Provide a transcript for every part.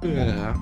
Yeah.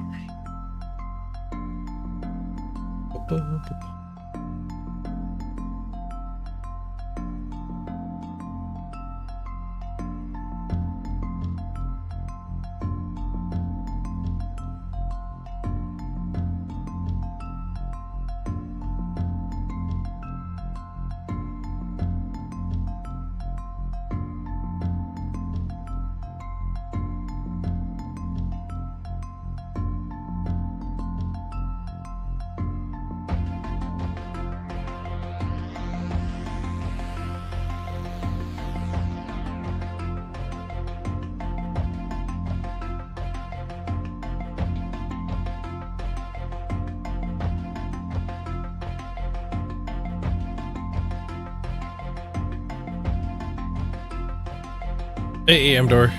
Hey, Amdor.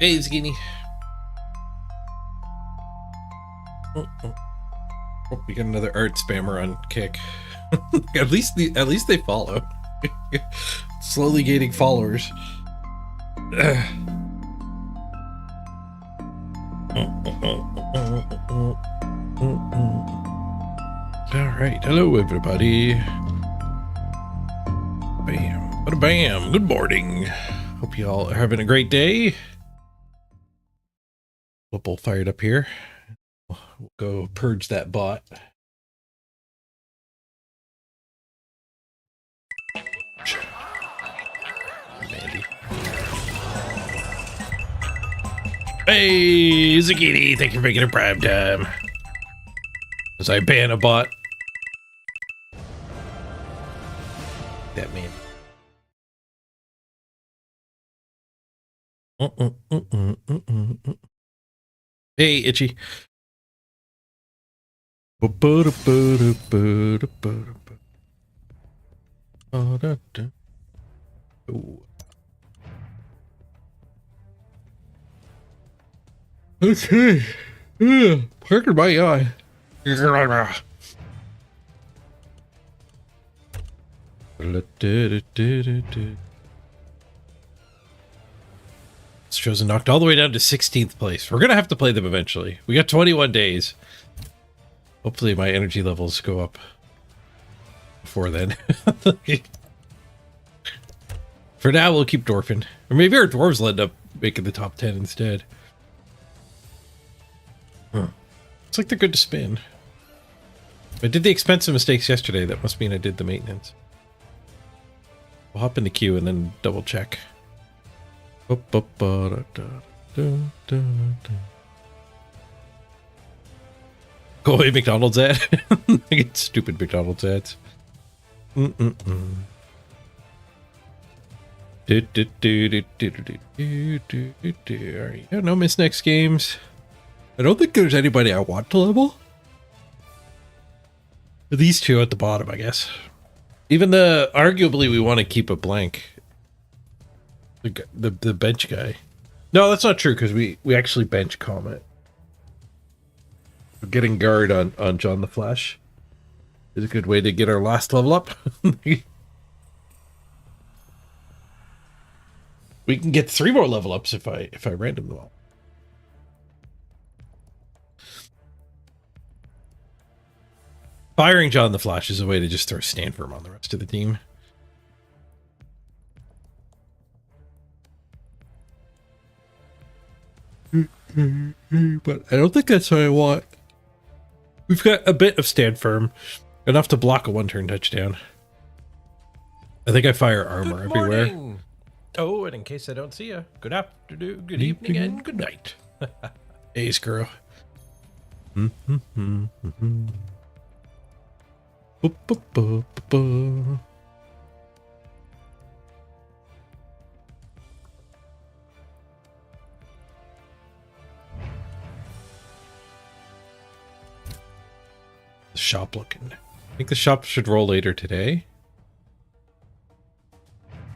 Hey, Zucchini. Oh, we got another art spammer on Kick. at least they follow. Slowly gaining followers. All right, hello everybody. Bam, bada bam. Good morning. Hope you all are having a great day. Football fired up here. We'll go purge that bot. Mandy. Hey, Zucchini, thank you for making it prime time. As I ban a bot. That man. Hey, Itchy. Ooh. Okay. Parking my eye. This show's knocked all the way down to 16th place. We're gonna have to play them eventually. We got 21 days. Hopefully my energy levels go up before then. For now, we'll keep dwarfing. Or maybe our dwarves will end up making the top 10 instead. It's like they're good to spin. I did the expensive mistakes yesterday. That must mean I did the maintenance. We'll hop in the queue and then double check. Go away, McDonald's ad. I get stupid McDonald's ads. Alright, no miss next games. I don't think there's anybody I want to level. These two at the bottom, I guess. Even arguably we want to keep a blank. The bench guy. No, that's not true because we actually bench Comet. We're getting guard on John the Flash is a good way to get our last level up. We can get 3 more level ups if I random them all. Firing John the Flash is a way to just throw stand firm on the rest of the team. But I don't think that's what I want. We've got a bit of stand firm, enough to block a 1-turn touchdown. I think I fire armor everywhere. Oh, and in case I don't see you, good afternoon, good evening, and good night. Hey, Skuro. The shop looking. I think the shop should roll later today.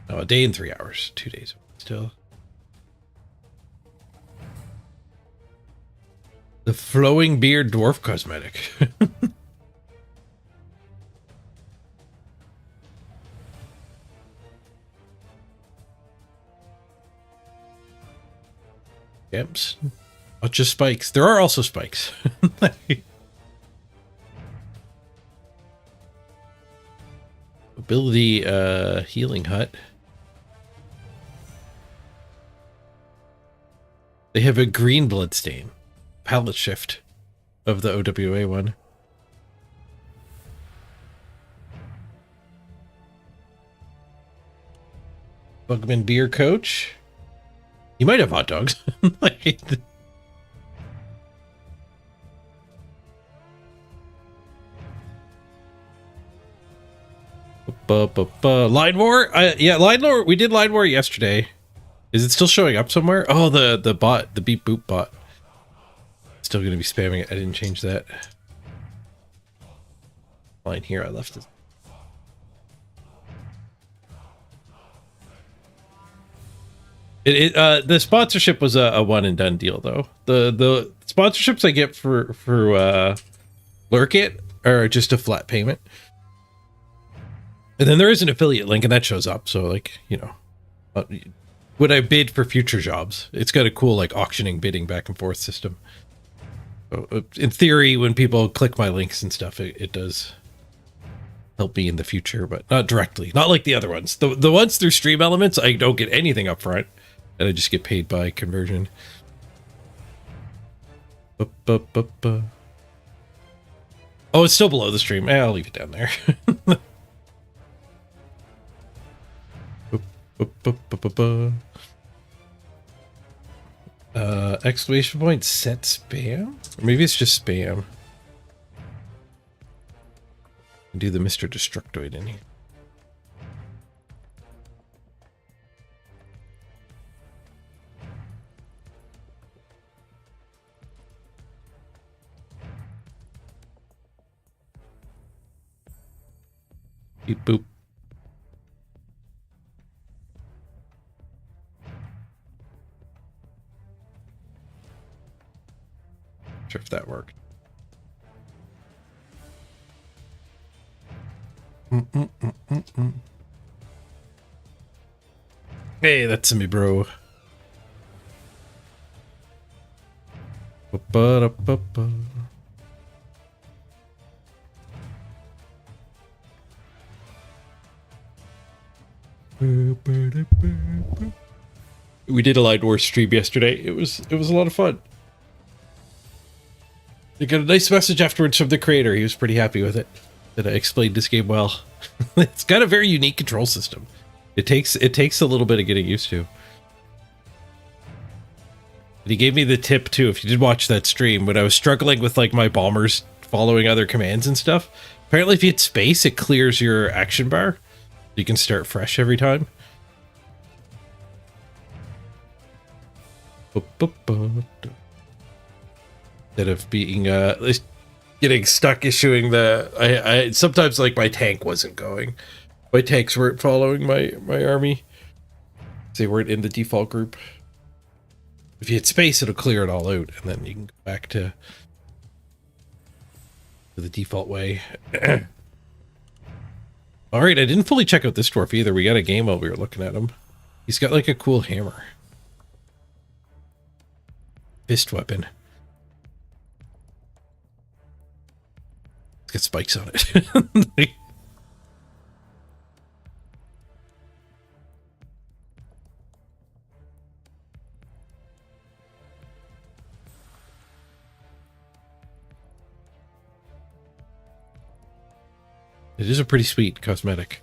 No, a day and 3 hours. 2 days still. The flowing beard dwarf cosmetic. Imps. Not just spikes. There are also spikes. Ability healing hut. They have a green bloodstain. Palette shift of the OWA one. Bugman beer coach. You might have hot dogs. Line War? Yeah, Line War. We did Line War yesterday. Is it still showing up somewhere? Oh, the bot, the beep boop bot. Still going to be spamming it. I didn't change that. Line here, I left it. The sponsorship was a one and done deal though. The sponsorships I get for Lurk It are just a flat payment. And then there is an affiliate link and that shows up. So like, you know, would I bid for future jobs? It's got a cool like auctioning bidding back and forth system. So, in theory, when people click my links and stuff, it does help me in the future, but not directly. Not like the other ones. The ones through Stream Elements, I don't get anything up front. And I just get paid by conversion. Oh, it's still below the stream. I'll leave it down there. Exclamation point set spam? Or maybe it's just spam. Do the Mr. Destructoid in here. Beep boop. Sure if that worked. Hey, that's me, bro. We did a Light Wars stream yesterday. It was a lot of fun. I got a nice message afterwards from the creator. He was pretty happy with it. That I explained this game well. It's got a very unique control system. It takes a little bit of getting used to. And he gave me the tip too, if you did watch that stream, when I was struggling with like my bombers following other commands and stuff. Apparently if you hit space, it clears your action bar. You can start fresh every time. Instead of being getting stuck issuing the I sometimes like my tank wasn't going. My tanks weren't following my army. They weren't in the default group. If you hit space, it'll clear it all out, and then you can go back to the default way. All right, I didn't fully check out this dwarf either. We got a game while we were looking at him. He's got like a cool hammer. Fist weapon. It's got spikes on it. It is a pretty sweet cosmetic.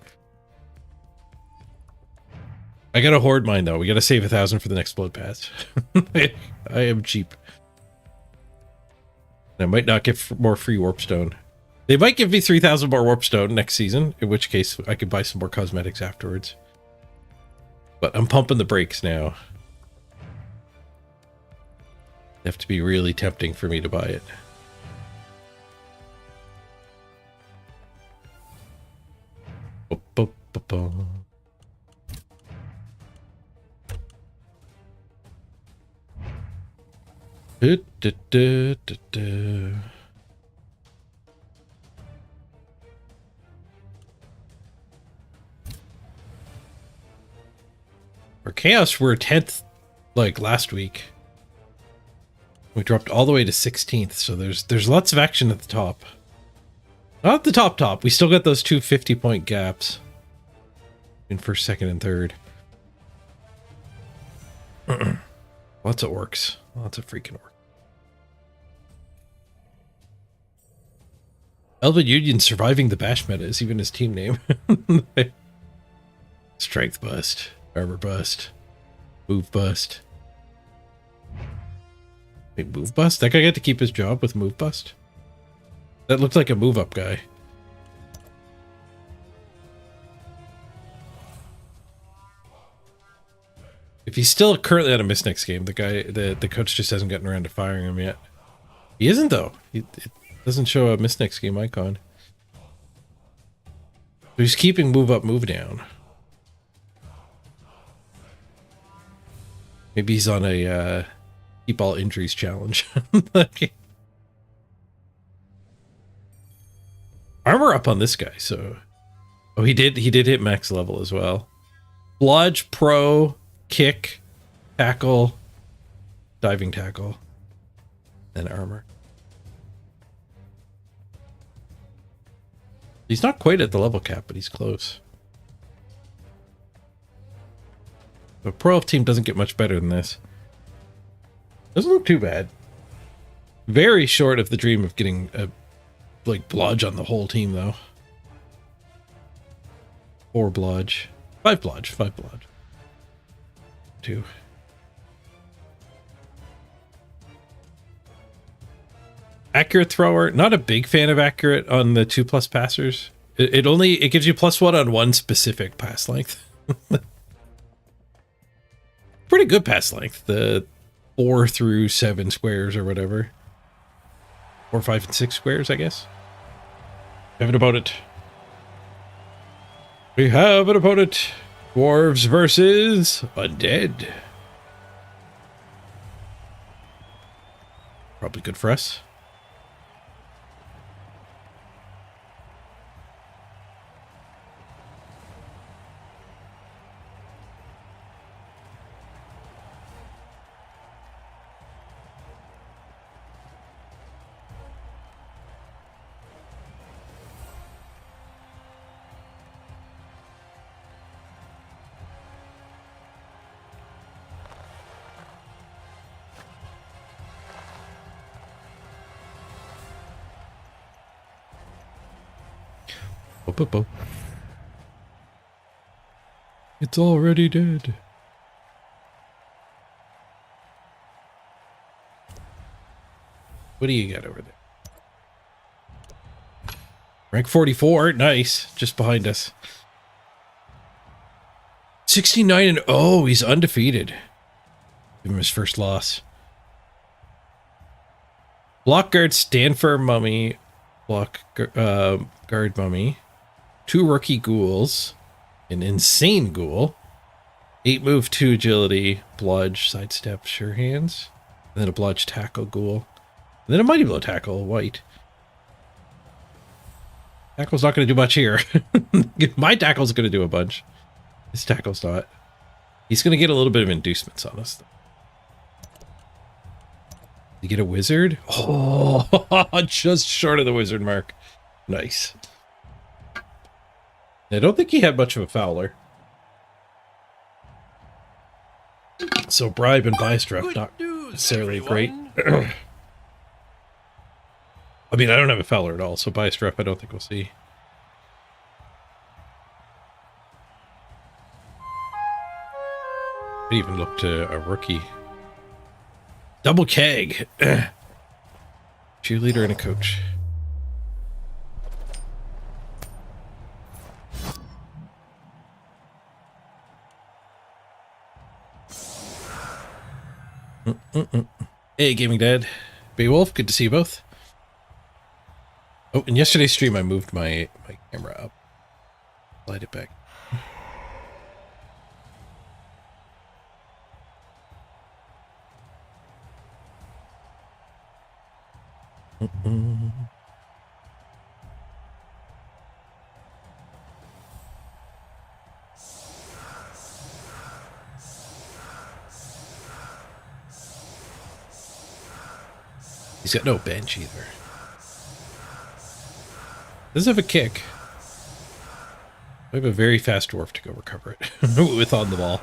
I gotta hoard mine though. We gotta save 1,000 for the next blood pass. I am cheap. And I might not get more free warpstone. They might give me 3,000 more warpstone next season, in which case I could buy some more cosmetics afterwards. But I'm pumping the brakes now. They have to be really tempting for me to buy it. For Chaos, we're 10th, like, last week. We dropped all the way to 16th, so there's lots of action at the top. Not at the top. We still got those 2 50-point gaps in first, second, and third. Lots of orcs. Lots of freaking orcs. Elven Union surviving the bash meta is even his team name. Strength bust. Armor bust. Move bust. Wait, move bust? That guy got to keep his job with move bust? That looked like a move up guy. If he's still currently on a miss next game, the coach just hasn't gotten around to firing him yet. He isn't though. It doesn't show a miss next game icon. So he's keeping move up, move down. Maybe he's on a keep all injuries challenge. Okay. Armor up on this guy, so oh he did hit max level as well. Blodge, pro, kick, tackle, diving tackle, and armor. He's not quite at the level cap, but he's close. The Pro Elf team doesn't get much better than this. Doesn't look too bad. Very short of the dream of getting a like blodge on the whole team though. 4 blodge. 5 blodge. 5 blodge. 2. Accurate thrower. Not a big fan of accurate on the 2+ passers. It gives you +1 on one specific pass length. Pretty good pass length. The 4 through 7 squares or whatever. 4, 5, and 6 squares, I guess. Have an opponent. We have an opponent. Dwarves versus undead. Probably good for us. Oh. It's already dead. What do you got over there? Rank 44. Nice. Just behind us. 69-0. He's undefeated. Give him his first loss. Block guard, stand firm mummy. Block guard mummy. 2 rookie ghouls. An insane ghoul. 8 move, 2 agility. Bludge, sidestep, sure hands. And then a bludge tackle ghoul. And then a mighty blow tackle, white. Tackle's not going to do much here. My tackle's going to do a bunch. His tackle's not. He's going to get a little bit of inducements on us, though. You get a wizard? Oh, just short of the wizard mark. Nice. I don't think he had much of a fowler. So bribe and buy stuff, not necessarily great. I mean, I don't have a fowler at all, so buy stuff I don't think we'll see. I'd even look to a rookie. Double keg. Cheerleader and a coach. Hey, Gaming Dad. Beowulf, good to see you both. Oh, in yesterday's stream, I moved my camera up. Slide it back. He's got no bench either. Does have a kick. I have a very fast dwarf to go recover it with on the ball.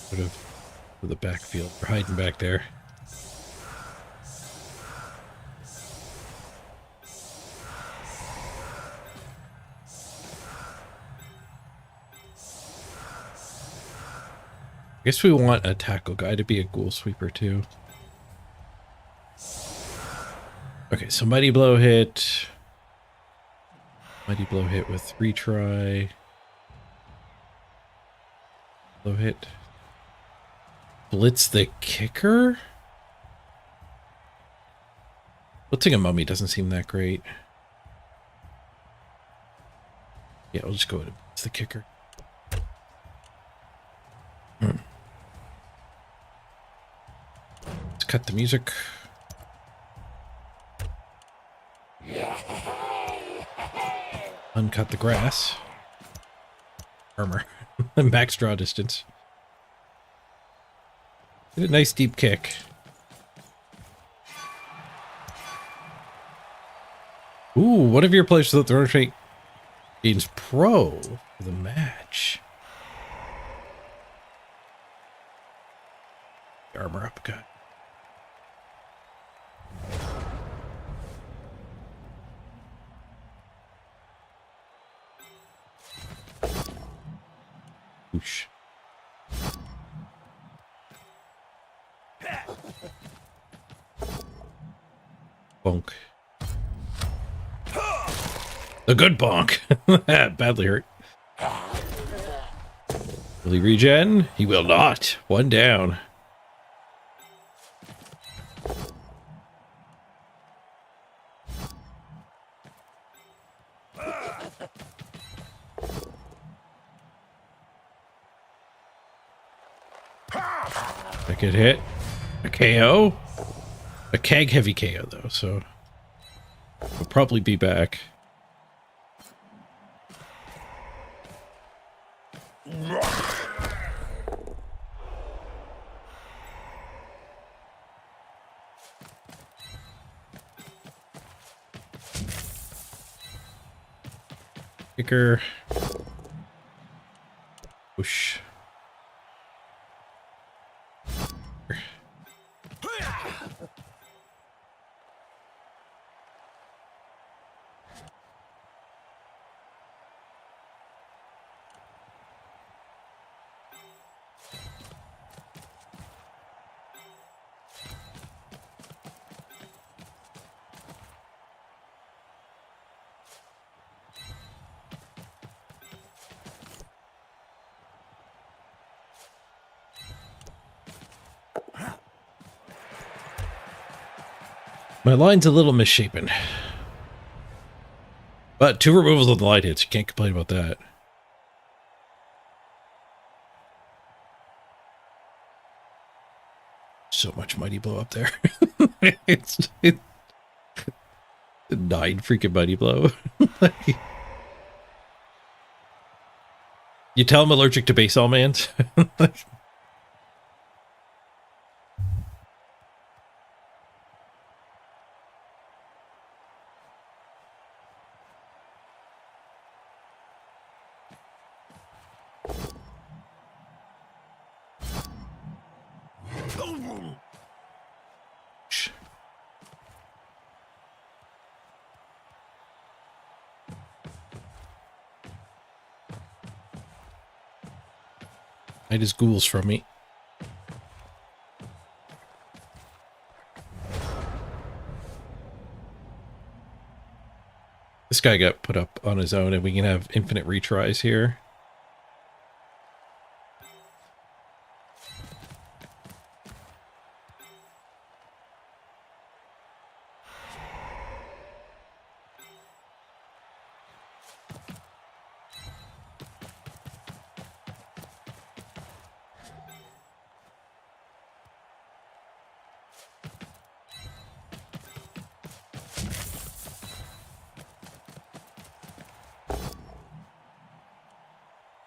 Sort of for the backfield. We're hiding back there. I guess we want a tackle guy to be a ghoul sweeper too. Okay, so mighty blow hit. Mighty blow hit with retry. Blow hit. Blitz the kicker? Blitzing a mummy doesn't seem that great. Yeah, we'll just go with Blitz the kicker. Let's cut the music. Uncut the grass. Armor. Max draw distance. Get a nice deep kick. Ooh, one of your players without the run rate gains pro for the match. Armor up, guy. Whoosh. Bonk. The good bonk. Badly hurt. Will he regen? He will not. One down. I could hit a KO. A keg heavy KO though, so we'll probably be back. Kicker. Whoosh. My line's a little misshapen. But 2 removals on the light hits. You can't complain about that. So much Mighty Blow up there. it's 9 freaking Mighty Blow. You tell I'm allergic to base all mans. Hide his ghouls from me. This guy got put up on his own, and we can have infinite retries here.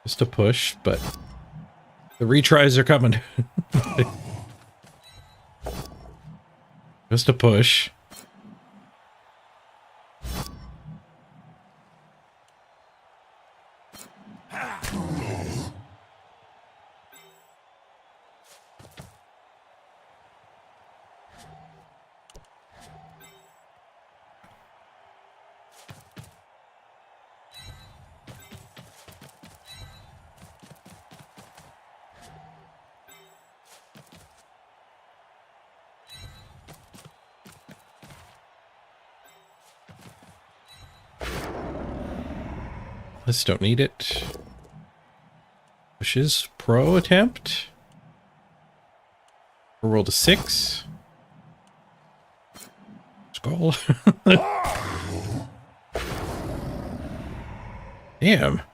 Just a push, but the retries are coming. Just a push. Let's don't need it. Pushes. Pro attempt. We rolled a 6. Skull. Damn. How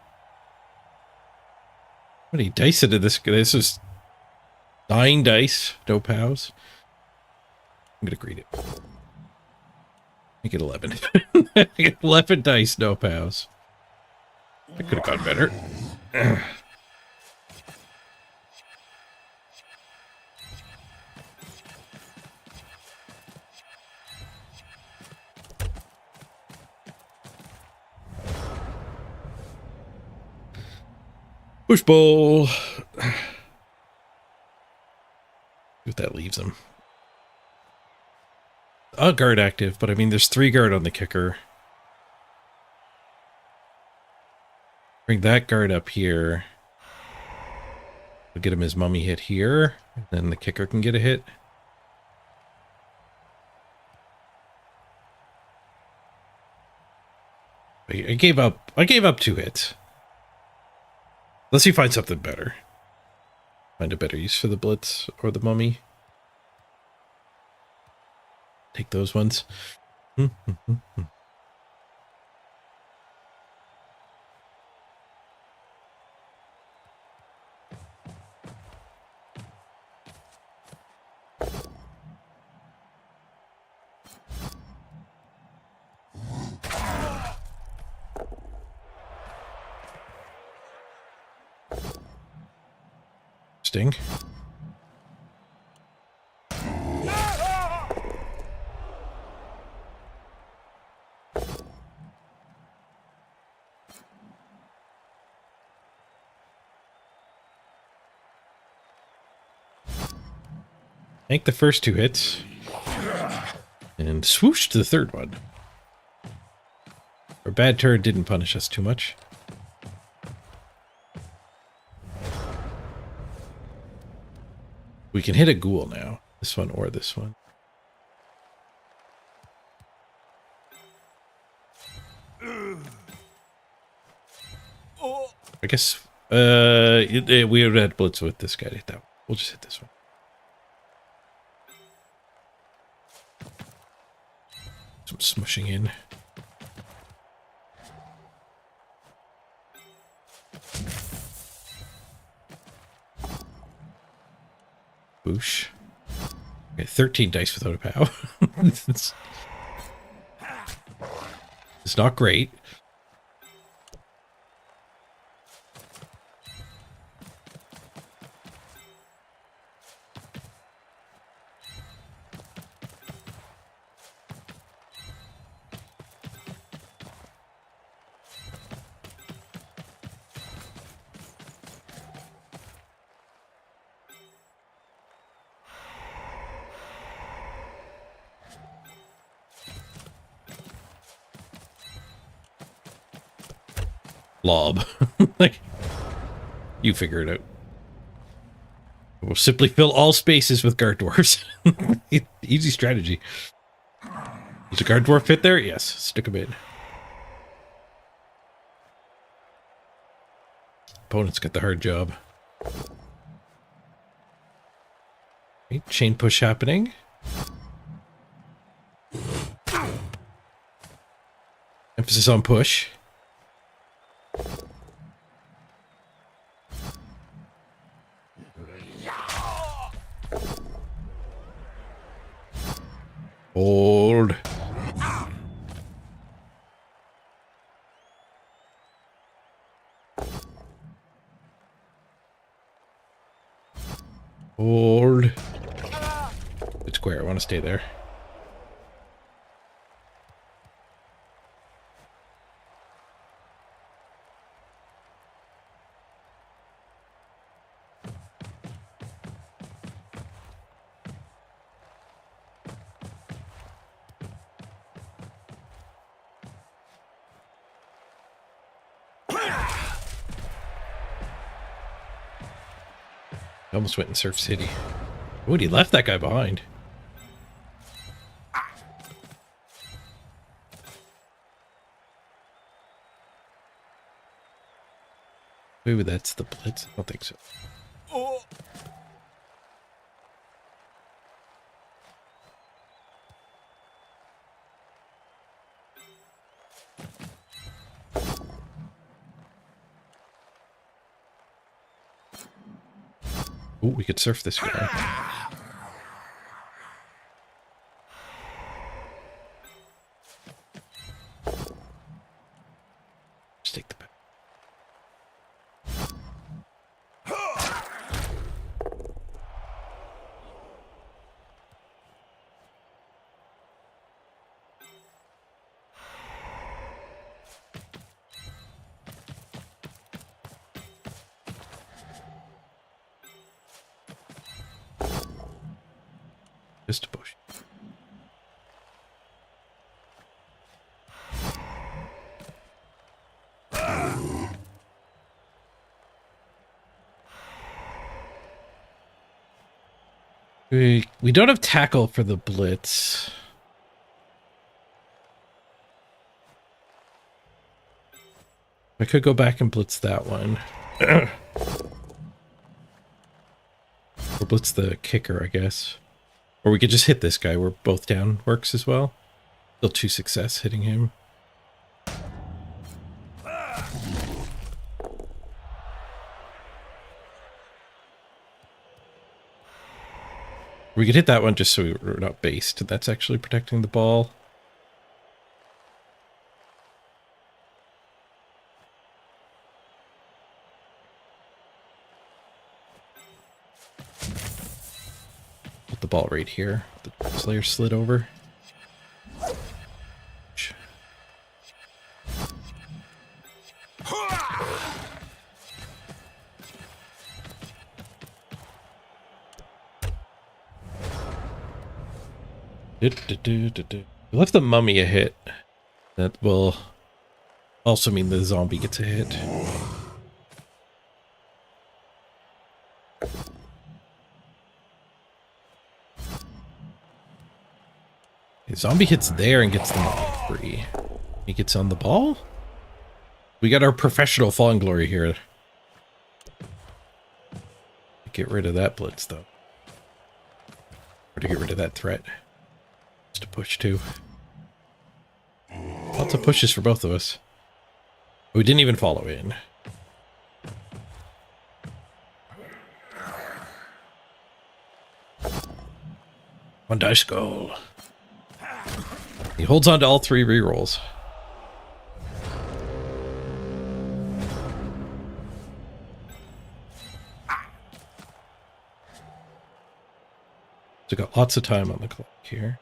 many dice did this? This is 9 dice. No pows. I'm gonna greet it. Make it 11. 11 dice, no pows. I could have gone better. Push bowl. See what that leaves him. A guard active, but I mean, there's 3 guard on the kicker. Bring that guard up here. We'll get him his mummy hit here. And then the kicker can get a hit. I gave up 2 hits. Unless you find something better. Find a better use for the blitz or the mummy. Take those ones. Sting. Tank the first 2 hits. And swoosh to the 3rd one. Our bad turn didn't punish us too much. We can hit a ghoul now. This one or this one. I guess we would have blitz with this guy to hit that one. We'll just hit this one. Some smushing in. Boosh. Okay, 13 dice without a POW. It's not great. Lob. Like, you figure it out. We'll simply fill all spaces with guard dwarfs. Easy strategy. Does a guard dwarf fit there? Yes. Stick him in. Opponents get the hard job. Okay, chain push happening. Emphasis on push. Hold. Hold. Good square. I want to stay there. I almost went in Surf City. Oh, he left that guy behind. Maybe that's the blitz. I don't think so. Oh. Oh, we could surf this guy. Just take the back. Just a push. We don't have tackle for the blitz. I could go back and blitz that one. Or blitz the kicker, I guess. Or we could just hit this guy where both down works as well. Still 2 success hitting him. We could hit that one just so we're not based. That's actually protecting the ball. Put the ball right here. The Slayer slid over. We left the mummy a hit. That will also mean the zombie gets a hit. The zombie hits there and gets the mummy free. He gets on the ball? We got our professional Fallen Glory here. Get rid of that blitz, though. Or to get rid of that threat. Just a push, too. Lots of pushes for both of us. We didn't even follow in. One dice goal. He holds on to all 3 rerolls. So got lots of time on the clock here.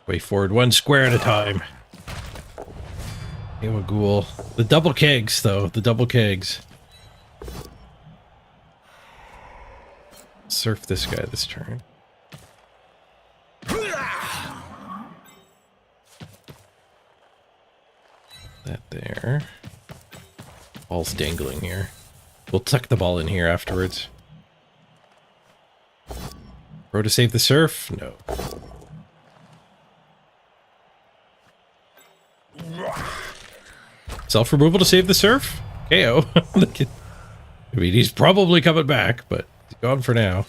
Way forward, 1 square at a time. Ew, a ghoul. The double kegs, though. The double kegs. Surf this guy this turn. That there. Ball's dangling here. We'll tuck the ball in here afterwards. Throw to save the surf? No. Self-removal to save the surf? KO. I mean, he's probably coming back, but he's gone for now.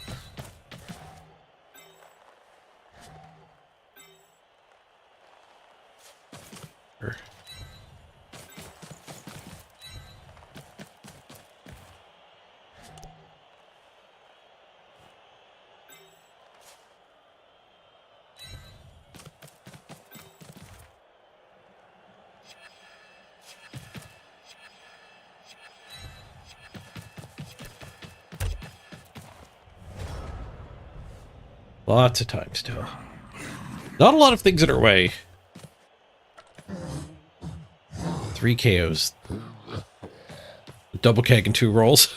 Lots of time still. Not a lot of things in our way. 3 KOs. Double keg and 2 rolls.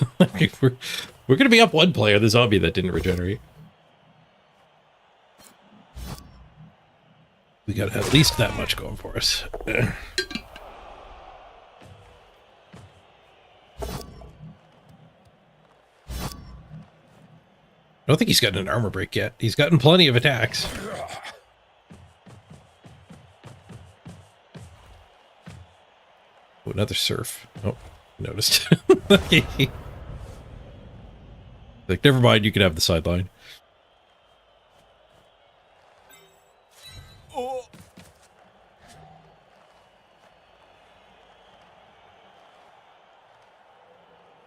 we're gonna be up 1 player, the zombie that didn't regenerate. We got at least that much going for us. I don't think he's gotten an armor break yet. He's gotten plenty of attacks. Oh, another surf. Oh, noticed. Like, never mind, you can have the sideline. Oh.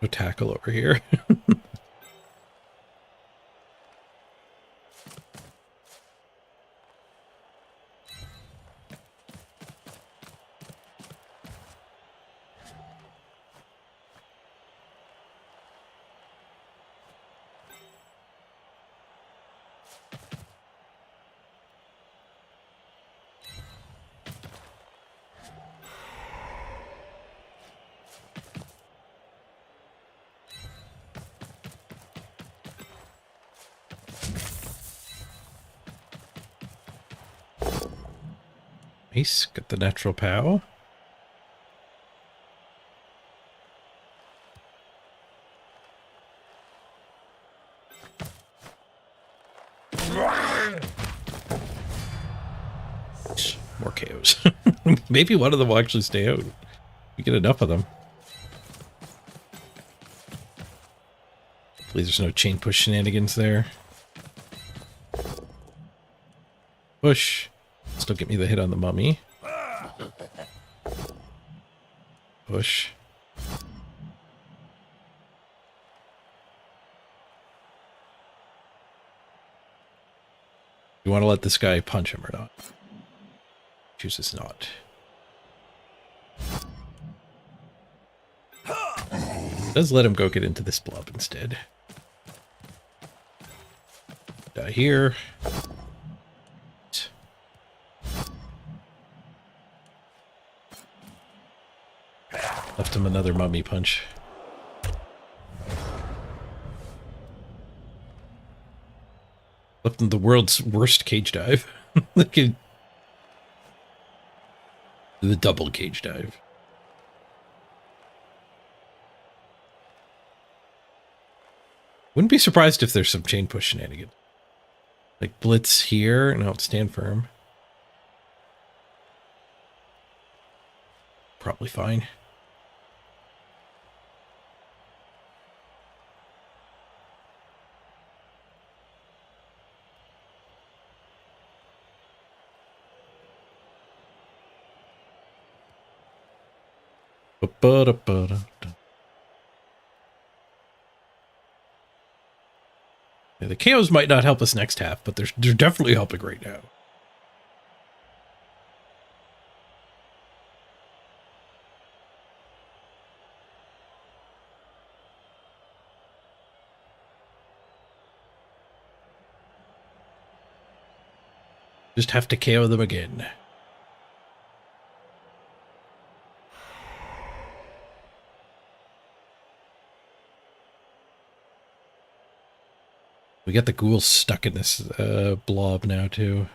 No tackle over here. Nice, got the natural pow. More KOs. Maybe one of them will actually stay out. We get enough of them. Hopefully there's no chain push shenanigans there. Push. Still get me the hit on the mummy. Push. You want to let this guy punch him or not? Chooses not. Does let him go get into this blob instead. Die here. Left him another mummy punch. Left him the world's worst cage dive. The double cage dive. Wouldn't be surprised if there's some chain push shenanigans. Like blitz here. No, stand firm. Probably fine. Yeah, the KOs might not help us next half, but they're definitely helping right now. Just have to KO them again. We got the ghouls stuck in this blob now, too.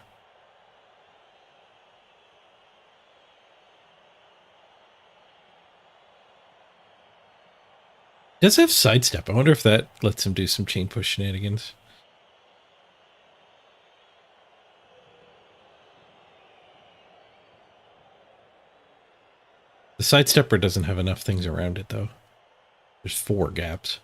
Does have sidestep. I wonder if that lets him do some chain push shenanigans. The sidestepper doesn't have enough things around it, though. There's 4 gaps.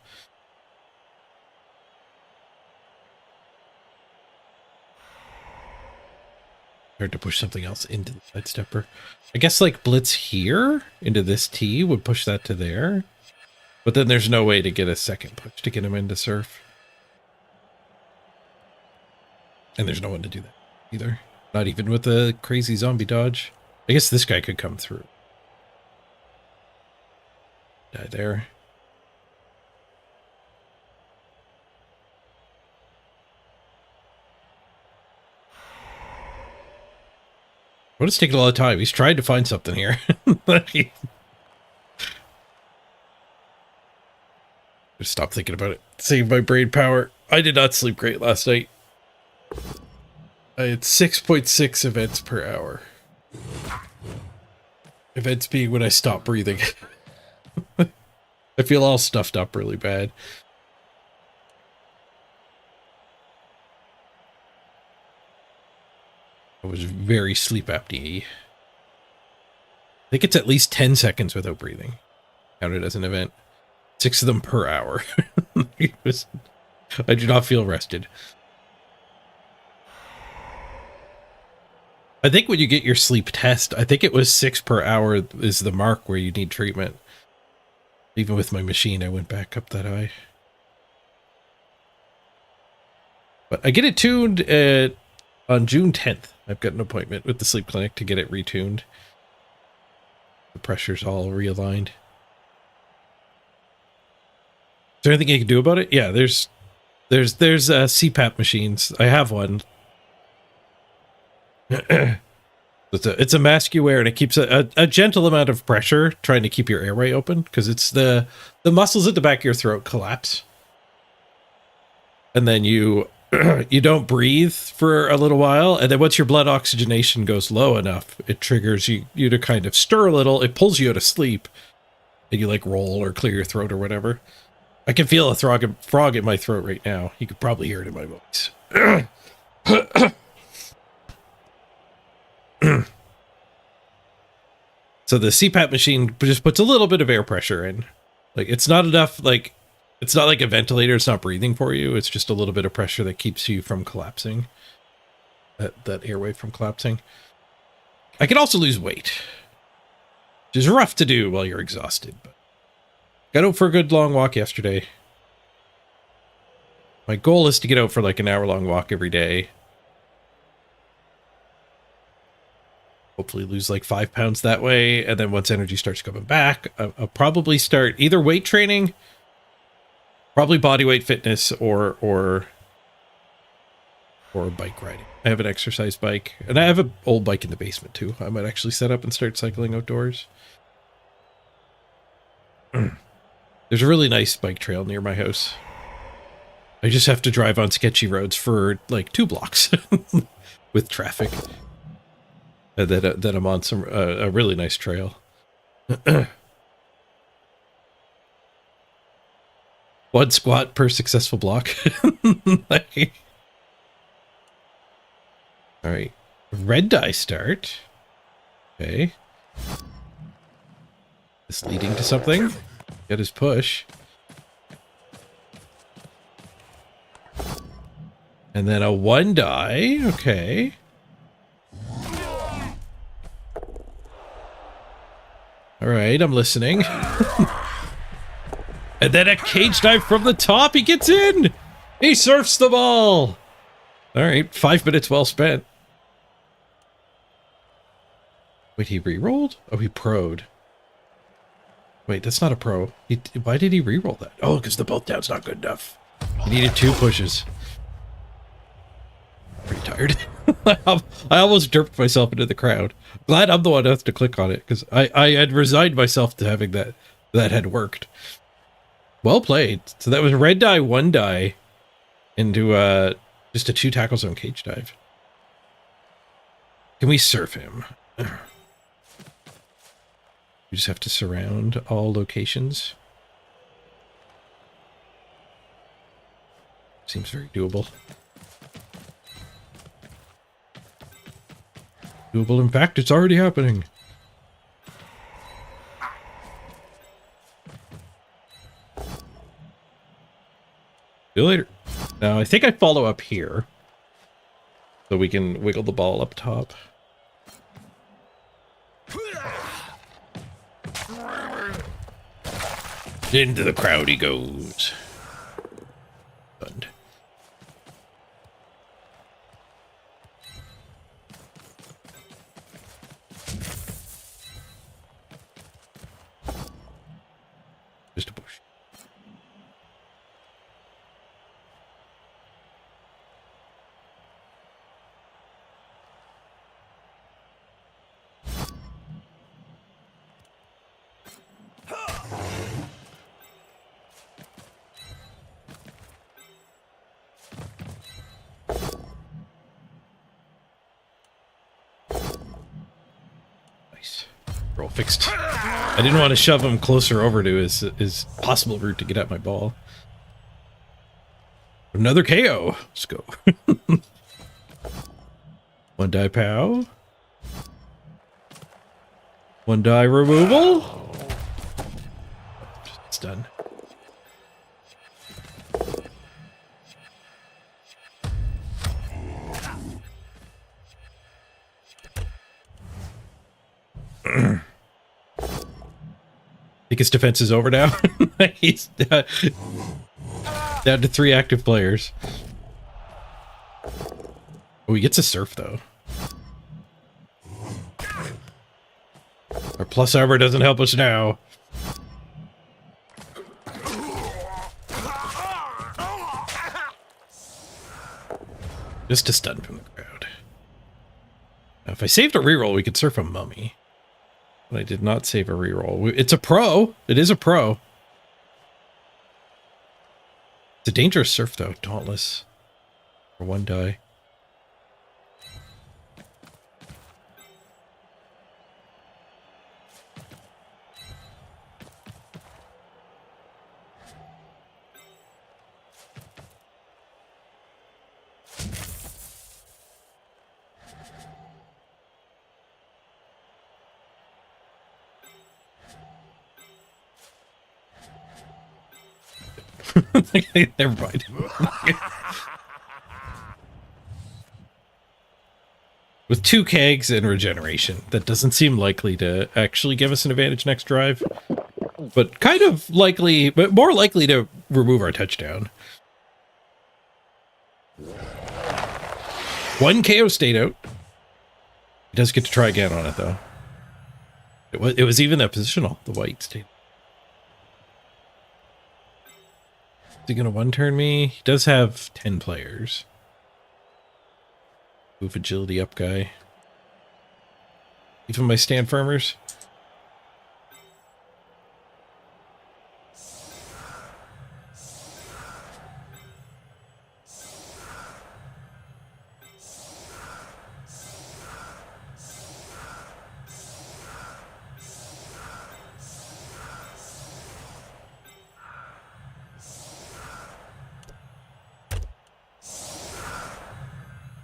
Hard to push something else into the sidestepper. I guess like blitz here into this T would push that to there. But then there's no way to get a second push to get him into surf. And there's no one to do that either. Not even with the crazy zombie dodge. I guess this guy could come through. Die there. What is taking a lot of time? He's tried to find something here. Just stop thinking about it. Save my brain power. I did not sleep great last night. I had 6.6 events per hour. Events being when I stop breathing. I feel all stuffed up really bad. I was very sleep apnea. I think it's at least 10 seconds without breathing. Counted as an event. 6 of them per hour. I do not feel rested. I think when you get your sleep test, I think it was 6 per hour is the mark where you need treatment. Even with my machine, I went back up that high. But I get it tuned on June 10th. I've got an appointment with the sleep clinic to get it retuned. The pressure's all realigned. Is there anything you can do about it? Yeah, there's CPAP machines. I have one. It's a mask you wear, and it keeps a gentle amount of pressure, trying to keep your airway open, because it's the muscles at the back of your throat collapse, and then you don't breathe for a little while, and then once your blood oxygenation goes low enough, it triggers you to kind of stir a little. It pulls you out of sleep, and you like roll or clear your throat or whatever. I can feel a frog in my throat right now. You could probably hear it in my voice. So the CPAP machine just puts a little bit of air pressure in. Like, it's not enough, like, it's not like a ventilator. It's not breathing for you. It's just a little bit of pressure that keeps you from collapsing. that airway from collapsing. I can also lose weight, which is rough to do while you're exhausted. But got out for a good long walk yesterday. My goal is to get out for like an hour-long walk every day. Hopefully lose like 5 pounds that way, and then once energy starts coming back, I'll probably start either weight training, probably body weight fitness, or bike riding. I have an exercise bike, and I have an old bike in the basement too. I might actually set up and start cycling outdoors. There's a really nice bike trail near my house. I just have to drive on sketchy roads for like 2 blocks with traffic. And then I'm on a really nice trail. 1 squat per successful block. Like, all right, red die start. Okay, this leading to something. Get his push, and then a 1 die. Okay. All right, I'm listening. And then a cage dive from the top. He gets in. He surfs the ball. All right, 5 minutes well spent. Wait, he re-rolled? Oh, he pro'd. Wait, that's not a pro. Why did he re-roll that? Oh, because the both down's not good enough. He needed 2 pushes. Pretty tired. I almost derped myself into the crowd. Glad I'm the one who has to click on it, because I had resigned myself to having that had worked. Well played. So that was red die, 1 die into just a 2 tackle zone cage dive. Can we surf him? We just have to surround all locations. Seems very doable. Doable. In fact, it's already happening. See you later. Now, I think I follow up here, so we can wiggle the ball up top. Into the crowd he goes. Stunned. Just a bush. Nice. Roll fixed. I didn't want to shove him closer over to his possible route to get at my ball. Another KO. Let's go. 1 die pow. 1 die removal. It's done. I think his defense is over now. He's down to 3 active players. Oh, he gets a surf, though. Our plus armor doesn't help us now. Just a stun from the crowd. Now, if I saved a reroll, we could surf a mummy. But I did not save a reroll. It's a pro. It is a pro. It's a dangerous surf, though. Dauntless. For 1 die. Never mind. 2 kegs and regeneration. That doesn't seem likely to actually give us an advantage next drive, but kind of likely, but more likely to remove our touchdown. 1 KO stayed out. He does get to try again on it though. It was even that positional. The white stayed. Is he gonna 1-turn me? He does have 10 players. Move agility up guy. Even my stand firmers.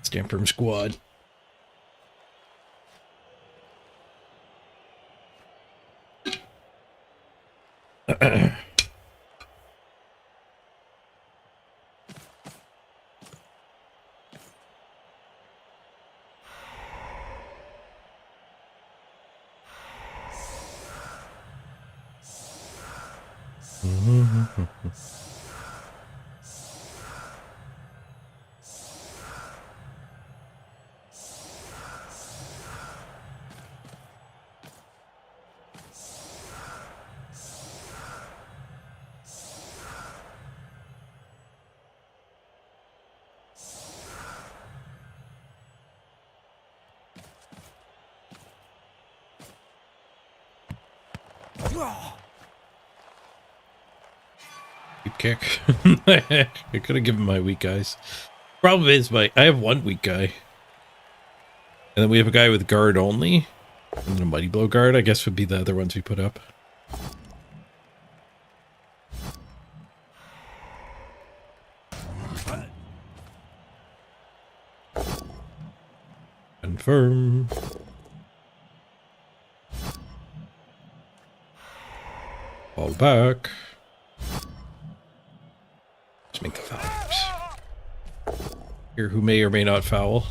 Stand firm squad. Deep kick. I could have given my weak guys. Problem is, I have 1 weak guy. And then we have a guy with guard only. And then a mighty blow guard, I guess, would be the other ones we put up. Confirm. Fall back. Let's make the foulers. Here, who may or may not foul.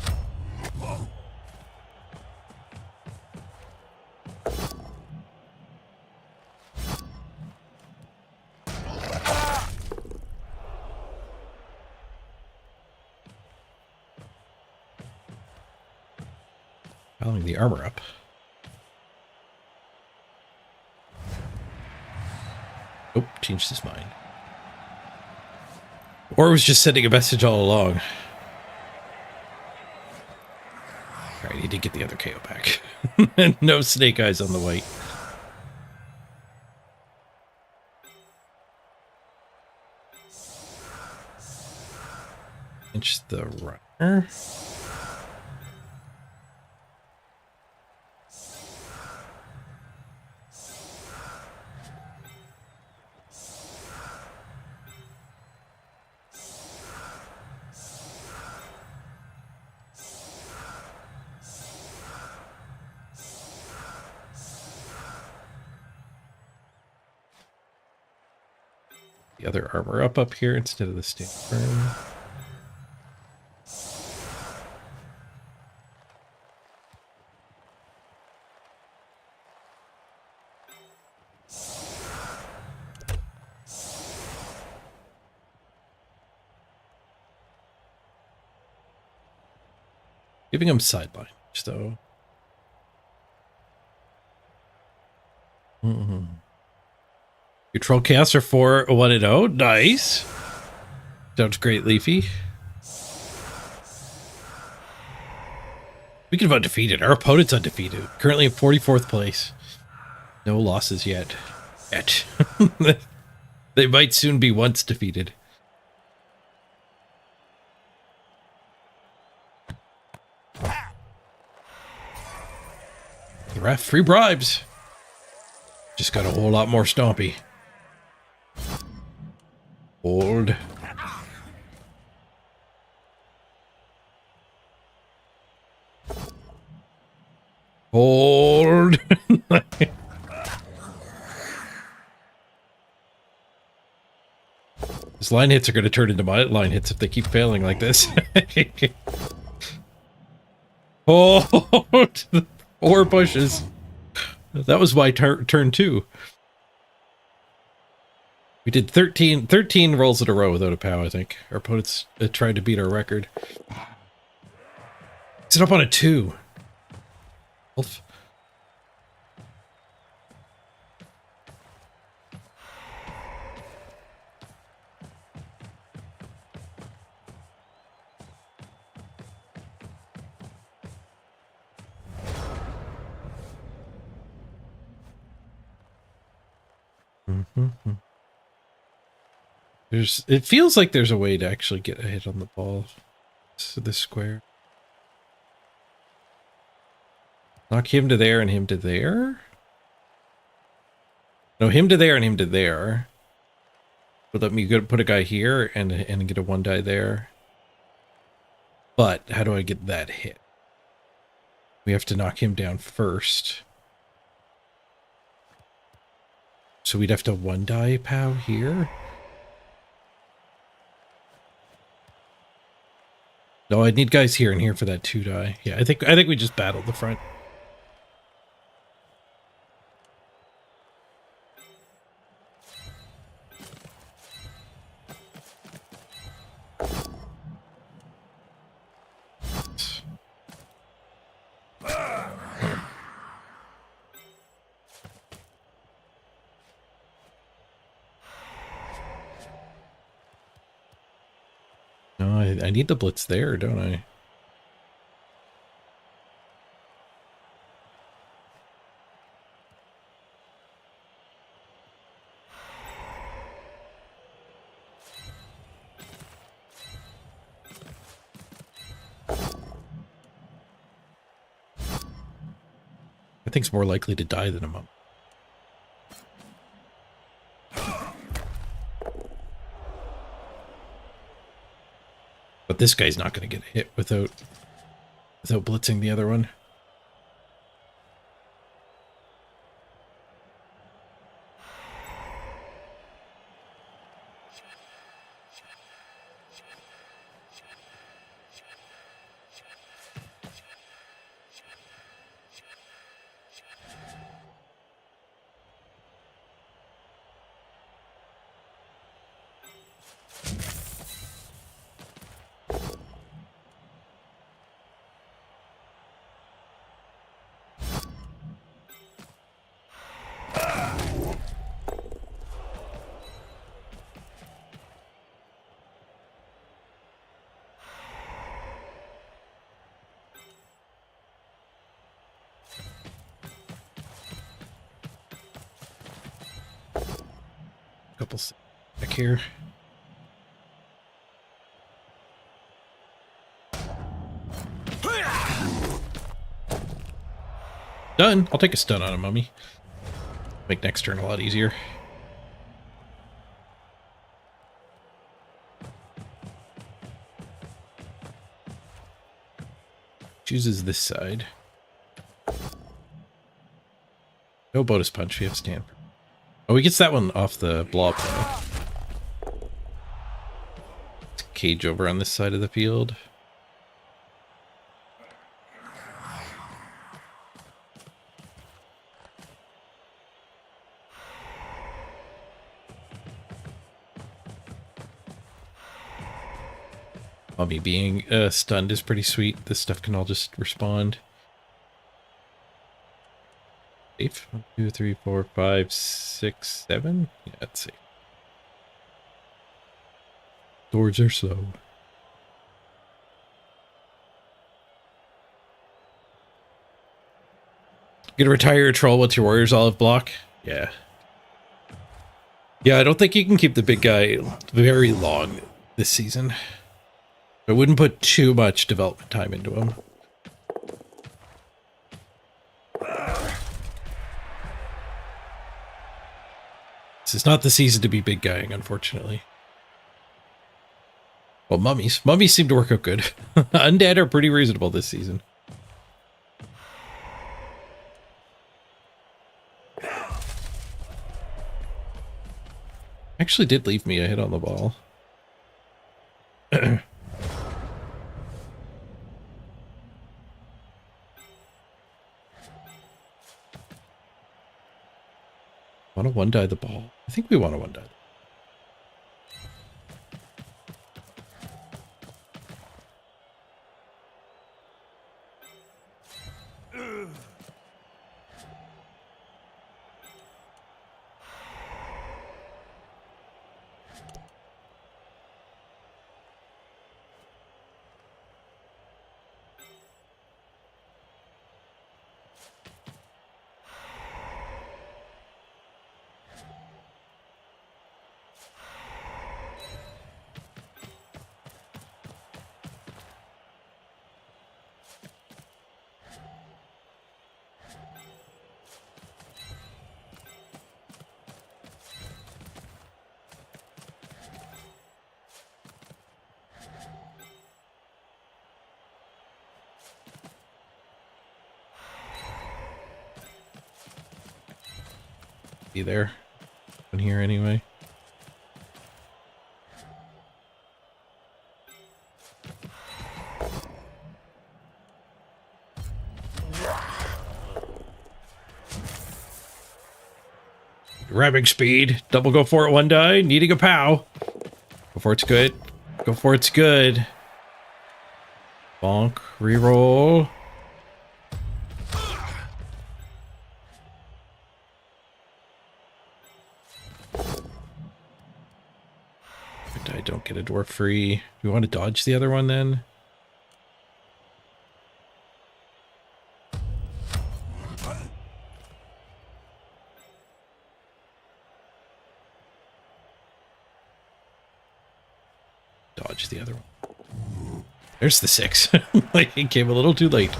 Fouling the armor up. Oh, changed his mind. Or was just sending a message all along. Alright, he did get the other KO back. And no snake eyes on the white. Inch the runner. The other armor up here instead of the stand firm. Giving him sideline, though. Your troll chaos are 4 1-0. Nice. Sounds great, Leafy. Speaking of undefeated, our opponent's undefeated. Currently in 44th place. No losses yet. They might soon be once defeated. The ref, free bribes. Just got a whole lot more stompy. Hold. Hold. His line hits are going to turn into my line hits if they keep failing like this. Oh, to the 4 bushes. That was my turn 2. We did 13 rolls in a row without a POW, I think. Our opponents tried to beat our record. It's up on a 2. Wolf. It feels like there's a way to actually get a hit on the ball. So this square. Knock him to there and him to there? No, him to there and him to there. But let me put a guy here and get a 1 die there. But how do I get that hit? We have to knock him down first. So we'd have to 1 die POW here? No, I'd need guys here and here for that 2 die. Yeah, I think we just battled the front. No, I need the blitz there, don't I? I think it's more likely to die than a mummy. But this guy's not going to get hit without blitzing the other one. Couple back here. Done. I'll take a stun on a mummy. Make next turn a lot easier. Chooses this side. No bonus punch. We have stand. Oh, he gets that one off the blob though. Cage over on this side of the field. Mummy being stunned is pretty sweet. This stuff can all just respond. Safe. 1, 2, 3, 4, 5, 6, 7. Yeah, that's safe. Doors are slow. You gonna retire your troll once your warriors all have block? Yeah. Yeah, I don't think you can keep the big guy very long this season. I wouldn't put too much development time into him. This is not the season to be big guying, unfortunately. Well, mummies. Mummies seem to work out good. Undead are pretty reasonable this season. Actually did leave me a hit on the ball. Want to one-die the ball? I think we want to one-die. Be there. In here anyway. Grabbing speed. Double go for it, one die. Needing a pow. Go for it's good. Go for it's good. Bonk. Reroll. I don't get a dwarf free. We want to dodge the other one then? Dodge the other one. There's the 6. Like, it came a little too late.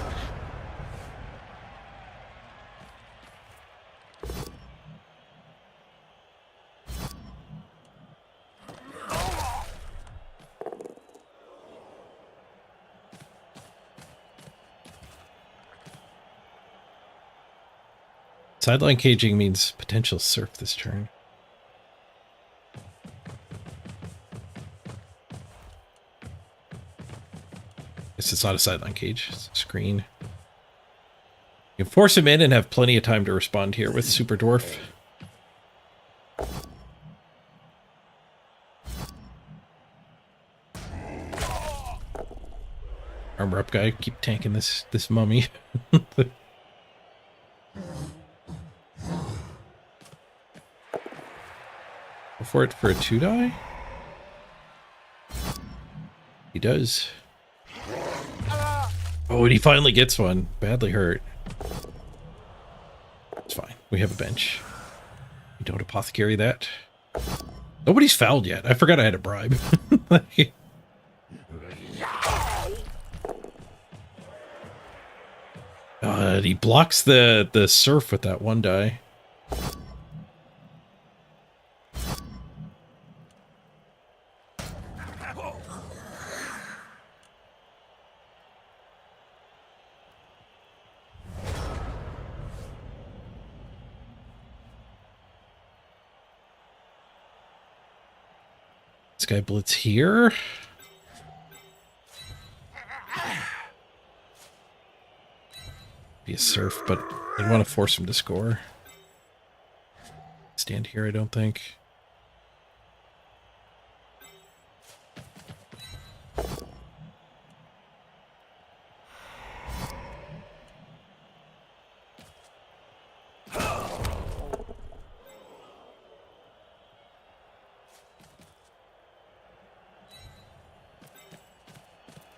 Sideline caging means potential surf this turn. Guess it's not a sideline cage, it's a screen. You can force him in and have plenty of time to respond here with Super Dwarf. Armor up guy, keep tanking this mummy. Go for it for a 2-die? He does. Oh, and he finally gets one. Badly hurt. It's fine. We have a bench. We don't apothecary that. Nobody's fouled yet. I forgot I had a bribe. He blocks the surf with that one die. Sky Blitz here. Be a surf, but I want to force him to score. Stand here, I don't think.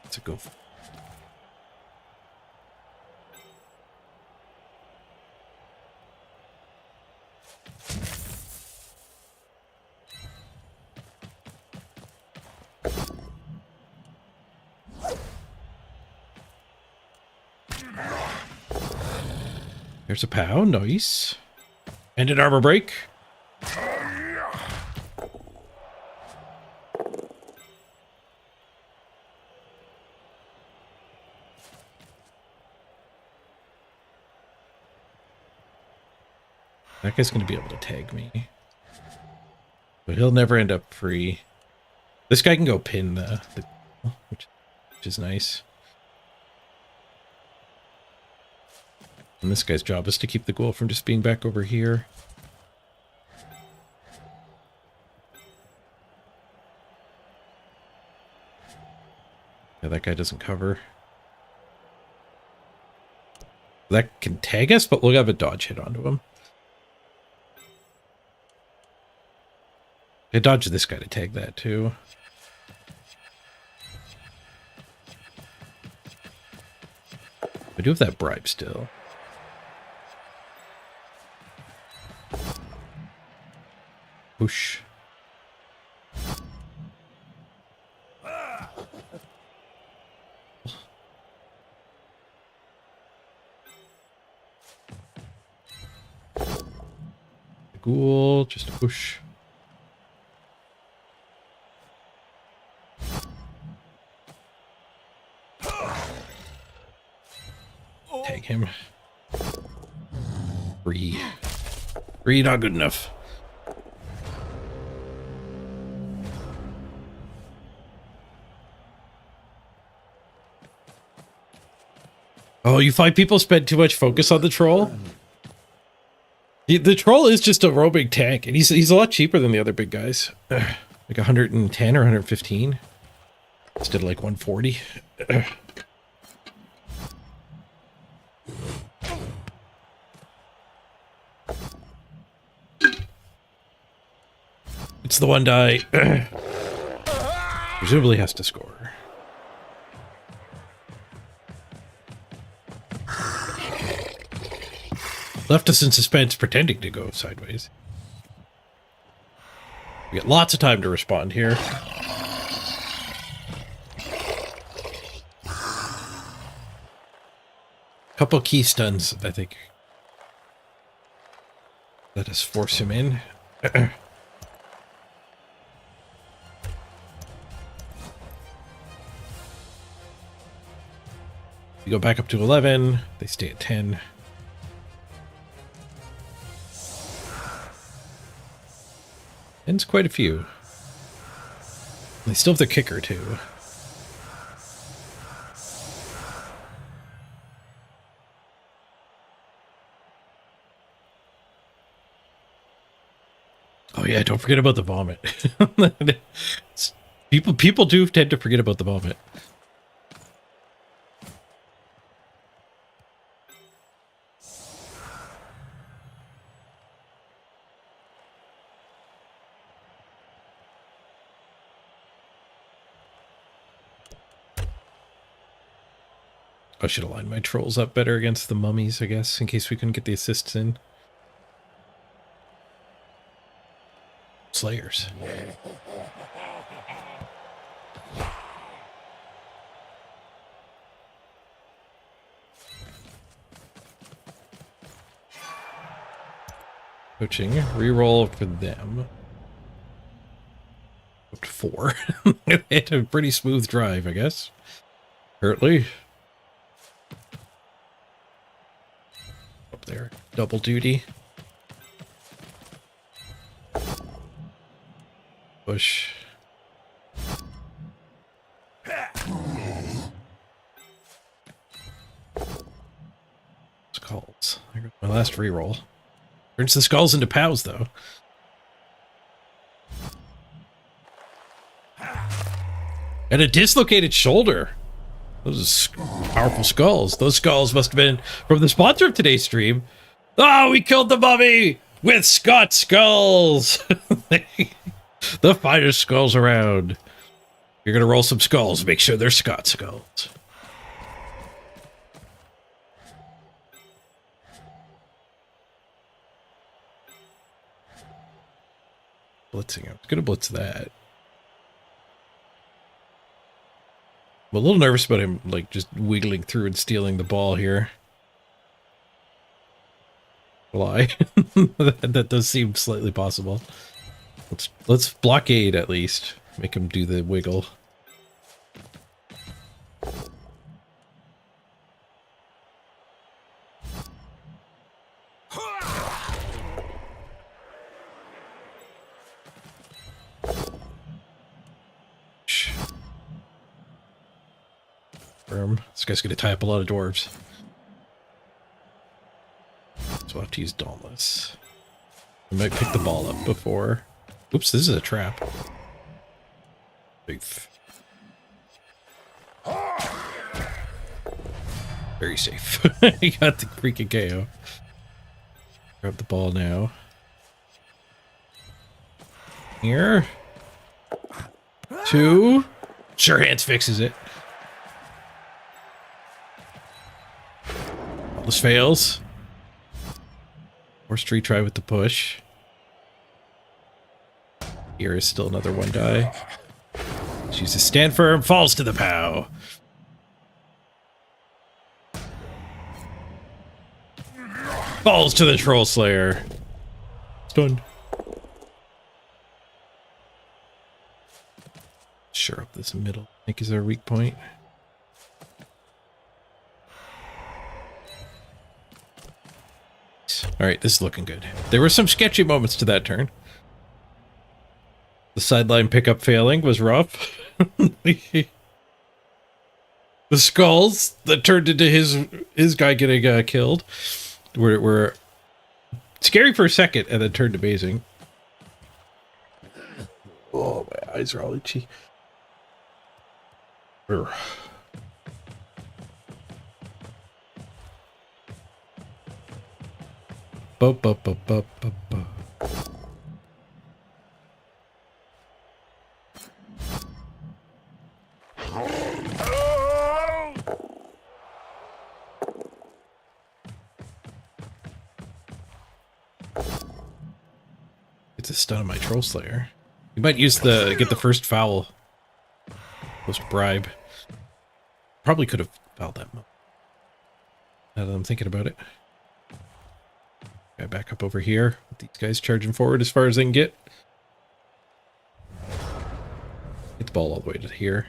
Let's go. There's a POW, nice. And an armor break. That guy's going to be able to tag me. But he'll never end up free. This guy can go pin which is nice. And this guy's job is to keep the ghoul from just being back over here. Yeah, that guy doesn't cover. That can tag us, but we'll have a dodge hit onto him. I dodged this guy to tag that too. I do have that bribe still. Whoosh. Ghoul, just a push. Tag him. Three. Three, not good enough. Oh, you find people spend too much focus on the troll? The troll is just a roaming tank, and he's a lot cheaper than the other big guys. Like 110 or 115 instead of like 140. It's the one die. Presumably has to score. Left us in suspense, pretending to go sideways. We get lots of time to respond here. Couple key stuns, I think. Let us force him in. We go back up to 11. They stay at 10. Ends quite a few. They still have the kicker too. Oh yeah, don't forget about the vomit. People do tend to forget about the vomit. I should align my trolls up better against the mummies, I guess, in case we couldn't get the assists in. Slayers. Coaching, reroll for them. Up to 4. They had a pretty smooth drive, I guess. Currently. Up there. Double duty. Push. Skulls. There goes my last reroll. Turns the skulls into pows, though. And a dislocated shoulder. Those are powerful skulls. Those skulls must have been from the sponsor of today's stream. Oh, we killed the mummy with Scott skulls. The finest skulls around. You're going to roll some skulls. Make sure they're Scott skulls. Blitzing. I was going to blitz that. I'm a little nervous about him, like, just wiggling through and stealing the ball here. Lie. That does seem slightly possible. Let's blockade at least. Make him do the wiggle. This guy's gonna tie up a lot of dwarves. So I'll have to use Dauntless. I might pick the ball up before. Oops, this is a trap. Big. Very safe. He got the freaking KO. Grab the ball now. Here. 2. Sure hands fixes it. All this fails. Forced retry with the push. Here is still another one die. Chooses stand firm, falls to the POW. Falls to the Troll Slayer. Stunned. Sure up this middle, I think, is our weak point. Alright, this is looking good. There were some sketchy moments to that turn. The sideline pickup failing was rough. The skulls that turned into his guy getting killed were scary for a second and then turned amazing. Oh, my eyes are all itchy. Urgh. Ba, ba, ba, ba, ba, ba. It's a stun on my Troll Slayer. You might use get the first foul. Post bribe. Probably could have fouled that moment. Now that I'm thinking about it. Guy back up over here. With these guys charging forward as far as they can get. Get the ball all the way to here.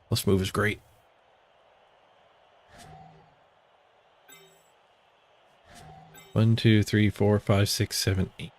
Plus move is great. One, two, three, four, five, six, seven, 8.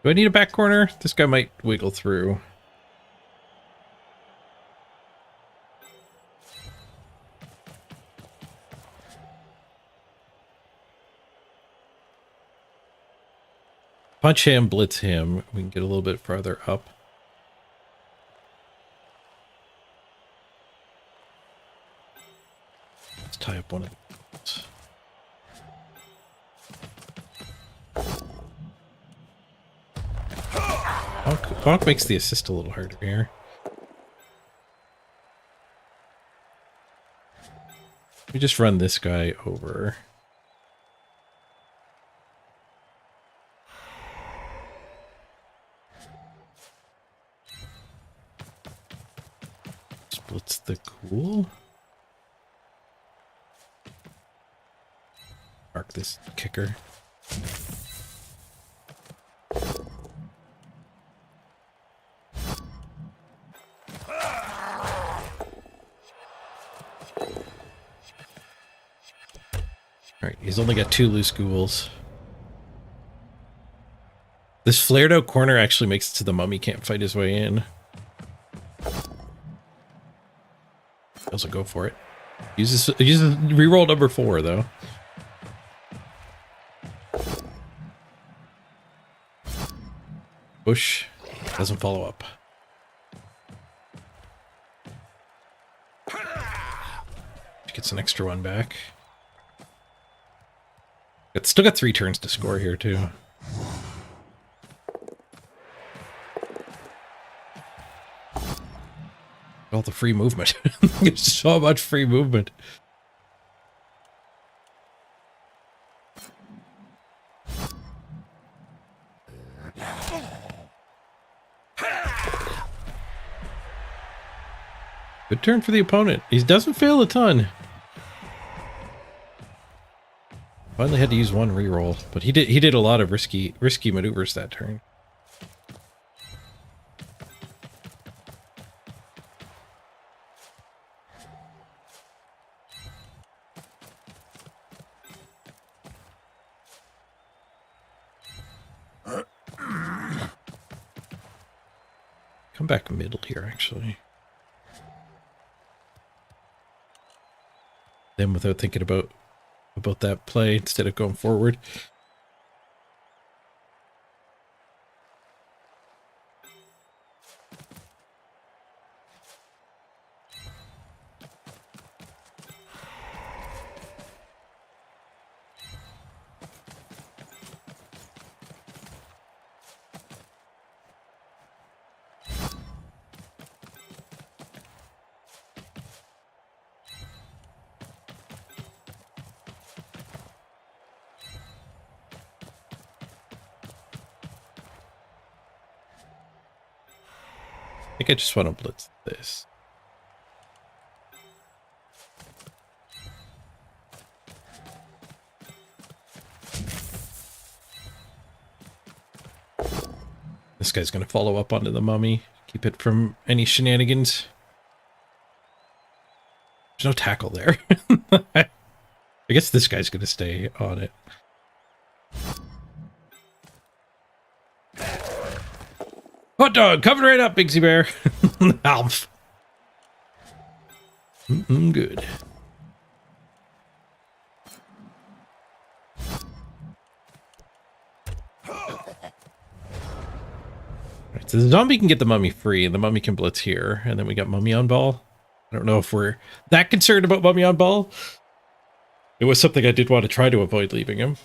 Do I need a back corner? This guy might wiggle through. Punch him, blitz him. We can get a little bit farther up. Let's tie up one of these. Bonk makes the assist a little harder here. We just run this guy over. Splits the cool. Mark this kicker. Alright, he's only got 2 loose ghouls. This flared out corner actually makes it so the mummy can't fight his way in. Also go for it. Uses reroll number 4 though. Push. Doesn't follow up. Gets an extra one back. It's still got 3 turns to score here, too. All the free movement. There's so much free movement. Good turn for the opponent. He doesn't fail a ton. Finally had to use 1 reroll, but he did a lot of risky maneuvers that turn. come back middle here, actually. Then without thinking about that play instead of going forward. I think I just want to blitz this. This guy's going to follow up onto the mummy. Keep it from any shenanigans. There's no tackle there. I guess this guy's going to stay on it. Hot dog, coming right up, Bigsy Bear. Alf. Good. Right, so the zombie can get the mummy free, and the mummy can blitz here, and then we got mummy on ball. I don't know if we're that concerned about mummy on ball. It was something I did want to try to avoid leaving him.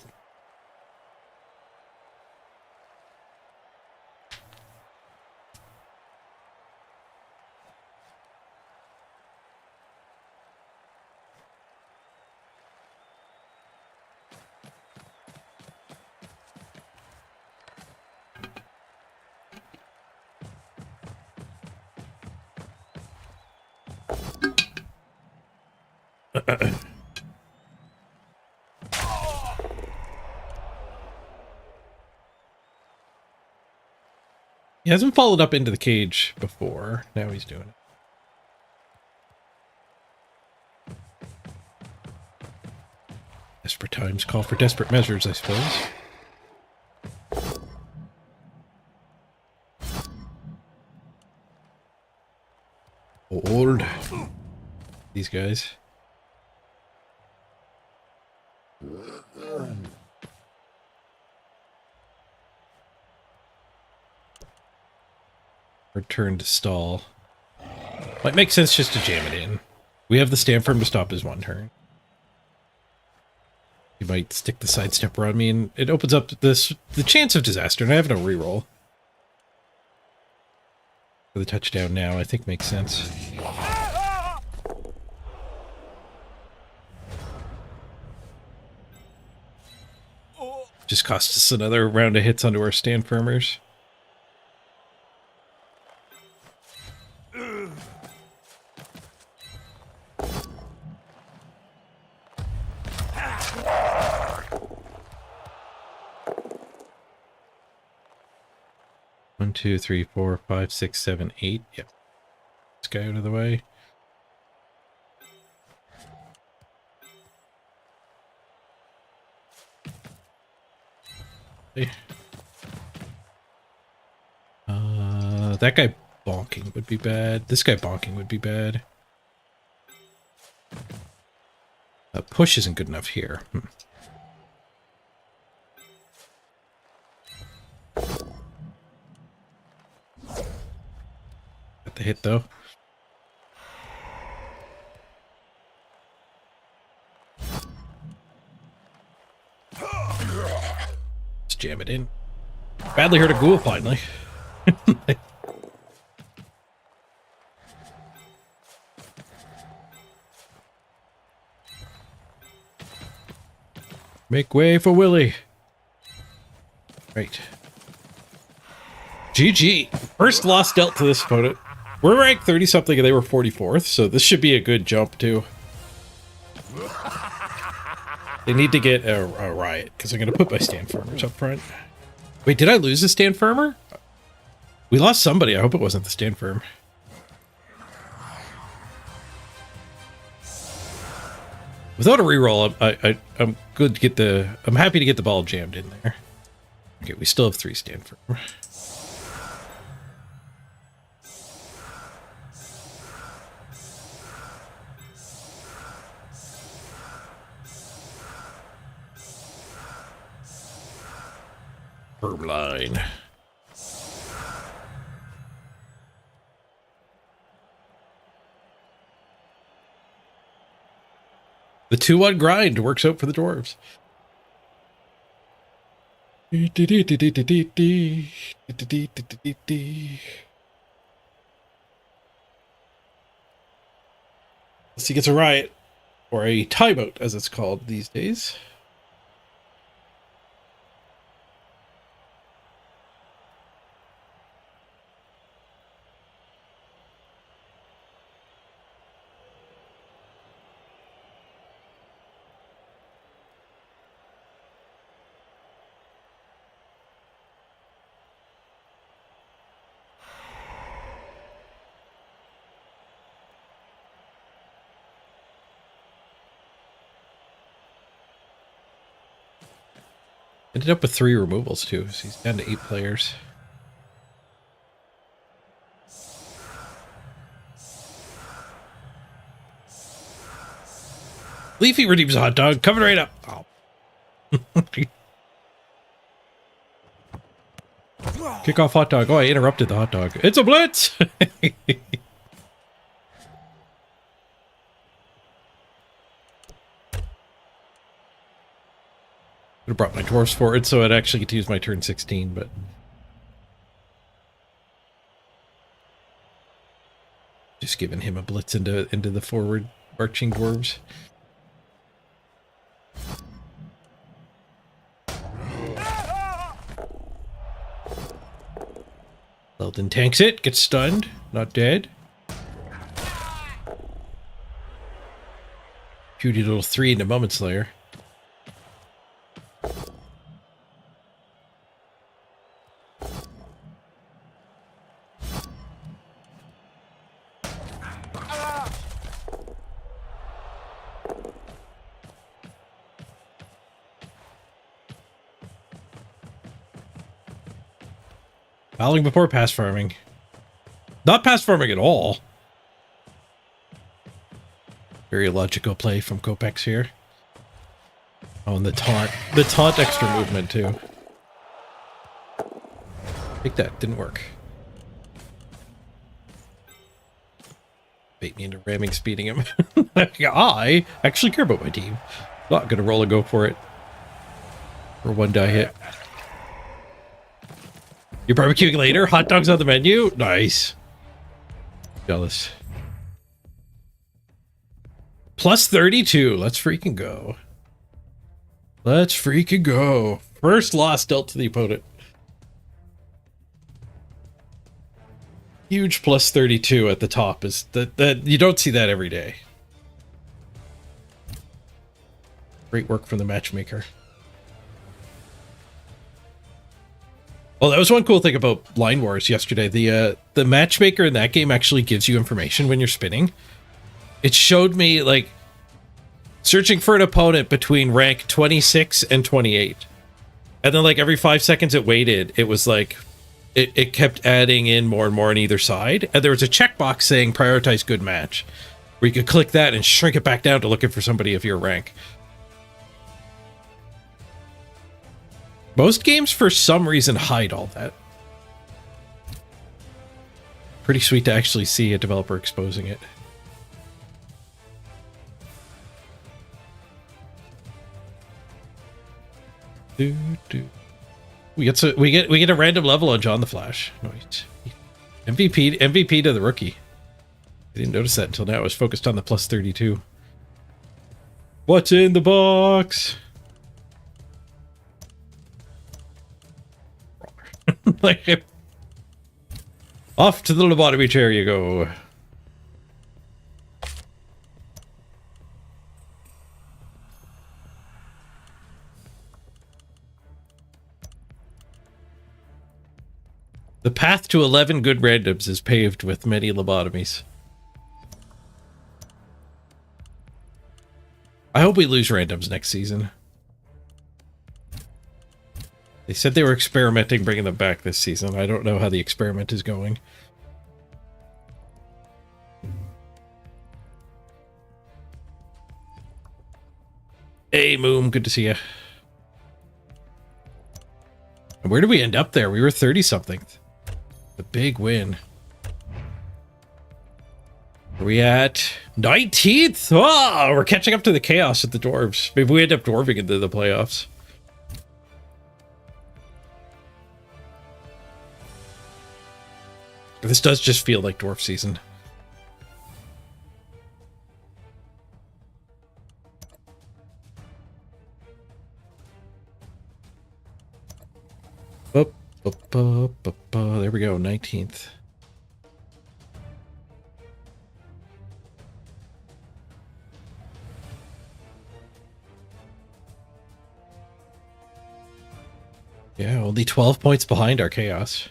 He hasn't followed up into the cage before. Now he's doing it. Desperate times call for desperate measures, I suppose. Old. These guys. Return to stall. Might make sense just to jam it in. We have the stand firm to stop his one turn. He might stick the sidestepper on me, and it opens up the chance of disaster, and I have no reroll. For the touchdown now, I think makes sense. Just costs us another round of hits onto our stand firmers. One, two, three, four, five, six, seven, eight. Yep. This guy out of the way. That guy bonking would be bad. This guy bonking would be bad. Push isn't good enough here. Got the hit though. Let's jam it in. Badly hurt a ghoul finally. Make way for Willie. Right. GG. First loss dealt to this opponent. We're ranked 30-something and they were 44th, so this should be a good jump too. They need to get a riot, because I'm going to put my stand firmers up front. Wait, did I lose the stand firmer? We lost somebody. I hope it wasn't the stand firm. Without a reroll, I'm good to get the. I'm happy to get the ball jammed in there. Okay, we still have 3 stand firm. Firm line. The 2-1 grind works out for the dwarves. Unless he gets a riot, or a timeout, as it's called these days. Ended up with 3 removals too, so he's down to 8 players. Leafy redeems a hot dog, coming right up. Oh. Kick off hot dog. Oh, I interrupted the hot dog. It's a blitz! I brought my dwarfs forward, so I'd actually get to use my turn 16, but just giving him a blitz into the forward marching dwarves. Eldon tanks it, gets stunned, not dead. Cutie little 3 into Moment Slayer. Fouling before pass farming. Not pass farming at all. Very logical play from Kopex here. Oh, and the taunt. The taunt extra movement, too. Take that. Didn't work. Bait me into ramming, speeding him. I actually care about my team. Not gonna roll and go for it. For 1 die hit. You're barbecuing later? Hot dogs on the menu? Nice. Jealous. Plus 32. Let's freaking go. Let's freaking go. First loss dealt to the opponent. Huge plus 32 at the top is that you don't see that every day. Great work from the matchmaker. Well, that was one cool thing about Line Wars yesterday. The matchmaker in that game actually gives you information when you're spinning. It showed me, like, searching for an opponent between rank 26 and 28. And then, like, every 5 seconds it waited, it was like, it kept adding in more and more on either side. And there was a checkbox saying prioritize good match, where you could click that and shrink it back down to looking for somebody of your rank. Most games, for some reason, hide all that. Pretty sweet to actually see a developer exposing it. We get a random level on John the Flash. Nice. MVP to the rookie. I didn't notice that until now. I was focused on the plus 32. What's in the box? Like, off to the lobotomy chair you go. The path to 11 good randoms is paved with many lobotomies. I hope we lose randoms next season. They said they were experimenting bringing them back this season. I don't know how the experiment is going. Hey, Moom, good to see you. Where did we end up there? We were 30 something. The big win. Are we at 19th? Oh, we're catching up to the chaos at the dwarves. Maybe we end up dwarving into the playoffs. This does just feel like dwarf season. There we go, 19th. Yeah, only 12 points behind our chaos.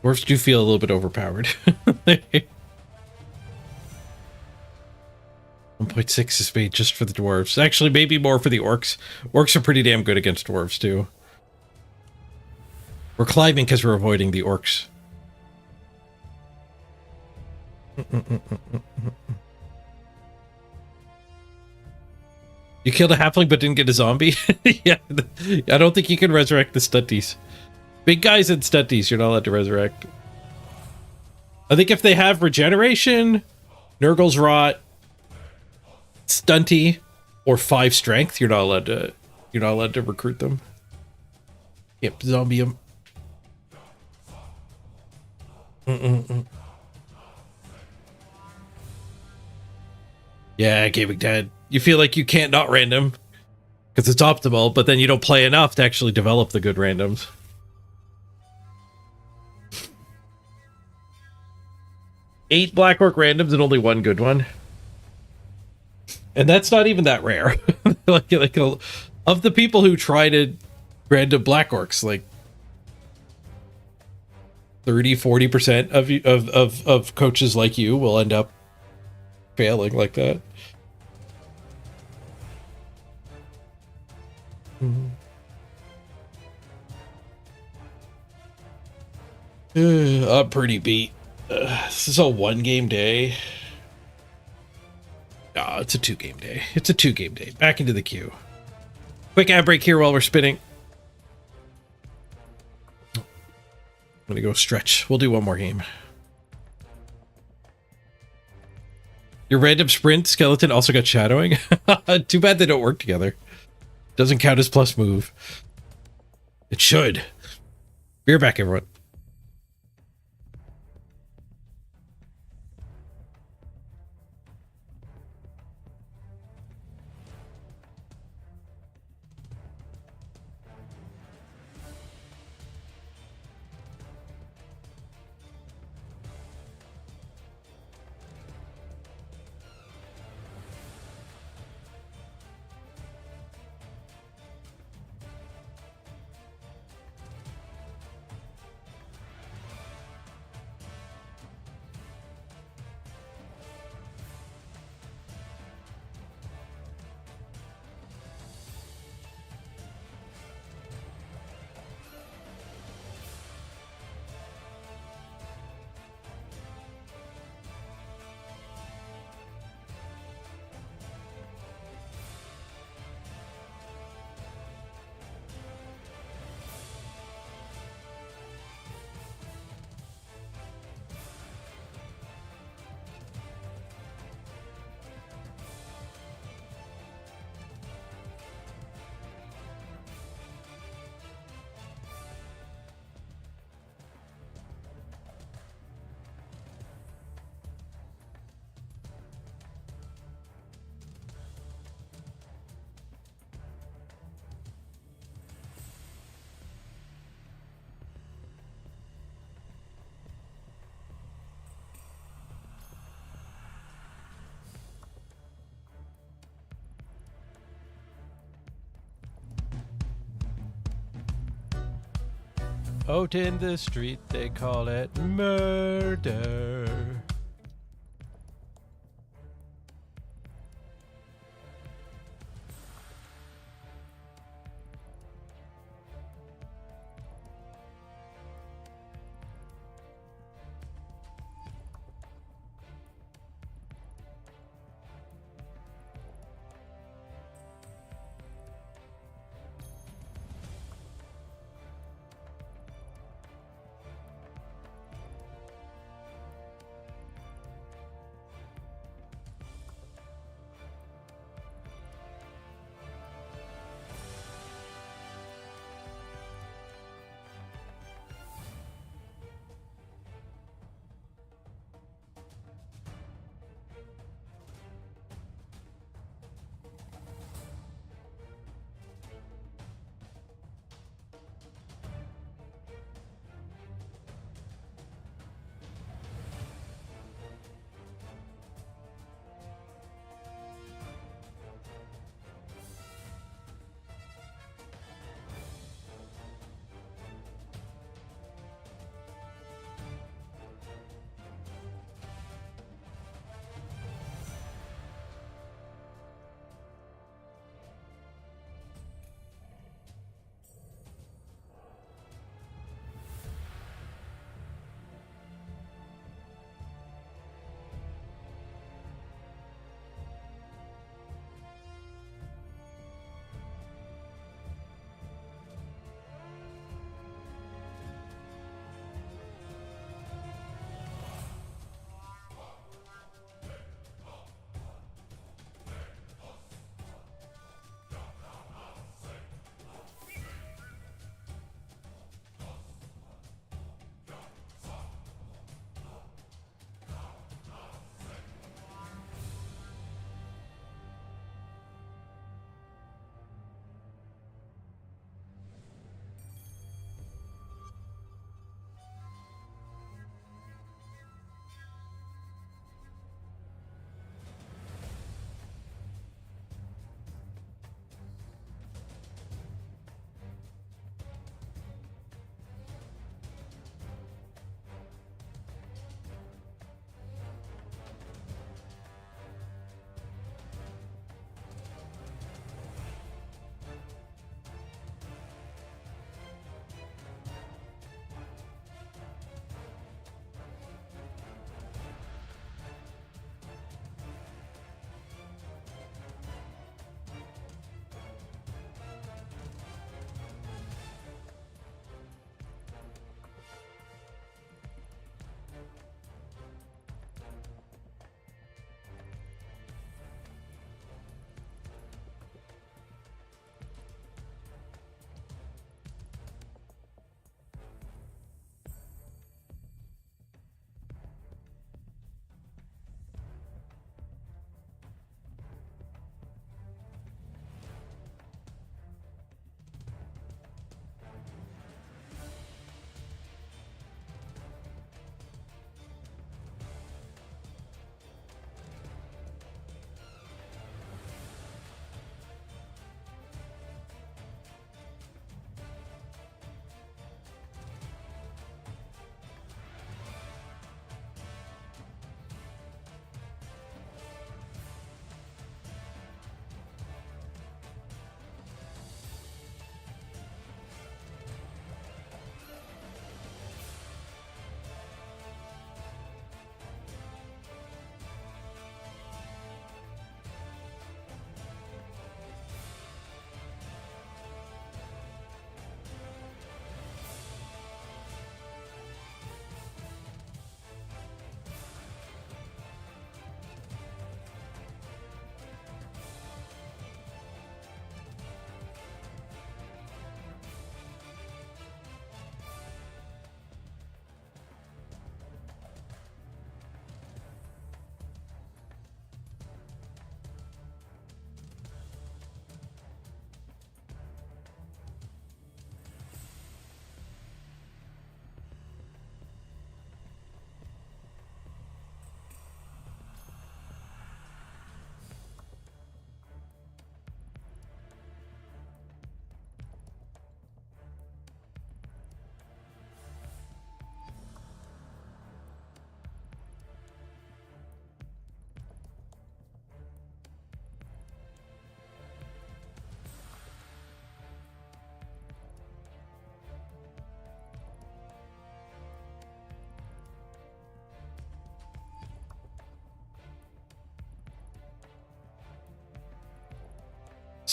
Dwarves do feel a little bit overpowered. 1.6 is made just for the dwarves. Actually, maybe more for the orcs. Orcs are pretty damn good against dwarves, too. We're climbing because we're avoiding the orcs. You killed a halfling but didn't get a zombie? Yeah, I don't think you can resurrect the stunties. Big guys and stunties, you're not allowed to resurrect. I think if they have regeneration, Nurgle's Rot, Stunty, or 5 strength, you're not allowed to recruit them. Yep, zombie them. Yeah, Gaming Dad. You feel like you can't not random because it's optimal, but then you don't play enough to actually develop the good randoms. Eight Black Orc randoms and only one good one. And that's not even that rare. Of the people who try to random Black Orcs, like 30-40% of coaches like you will end up failing like that. I'm pretty beat. This is a 1-game day. Ah, it's a 2-game day. It's a 2-game day. Back into the queue. Quick ad break here while we're spinning. I'm gonna go stretch. We'll do one more game. Your random sprint skeleton also got shadowing. Too bad they don't work together. Doesn't count as plus move. It should. Be right back, everyone. Out in the street, they call it murder.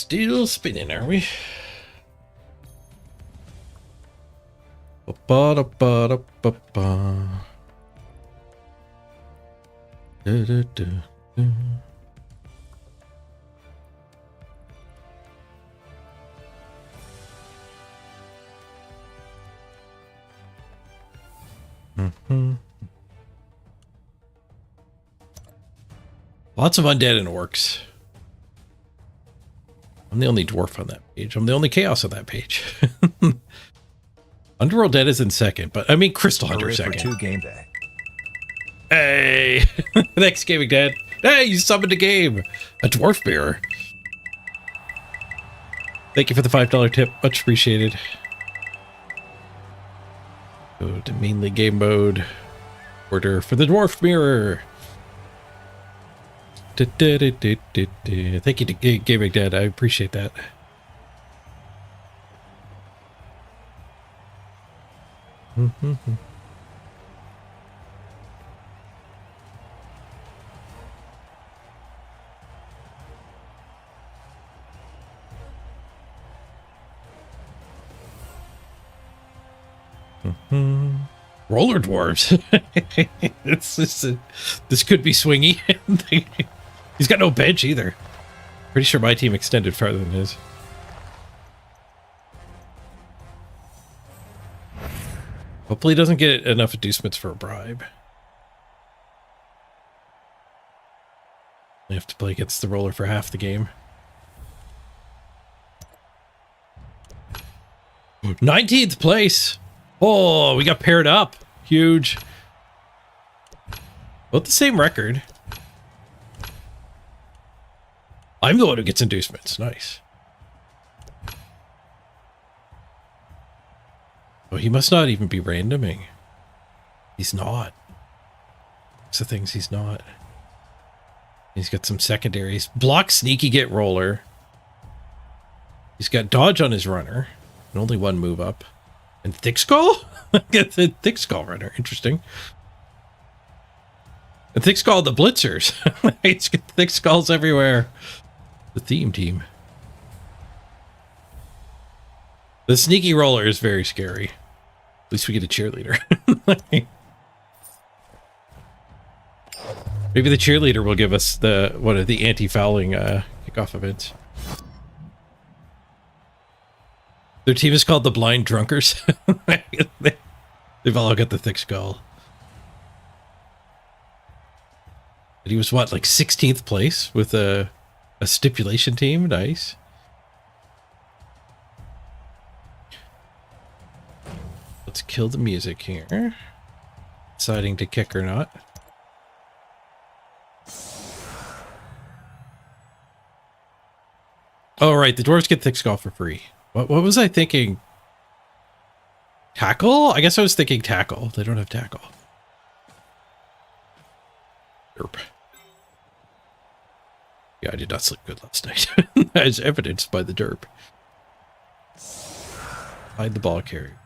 Still spinning, are we? Ba-da-ba-da-ba-ba. Da-da-da-da. Mm-hmm. Lots of undead and orcs. I'm the only dwarf on that page. I'm the only chaos on that page. Underworld Dead is in second, but I mean Crystal Hunter second. 2 game day. Hey! Thanks, Gaming Dad. Hey, you summoned a game! A dwarf bearer. Thank you for the $5 tip. Much appreciated. Go to mainly game mode. Order for the dwarf mirror. Thank you to Gaming Dad. I appreciate that. Roller dwarves. This could be swingy. He's got no bench either. Pretty sure my team extended farther than his. Hopefully he doesn't get enough inducements for a bribe. I have to play against the roller for half the game. 19th place! Oh, we got paired up. Huge. Both the same record. I'm the one who gets inducements. Nice. Oh, he must not even be randoming. He's not. That's the things he's not. He's got some secondaries. Block, sneaky, get roller. He's got dodge on his runner. And only one move up. And thick skull? Get the thick skull runner. Interesting. And thick skull, the blitzers. He's got thick skulls everywhere. The theme team. The sneaky roller is very scary. At least we get a cheerleader. Maybe the cheerleader will give us the anti-fouling kickoff events. Their team is called the Blind Drunkers. They've all got the thick skull. And he was what, like 16th place with a stipulation team? Nice. Let's kill the music here. Deciding to kick or not. Oh, right. The dwarves get thick skull for free. What was I thinking? Tackle? I guess I was thinking tackle. They don't have tackle. Derp. Yeah, I did not sleep good last night. As evidenced by the derp. Hide the ball carrier.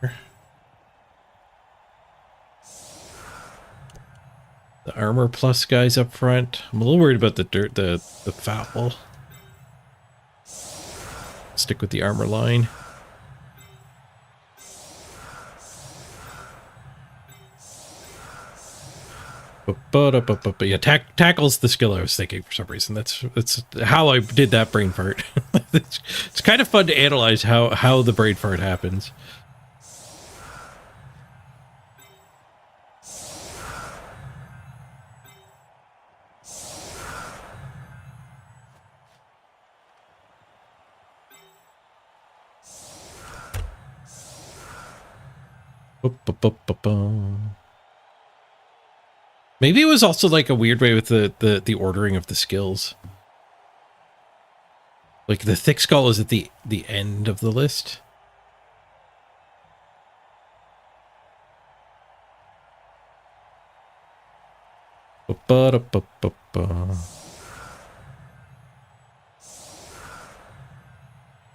The armor plus guys up front. I'm a little worried about the foul. Stick with the armor line. But yeah, tackle's the skill I was thinking for some reason. That's how I did that brain fart. It's kind of fun to analyze how the brain fart happens. Maybe it was also like a weird way with the ordering of the skills. Like the thick skull is at the end of the list.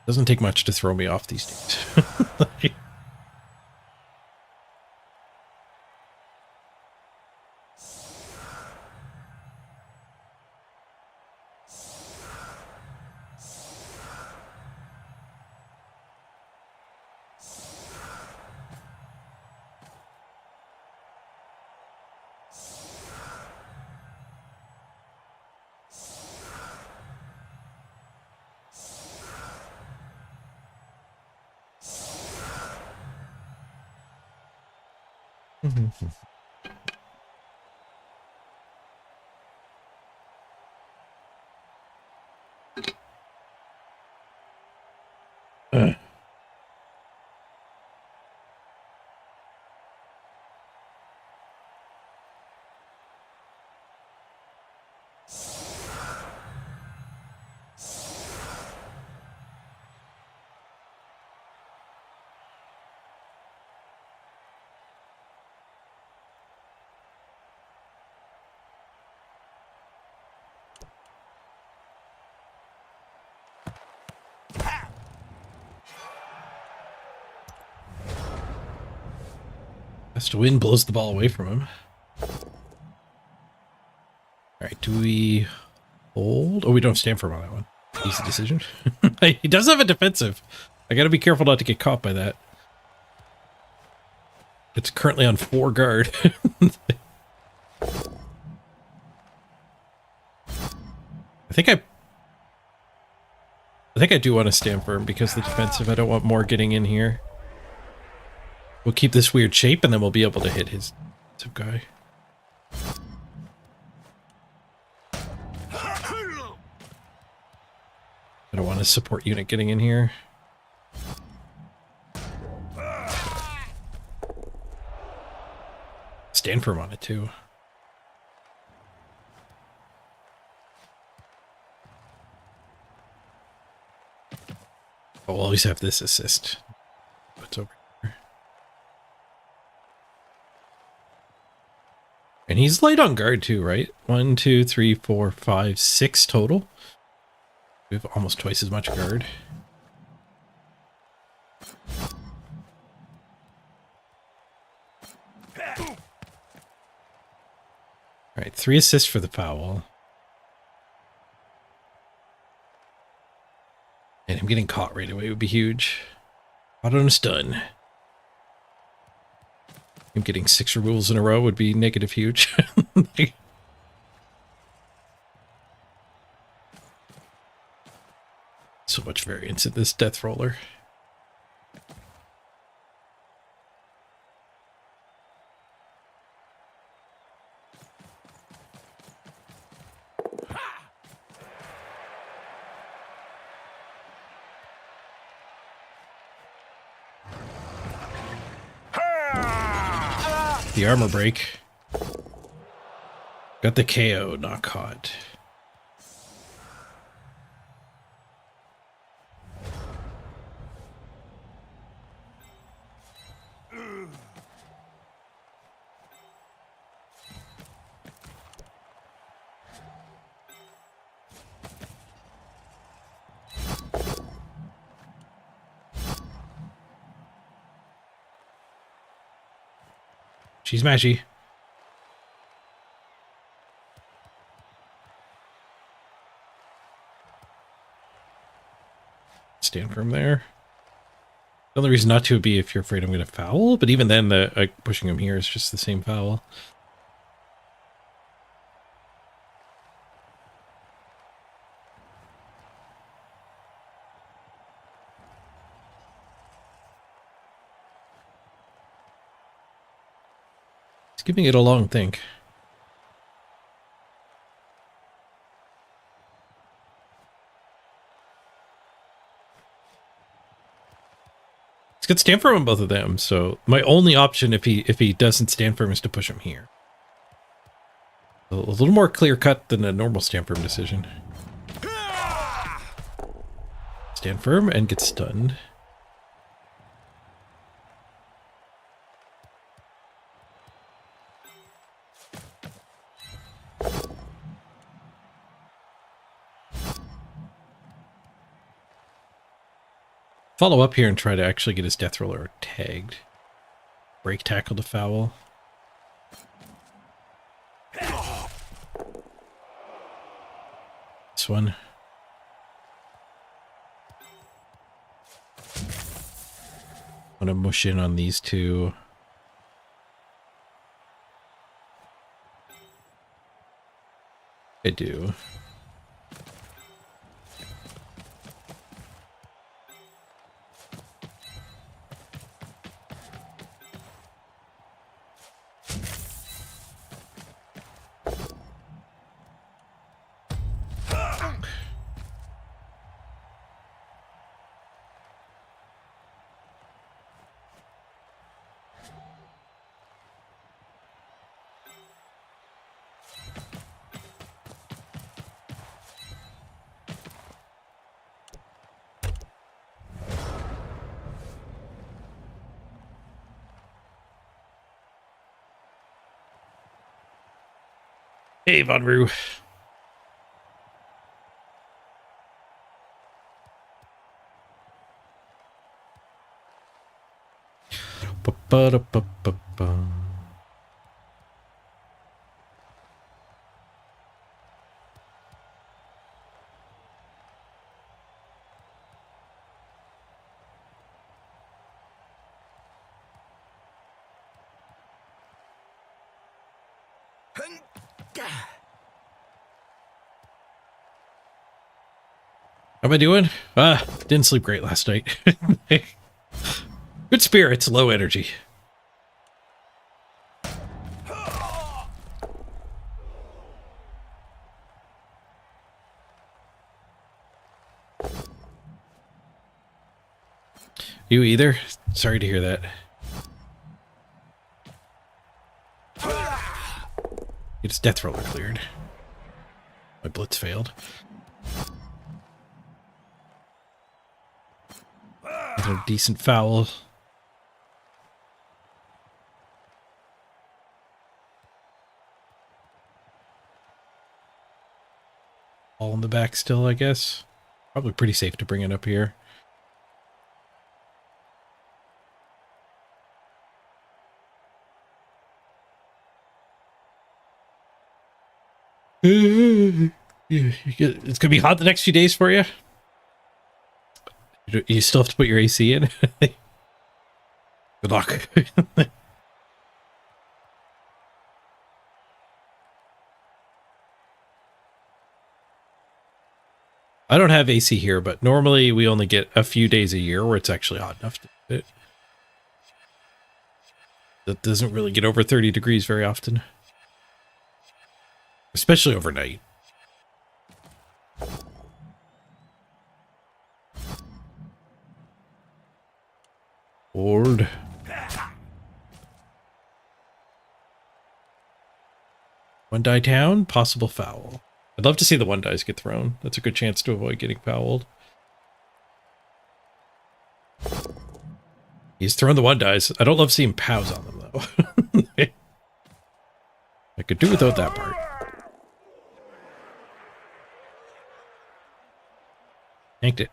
Doesn't take much to throw me off these days. Gust of wind blows the ball away from him. Alright, do we hold? Oh, we don't stand firm on that one. Easy decision. He does have a defensive. I gotta be careful not to get caught by that. It's currently on 4 guard. I think I do want to stand firm because the defensive, I don't want more getting in here. We'll keep this weird shape and then we'll be able to hit his guy. I don't want a support unit getting in here. Stand firm on it too. I'll always have this assist. What's over here? And he's light on guard too, right? 1, 2, 3, 4, 5, 6 total. We have almost twice as much guard. Alright, 3 assists for the foul. And him getting caught right away would be huge. Caught on a stun. Him getting 6 removals in a row would be negative huge. So much variance in this death roller. The armor break. Got the KO, not caught. She's matchy. Stand firm there. The only reason not to would be if you're afraid I'm going to foul, but even then, pushing him here is just the same foul. He's giving it a long think. He's got stand firm on both of them, so my only option if he doesn't stand firm is to push him here. A little more clear cut than a normal stand firm decision. Stand firm and get stunned. Follow up here and try to actually get his death roller tagged. Break tackle to foul. This one. I'm gonna mush in on these two. I do. Hey, Von Roo. Ba-ba-da-ba-ba-ba. How am I doing? Didn't sleep great last night. Good spirits, low energy. You either? Sorry to hear that. Get his death roller cleared. My blitz failed. Another decent foul. All in the back still, I guess. Probably pretty safe to bring it up here. It's gonna be hot the next few days for you. You still have to put your AC in. Good luck. I don't have AC here, but normally we only get a few days a year where it's actually hot enough to do it. That doesn't really get over 30 degrees very often. Especially overnight. Lord. One die down, possible foul. I'd love to see the one dies get thrown. That's a good chance to avoid getting fouled. He's thrown the one dies. I don't love seeing pows on them, though. I could do without that part. Yanked it.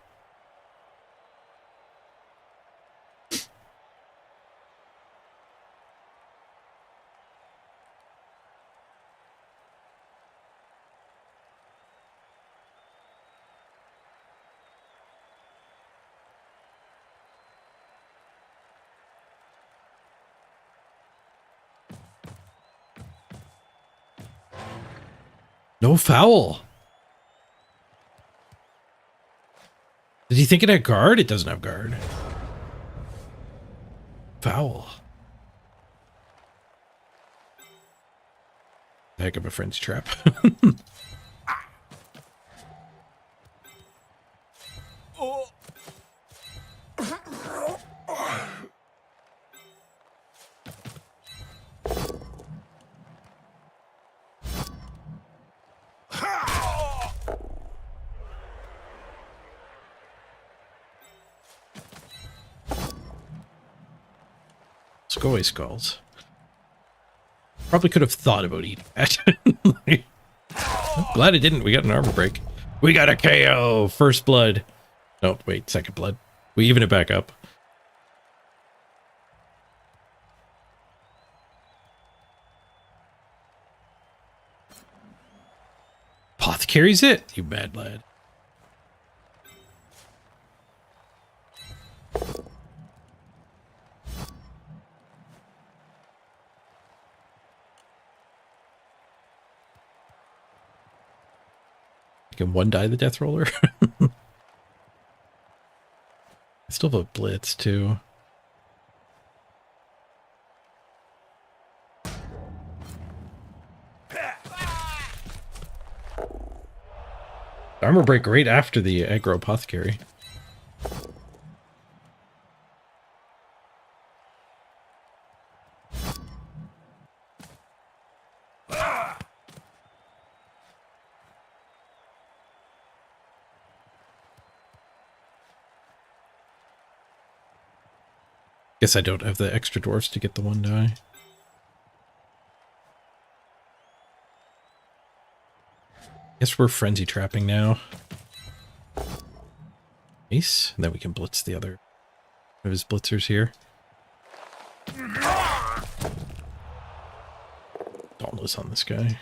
No foul. Did he think it had guard? It doesn't have guard. Foul. Heck of a friend's trap. Scoy skulls. Probably could have thought about eating that. I'm glad I didn't. We got an armor break. We got a KO. First blood. No, wait, second blood. We even it back up. Apothecary's it, you bad lad. Can one die the death roller? I still have a blitz too. Armor break right after the aggro apothecary. Guess I don't have the extra dwarfs to get the one die. Guess we're frenzy trapping now. Nice. And then we can blitz the other of his blitzers here. Dauntless on this guy.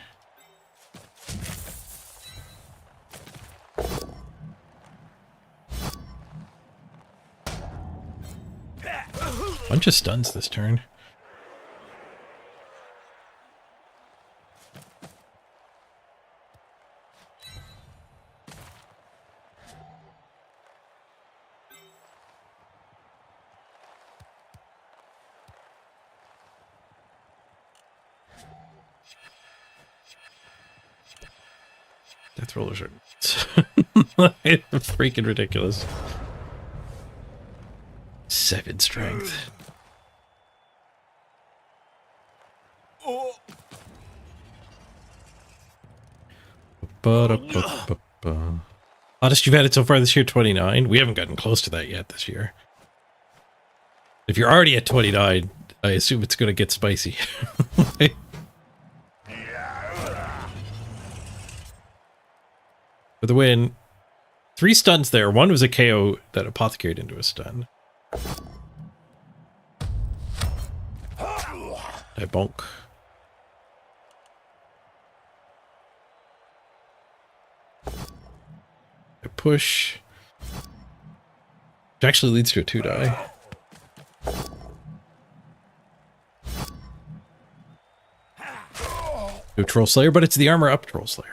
Bunch of stuns this turn. Death rollers are freaking ridiculous. 7 strength. Hottest you've had it so far this year, 29. We haven't gotten close to that yet this year. If you're already at 29, I assume it's going to get spicy. For the win. 3 stuns there. One was a KO that apothecaried into a stun. I bonk. I push. Which actually leads to a 2-die. No Troll Slayer, but it's the armor up Troll Slayer.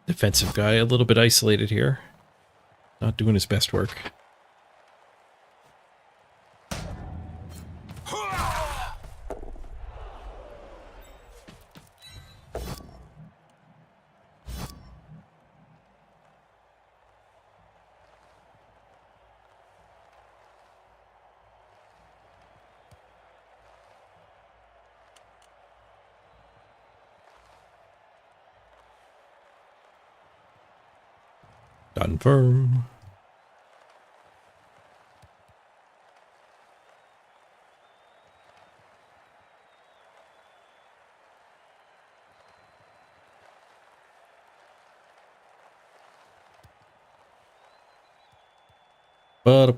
Defensive guy, a little bit isolated here. Not doing his best work. Confirm. I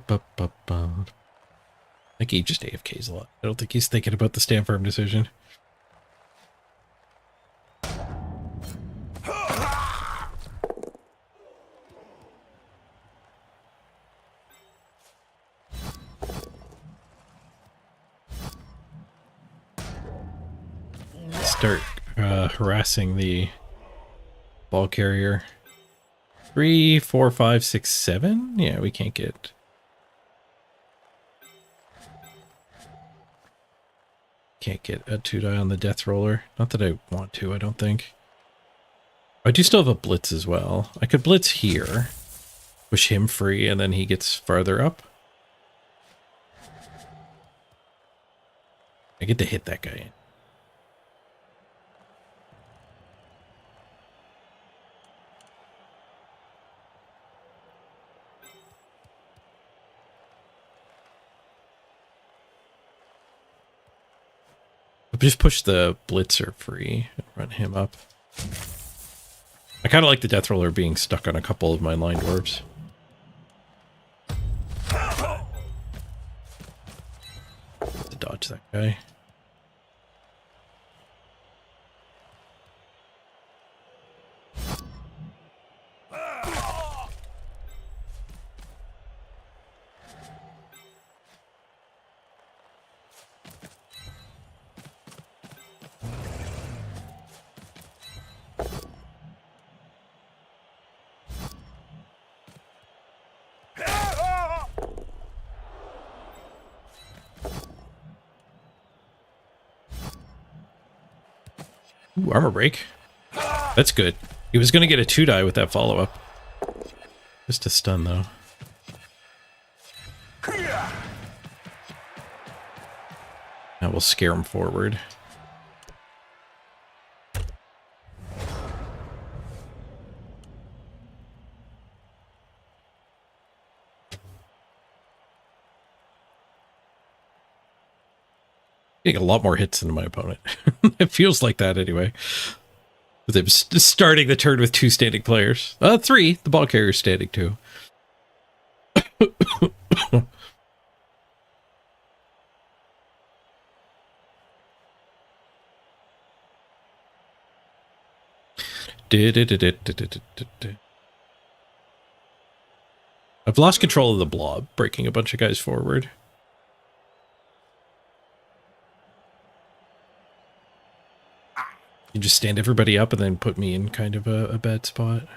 think he just AFKs a lot. I don't think he's thinking about the stand firm decision. Start harassing the ball carrier. 3, 4, 5, 6, 7. Yeah, we can't get. Can't get a 2-die on the death roller. Not that I want to, I don't think. I do still have a blitz as well. I could blitz here, push him free, and then he gets farther up. I get to hit that guy. Just push the blitzer free and run him up. I kind of like the death roller being stuck on a couple of my line dwarves. To dodge that guy. Ooh, armor break. That's good. He was going to get a 2-die with that follow-up. Just a stun, though. Now we'll scare him forward. Getting a lot more hits than my opponent. It feels like that anyway. They're starting the turn with 2 standing players. 3. The ball carrier's standing too. I've lost control of the blob, breaking a bunch of guys forward. You just stand everybody up and then put me in kind of a bad spot.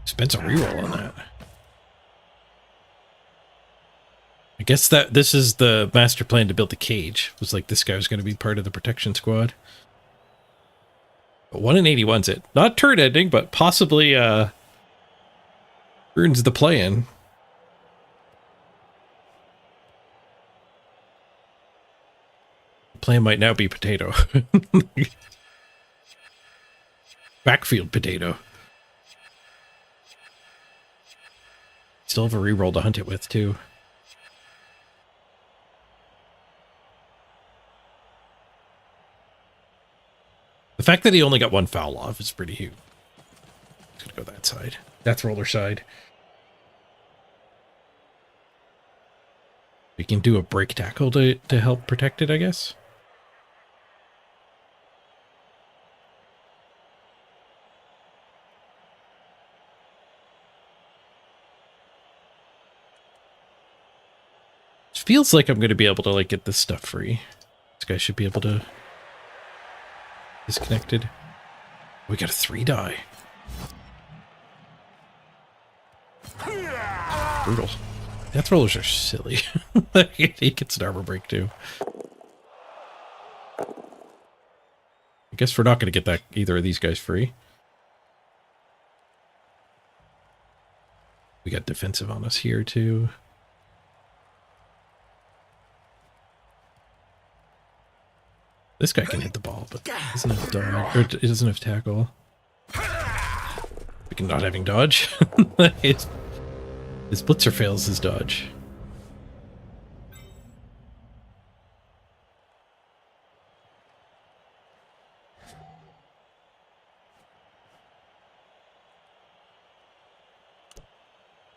Spends a reroll on that. I guess that this is the master plan to build the cage. It was like this guy was going to be part of the protection squad. But 1 in 81's it. Not turn ending, but possibly ruins the play-in. The plan might now be potato. Backfield potato. Still have a reroll to hunt it with, too. The fact that he only got 1 foul off is pretty huge. He's gonna go that side. That's roller side. We can do a break tackle to help protect it, I guess. It feels like I'm going to be able to like get this stuff free. This guy should be able to disconnected. We got a 3 die. Brutal. Death rollers are silly. He gets an armor break too. I guess we're not going to get that either of these guys free. We got defensive on us here too. This guy can hit the ball, but doesn't have dodge, or he doesn't have tackle. We can not having dodge. His blitzer fails his dodge.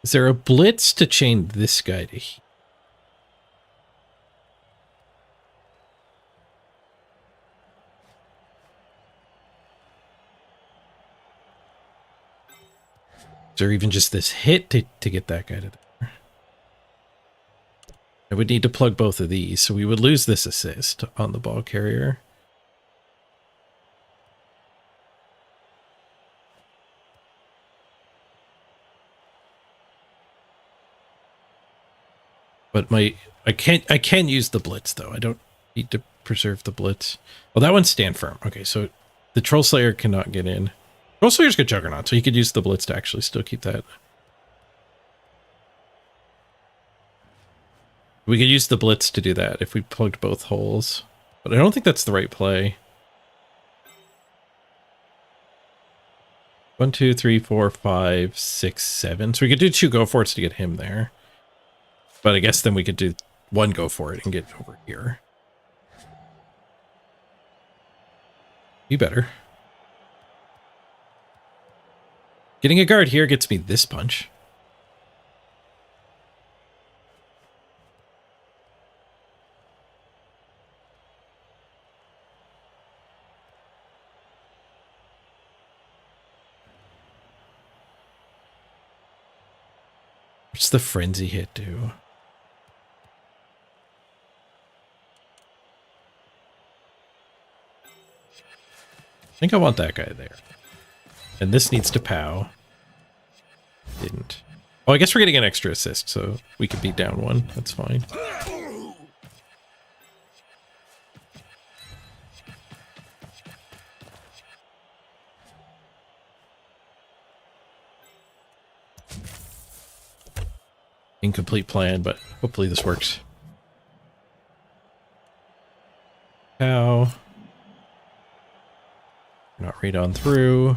Is there a blitz to chain this guy to heat? Or even just this hit to get that guy to there. I would need to plug both of these, so we would lose this assist on the ball carrier. But I can use the blitz though. I don't need to preserve the blitz. Well, that one's stand firm. Okay, so the Troll Slayer cannot get in. Troll Slayer's got Juggernaut, so he could use the blitz to actually still keep that. We could use the blitz to do that if we plugged both holes. But I don't think that's the right play. 1, 2, 3, 4, 5, 6, 7. So we could do 2 go for it to get him there. But I guess then we could do 1 go for it and get over here. You better. Getting a guard here gets me this punch. What's the frenzy hit do? I think I want that guy there. And this needs to POW. Didn't. Oh, I guess we're getting an extra assist, so we could beat down one. That's fine. Incomplete plan, but hopefully this works. POW. Not read on through.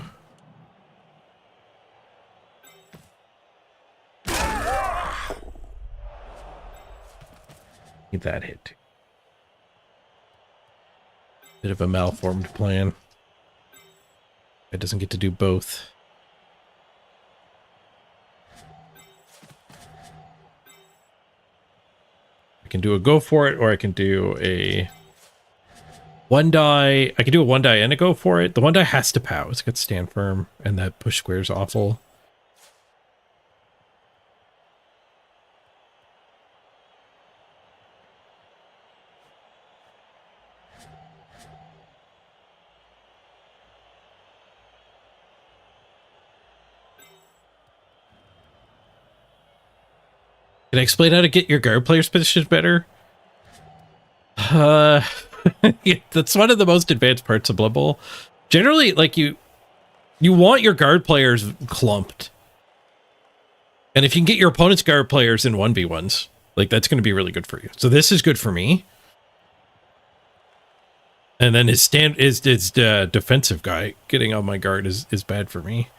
Need that hit. Bit of a malformed plan. It doesn't get to do both. I can do a go for it, or I can do a one die. I can do a one die and a go for it. The one die has to POW. It's got to stand firm, and that push square is awful. Can I explain how to get your guard players positioned better? Yeah, that's one of the most advanced parts of Blood Bowl. Generally, like you want your guard players clumped. And if you can get your opponent's guard players in 1v1s, like that's going to be really good for you. So this is good for me. And then his defensive guy getting on my guard is bad for me.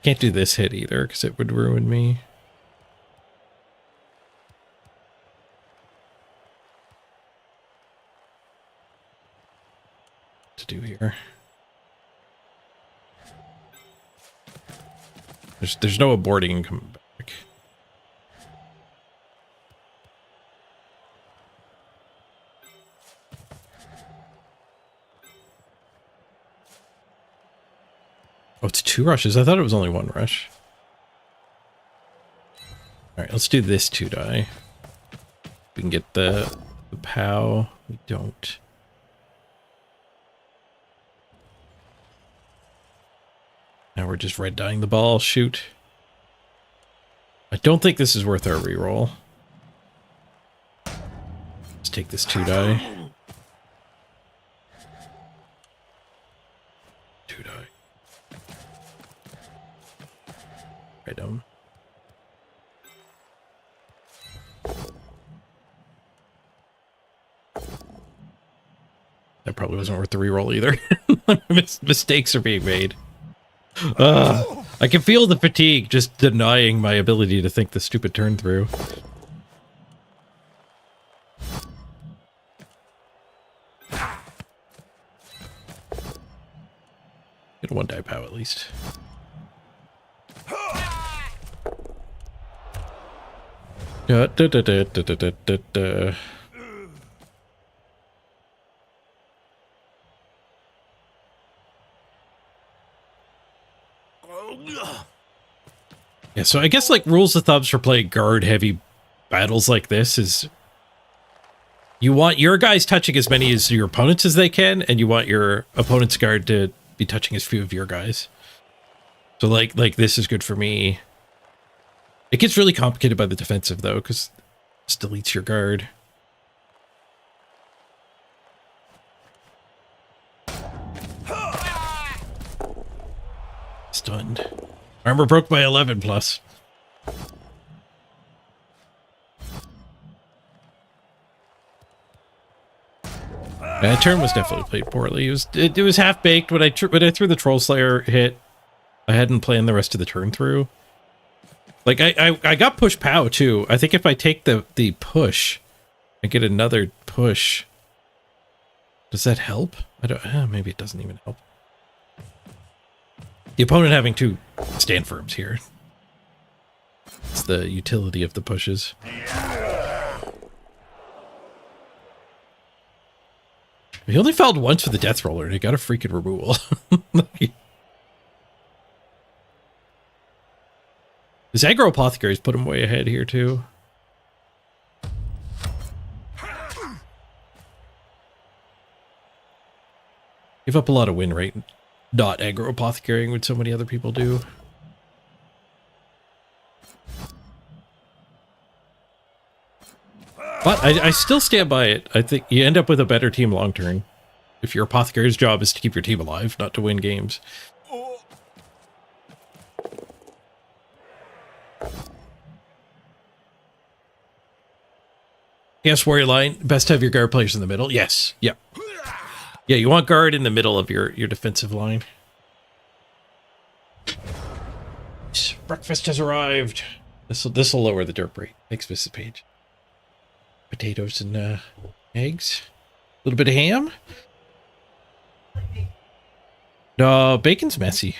Can't do this hit either because it would ruin me. To do here. There's no aborting and coming back. Oh, it's 2 rushes. I thought it was only 1 rush. All right, let's do this 2 die. We can get the POW. We don't. Now we're just red dyeing the ball. Shoot. I don't think this is worth our reroll. Let's take this 2 die. 2 die. Right down. That probably wasn't worth the reroll either. Mistakes are being made. I can feel the fatigue just denying my ability to think the stupid turn through. Get a 1 die POW at least. Da, da, da, da, da, da, da, da. Yeah, so I guess like rules of thumbs for playing guard heavy battles like this is you want your guys touching as many as your opponents as they can, and you want your opponent's guard to be touching as few of your guys. So like this is good for me. It gets really complicated by the defensive though, because it deletes your guard. Stunned. Armor broke by 11 plus. That turn was definitely played poorly. It was half baked when I threw the Troll Slayer hit. I hadn't planned the rest of the turn through. Like I got push POW too. I think if I take the push and get another push, does that help? I don't. Maybe it doesn't even help. The opponent having 2 stand firms here. It's the utility of the pushes. He only fouled once with the Death Roller, and he got a freaking removal. His aggro apothecaries put him way ahead here, too. Give up a lot of win rate. Not aggro apothecarying what so many other people do. But I still stand by it. I think you end up with a better team long term. If your apothecary's job is to keep your team alive, not to win games. Yes, warrior line. Best to have your guard players in the middle. Yes. Yeah. Yeah, you want guard in the middle of your defensive line. Breakfast has arrived. This'll lower the derp rate. Thanks, Mrs. Page. Potatoes and eggs. A little bit of ham. No, bacon's messy.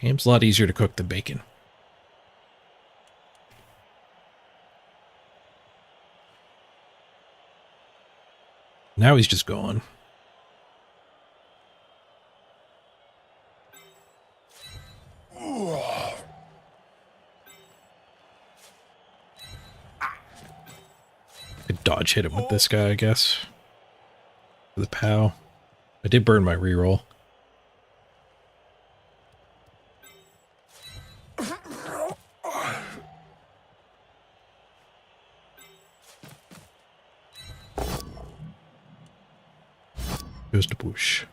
Ham's a lot easier to cook than bacon. Now he's just gone. Could dodge hit him with this guy, I guess. For the POW. I did burn my reroll. Goes to bush.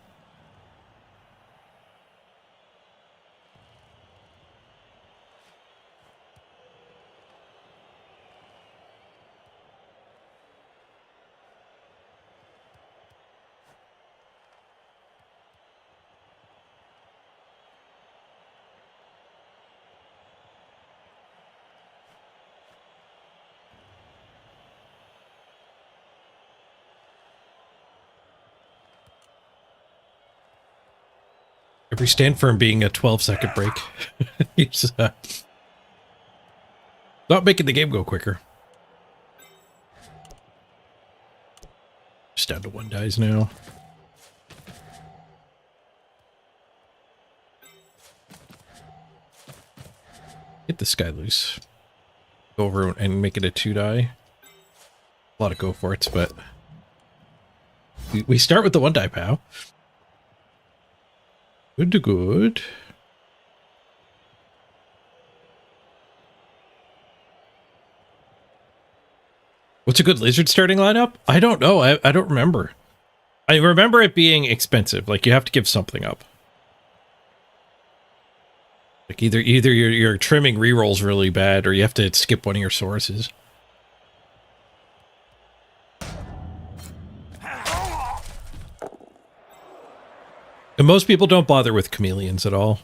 Every stand firm being a 12-second break. He's not making the game go quicker. Just down to 1 dies now. Get this guy loose. Go over and make it a 2-die. A lot of go for it, but we start with the 1-die POW. Good to good. What's a good lizard starting lineup? I don't know. I don't remember. I remember it being expensive. Like, you have to give something up. Like, either you're trimming rerolls really bad, or you have to skip one of your sources. And most people don't bother with chameleons at all.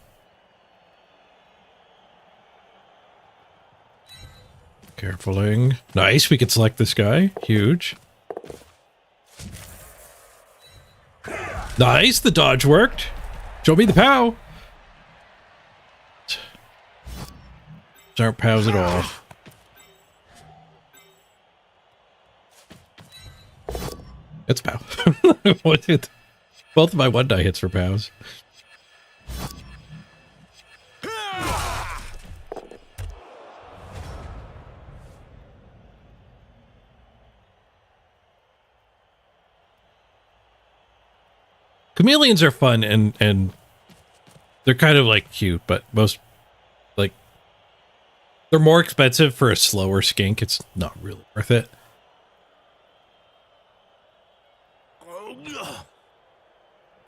Carefuling. Nice, we can select this guy. Huge. Nice, the dodge worked. Show me the POW. These aren't POWs at all. It's POW. Both of my 1-die hits for POWs. Chameleons are fun and they're kind of like cute, but most like they're more expensive for a slower skink. It's not really worth it.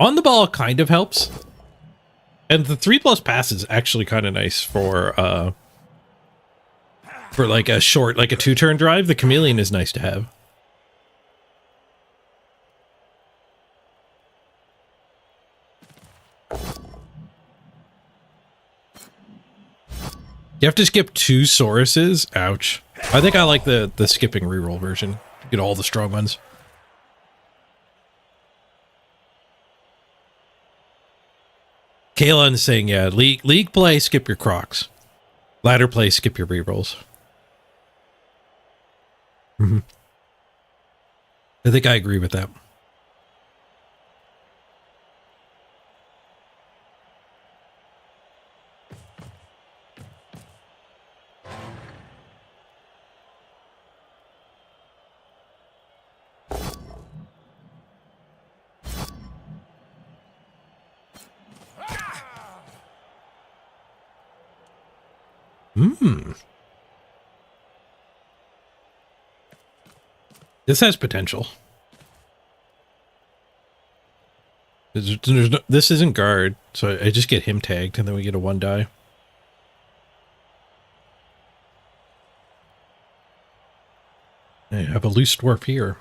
On the ball kind of helps. And the 3+ pass is actually kind of nice for like a short, like a 2-turn drive. The chameleon is nice to have. You have to skip 2 Sauruses? Ouch. I think I like the skipping reroll version. Get all the strong ones. Kaelin's saying, yeah, league play, skip your crocs. Ladder play, skip your rerolls. I think I agree with that. Hmm. This has potential. This isn't guard, so I just get him tagged, and then we get a 1 die. I have a loose dwarf here.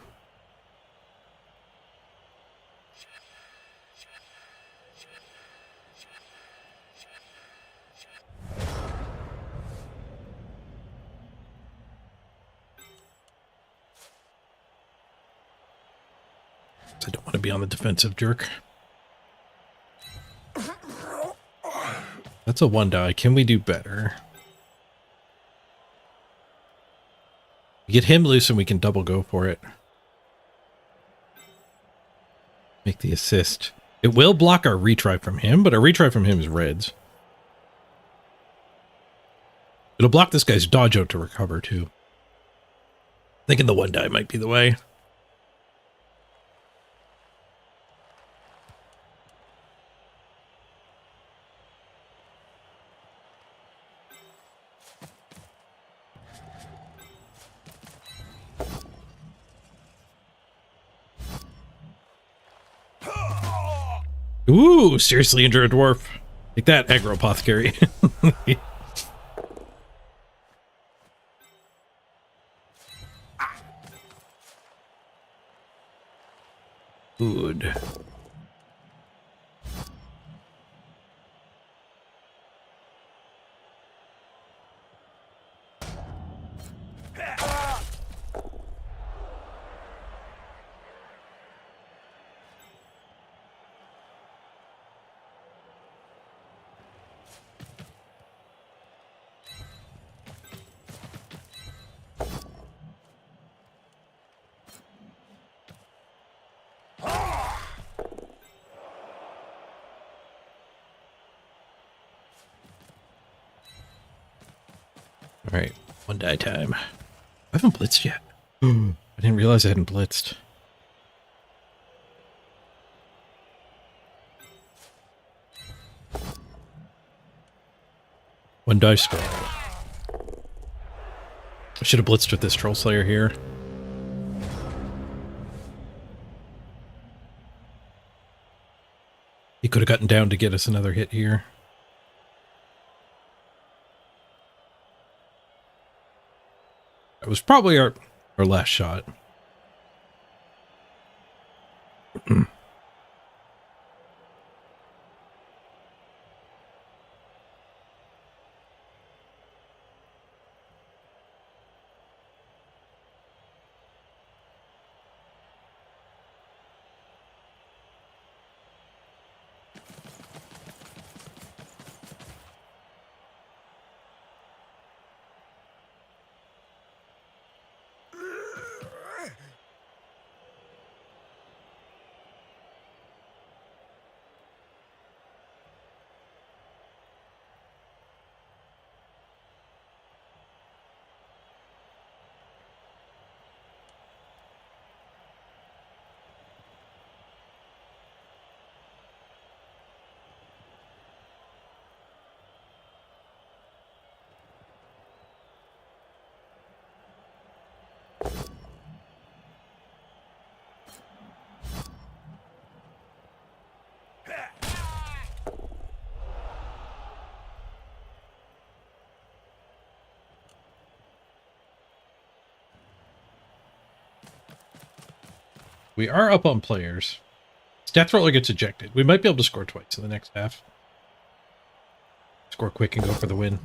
I don't want to be on the defensive, jerk. That's a 1 die. Can we do better? We get him loose and we can double go for it. Make the assist. It will block our retry from him, but our retry from him is reds. It'll block this guy's dodge out to recover too. Thinking the 1 die might be the way. Ooh, seriously injure a dwarf. Like that, aggro apothecary. Good. All right, 1 die time. I haven't blitzed yet. I didn't realize I hadn't blitzed. One die scroll. I should have blitzed with this Troll Slayer here. He could have gotten down to get us another hit here. That was probably our last shot. We are up on players. Death Roller gets ejected. We might be able to score twice in the next half. Score quick and go for the win.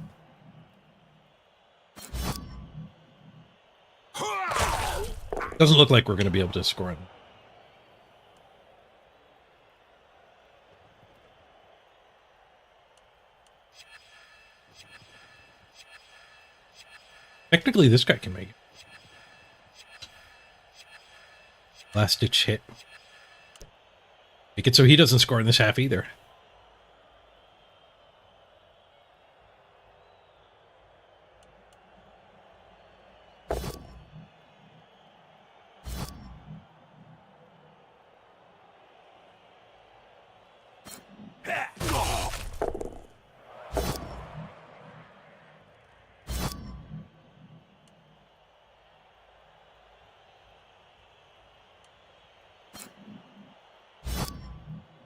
Doesn't look like we're going to be able to score it. Technically, this guy can make it. Last ditch hit. Make it so he doesn't score in this half either.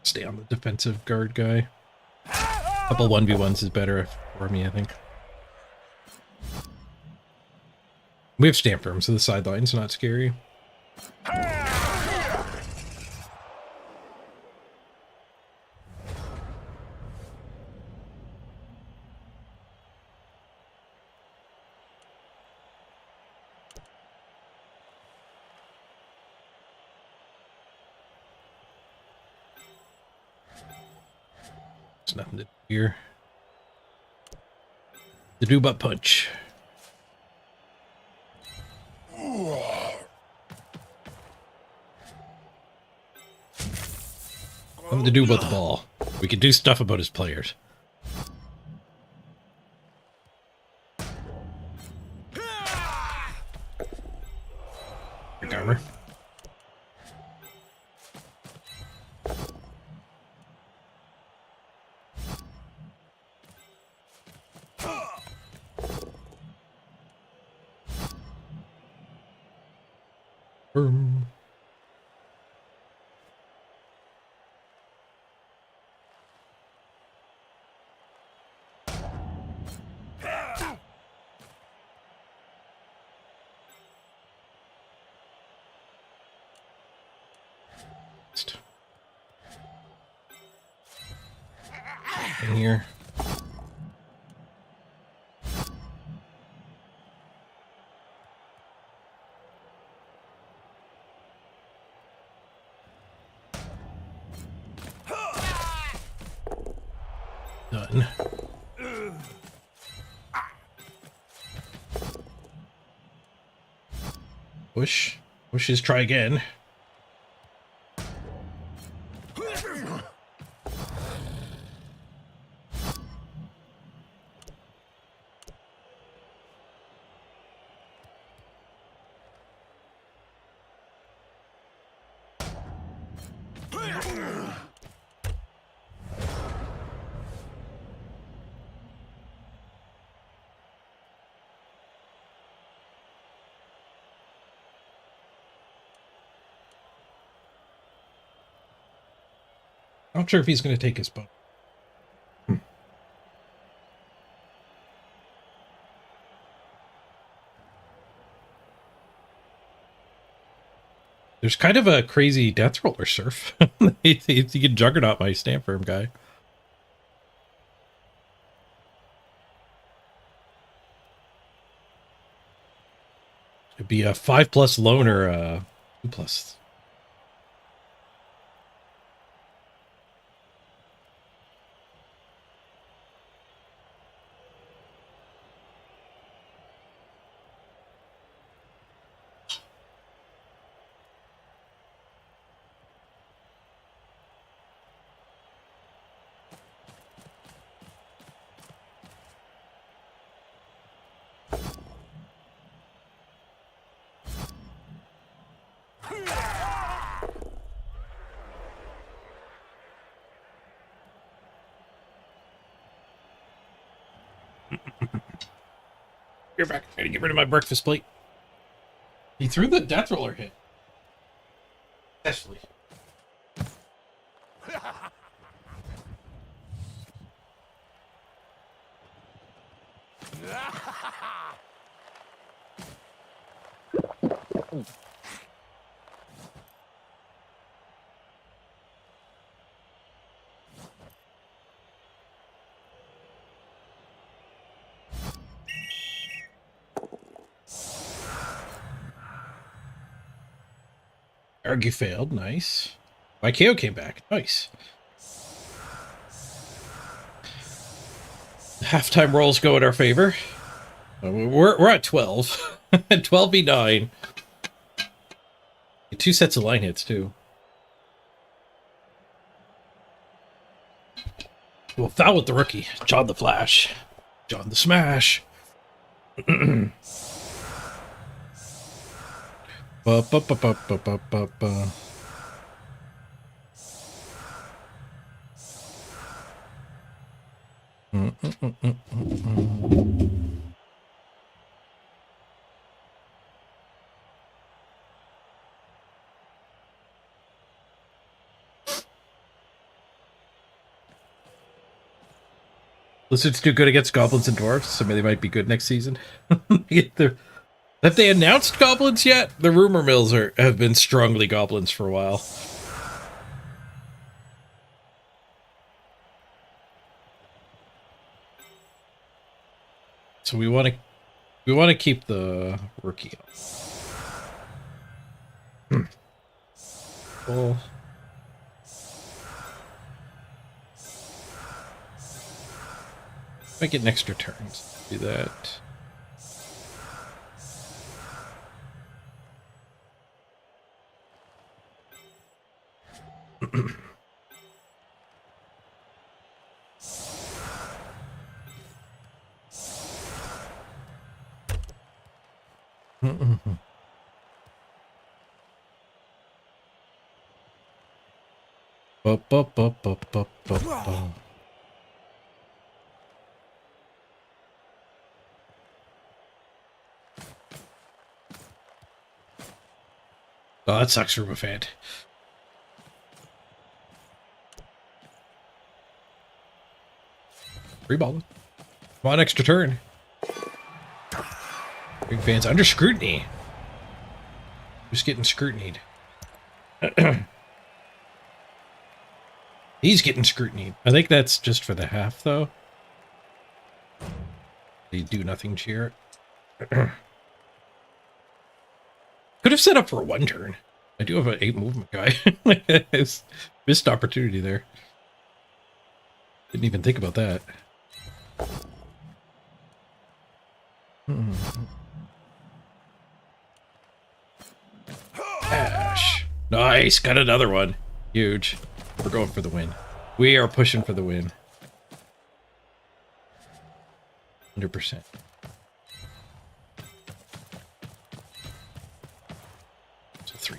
Stay on the defensive guard guy. A couple 1v1s is better for me, I think. We have stamp firm, so the sideline's not scary. There's nothing to do here. The do but punch. Nothing to do about the ball. We can do stuff about his players. Armor. Boom. In here. Done. Push. Pushes, try again. I'm not sure if he's going to take his boat. There's kind of a crazy death roller surf. He can juggernaut my stamp firm guy. It'd be a 5+ loan or a 2+. You're back. I gotta get rid of my breakfast plate. He threw the death roller hit. Especially. Argue failed. Nice. My KO came back. Nice. Halftime rolls go in our favor. We're at 12. 12v9. 2 sets of line hits, too. Well, foul with the rookie. John the Flash. John the Smash. Ba, ba, ba, ba, ba, ba, ba, ba. Lizards do good against goblins and dwarfs, so maybe they might be good next season. Have they announced goblins yet? The rumor mills have been strongly goblins for a while. So we want to keep the rookie on. Well, might get an extra turns. Do that. Oh, that sucks for Buffet. Free ball. Come on, extra turn. Big fans under scrutiny. Who's getting scrutinied? He's getting scrutinied. I think that's just for the half, though. The do nothing cheer. Could have set up for a 1 turn. I do have an 8 movement guy. Missed opportunity there. Didn't even think about that. Ash. Nice. Got another one. Huge. We're going for the win. We are pushing for the win. 100%. So 3.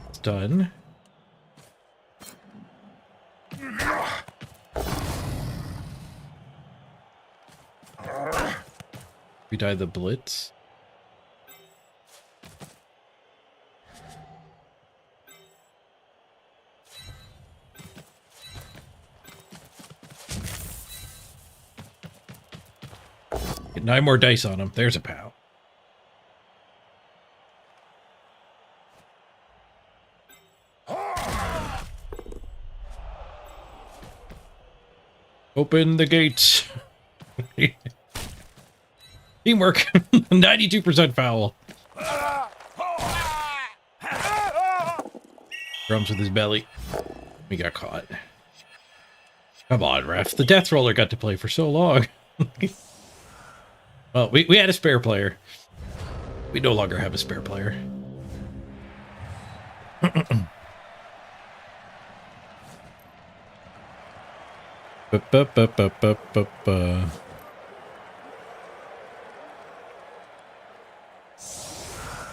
It's done. We die the blitz. Get 9 more dice on him. There's a pal. Open the gates. Teamwork. 92% foul. Drums with his belly. We got caught. Come on, ref. The death roller got to play for so long. Well, we had a spare player. We no longer have a spare player.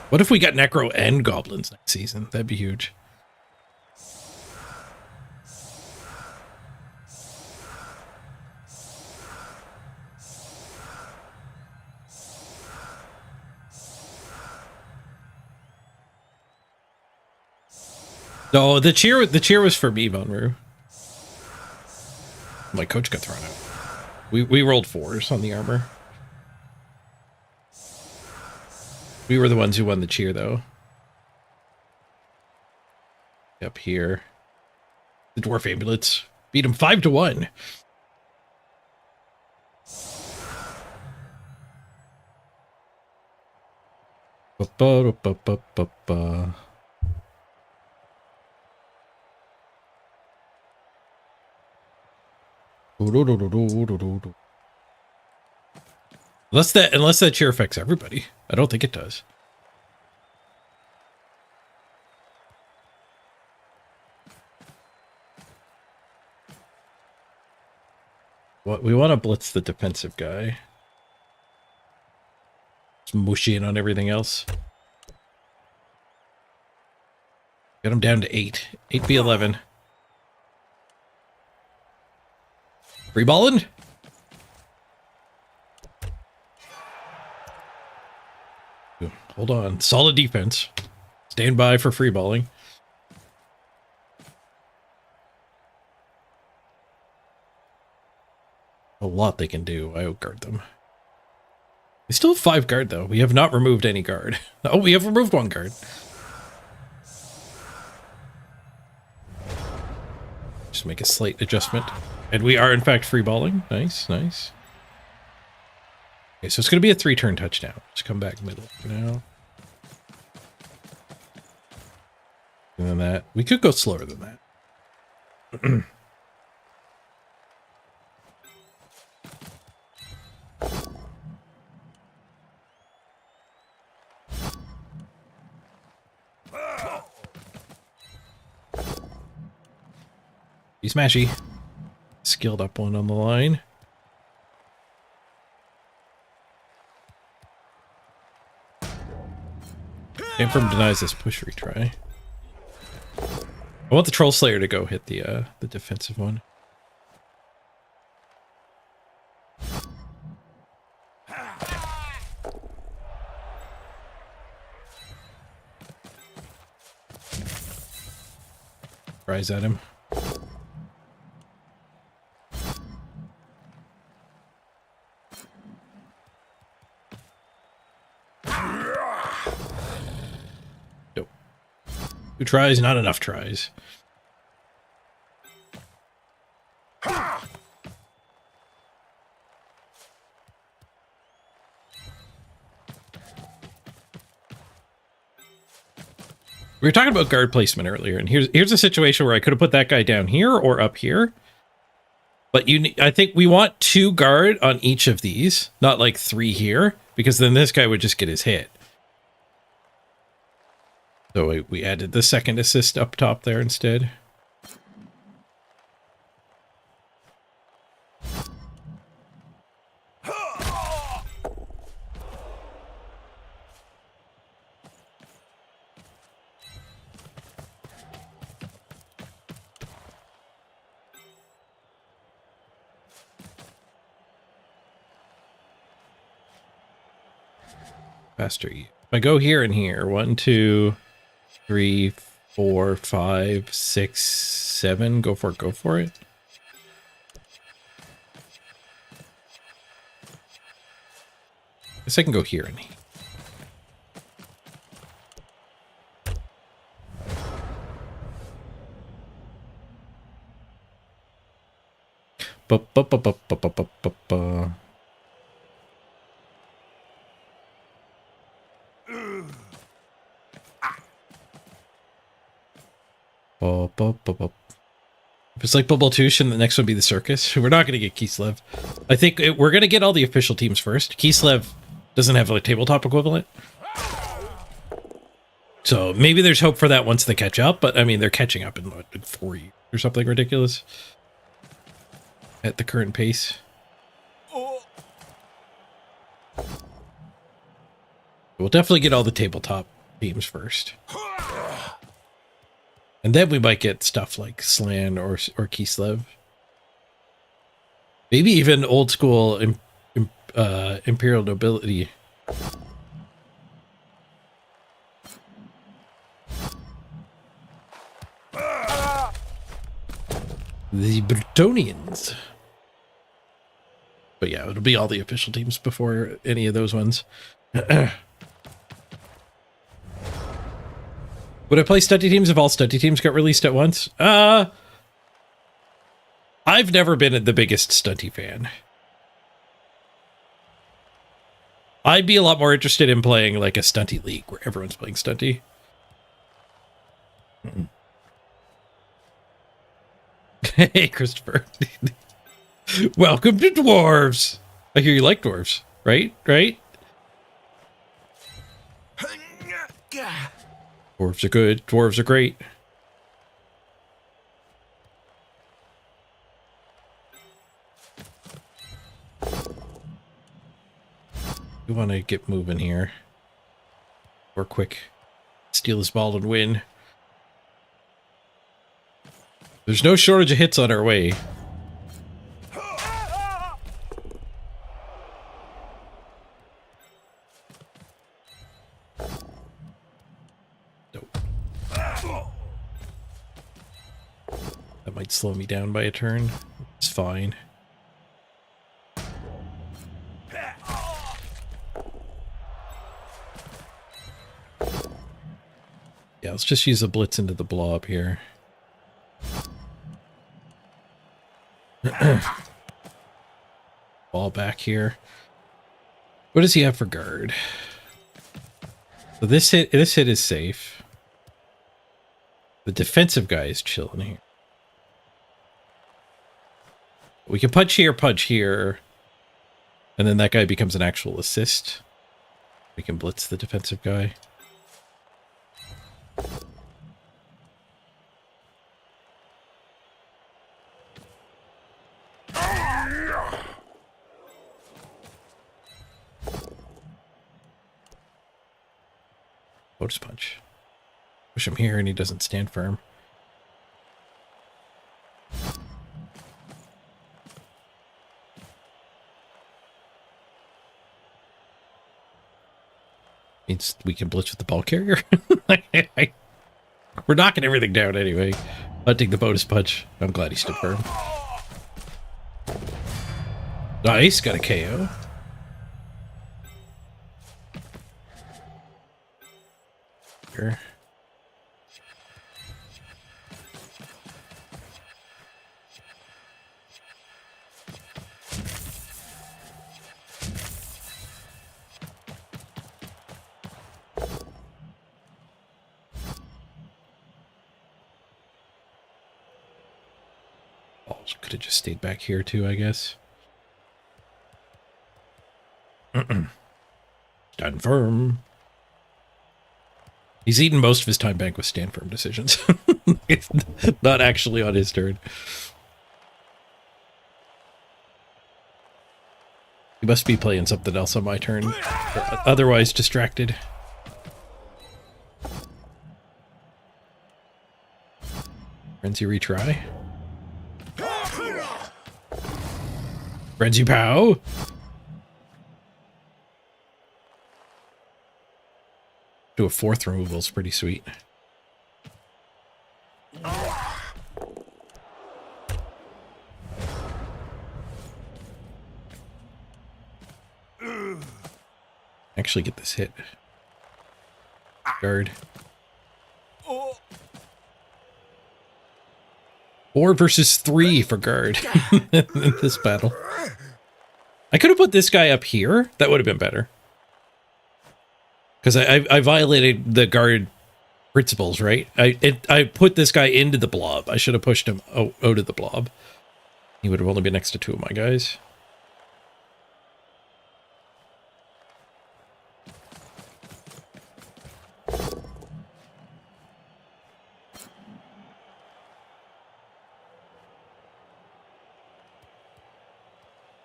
What if we got Necro and Goblins next season? That'd be huge. No, the cheer was for me, Vonru. My coach got thrown out. We rolled 4s on the armor. We were the ones who won the cheer, though. Up here. The dwarf ambulance. Beat him 5-1. Unless that cheer affects everybody. I don't think it does. What we want to blitz the defensive guy. It's mushy on everything else. Get him down to 8. 8v11. Free balling? Hold on. Solid defense. Stand by for free balling. A lot they can do. I outguard them. We still have 5 guard, though. We have not removed any guard. Oh, we have removed 1 guard. Just make a slight adjustment. And we are, in fact, free balling. Nice, nice. Okay, so it's going to be a 3-turn touchdown. Let's come back middle for now. And then that. We could go slower than that. Be smashy. Skilled up one on the line. Confirm denies this push retry. I want the Troll Slayer to go hit the defensive one. Rise at him. Nope. 2 tries, not enough tries. We were talking about guard placement earlier, and here's a situation where I could have put that guy down here or up here. But I think we want 2 guard on each of these, not like 3 here, because then this guy would just get his hit. So we added the second assist up top there instead. Faster. If I go here and here, 1, 2, 3, 4, 5, 6, 7. Go for it. Go for it. Guess I can go here and here. Ba-ba-ba-ba-ba-ba-ba-ba. If it's like Bubble Touche and the next one be the circus, we're not going to get Kislev. I think we're going to get all the official teams first. Kislev doesn't have a tabletop equivalent. So maybe there's hope for that once they catch up, but I mean, they're catching up in, what, in 4 years or something ridiculous at the current pace. We'll definitely get all the tabletop teams first. And then we might get stuff like Slan or Kislev. Maybe even old school Imperial Nobility. The Bretonians. But yeah, it'll be all the official teams before any of those ones. Would I play stunty teams if all stunty teams got released at once? I've never been the biggest stunty fan. I'd be a lot more interested in playing like a stunty league where everyone's playing stunty. Hey, Christopher. Welcome to dwarves. I hear you like dwarves, right? Right? Dwarves are good. Dwarves are great. We want to get moving here. Or quick. Steal this ball and win. There's no shortage of hits on our way. slow me down by a turn. It's fine. Yeah, let's just use a blitz into the blob here. Ball back here. What does he have for guard? So this hit is safe. The defensive guy is chilling here. We can punch here, and then that guy becomes an actual assist. We can blitz the defensive guy. Lotus punch. Push him here and he doesn't stand firm. Means we can blitz with the ball carrier. We're knocking everything down anyway. Hunting the bonus punch. I'm glad he stood firm. Nice, got a KO. Here. Could have just stayed back here too, I guess. Stand firm. He's eaten most of his time back with stand firm decisions. It's not actually on his turn. He must be playing something else on my turn. Otherwise distracted. Frenzy retry. Frenzy pow. Do a 4th removal is pretty sweet. Actually get this hit. Guard. 4 versus 3 for guard in this battle. I could have put this guy up here. That would have been better. Because I violated the guard principles, right? I put this guy into the blob. I should have pushed him out of the blob. He would have only been next to 2 of my guys.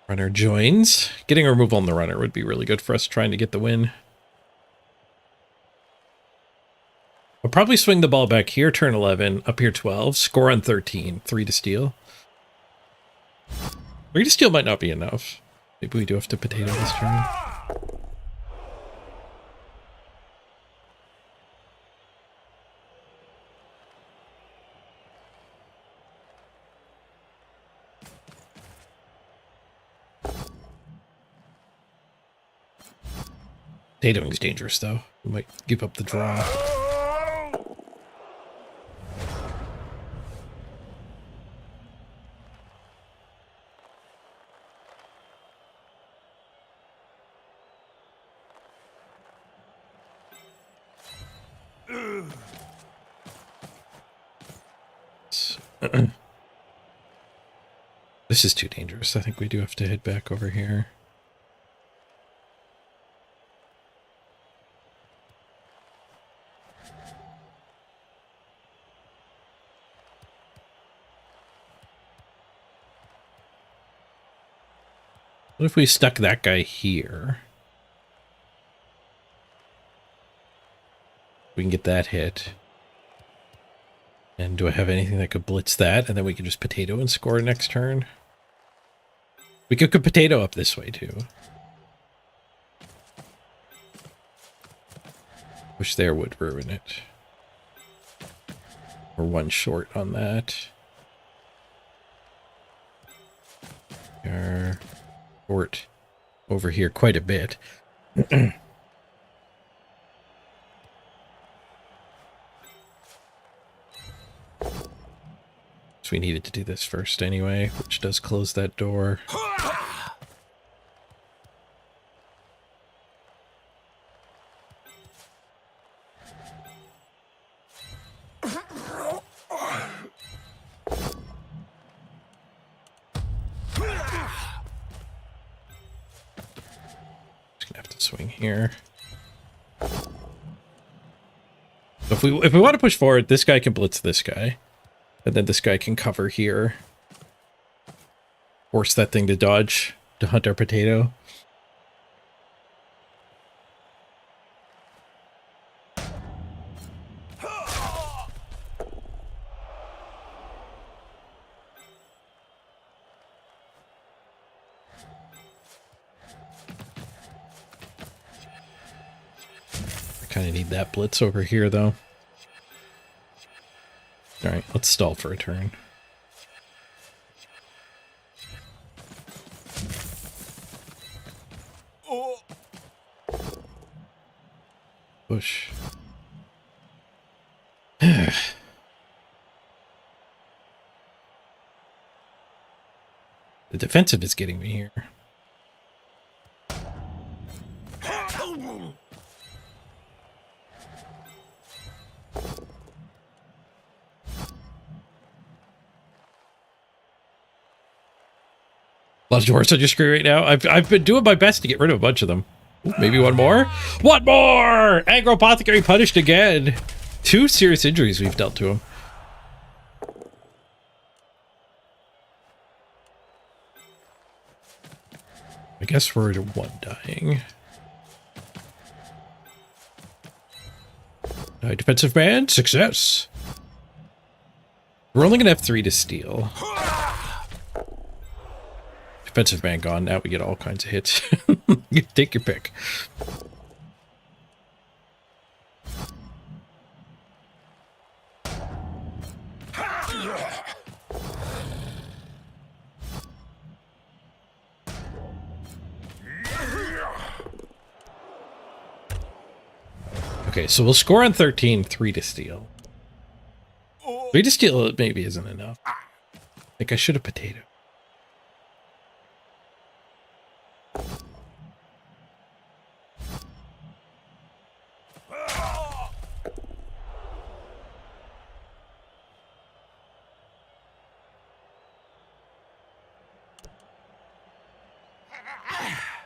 Runner joins. Getting a removal on the runner would be really good for us trying to get the win. I'll probably swing the ball back here, turn 11, up here 12, score on 13, 3 to steal. 3 to steal might not be enough. Maybe we do have to potato this turn. Potatoing is dangerous, though. We might give up the draw. This is too dangerous. I think we do have to head back over here. What if we stuck that guy here? We can get that hit. And do I have anything that could blitz that? And then we can just potato and score next turn. We could potato up this way too. Push there would ruin it. We're 1 short on that. Our fort over here quite a bit. So we needed to do this first anyway, which does close that door. Swing here. So if we want to push forward, this guy can blitz this guy, and then this guy can cover here. Force that thing to dodge to hunt our potato. Kind of need that blitz over here, though. All right, let's stall for a turn. Push. The defensive is getting me here. A lot of dwarves on your screen right now. I've been doing my best to get rid of a bunch of them. Ooh, maybe one more? One more! Aggro Apothecary punished again. 2 serious injuries we've dealt to him. I guess we're at 1 dying. Defensive man, success. We're only gonna have 3 to steal. Defensive man gone. Now we get all kinds of hits. Take your pick. Okay, so we'll score on 13, 3 to steal. 3 to steal maybe isn't enough. I think I should have potato.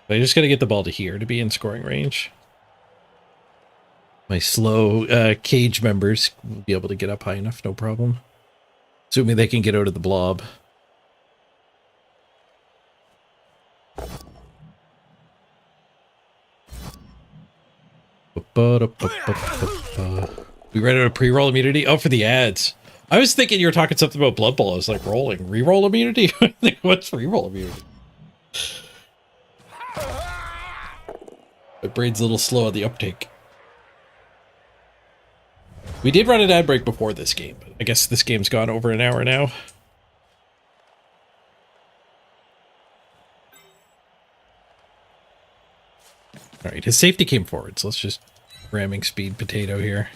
I just gotta get the ball to here to be in scoring range. My slow cage members will be able to get up high enough, no problem. Assuming they can get out of the blob. We ran out of pre-roll immunity. Oh, for the ads. I was thinking you were talking something about Blood Bowl. I was like, rolling. Re-roll immunity? What's re-roll immunity? My brain's a little slow on the uptake. We did run an ad break before this game, but I guess this game's gone over an hour now. Alright, his safety came forward, so let's just ramming speed potato here.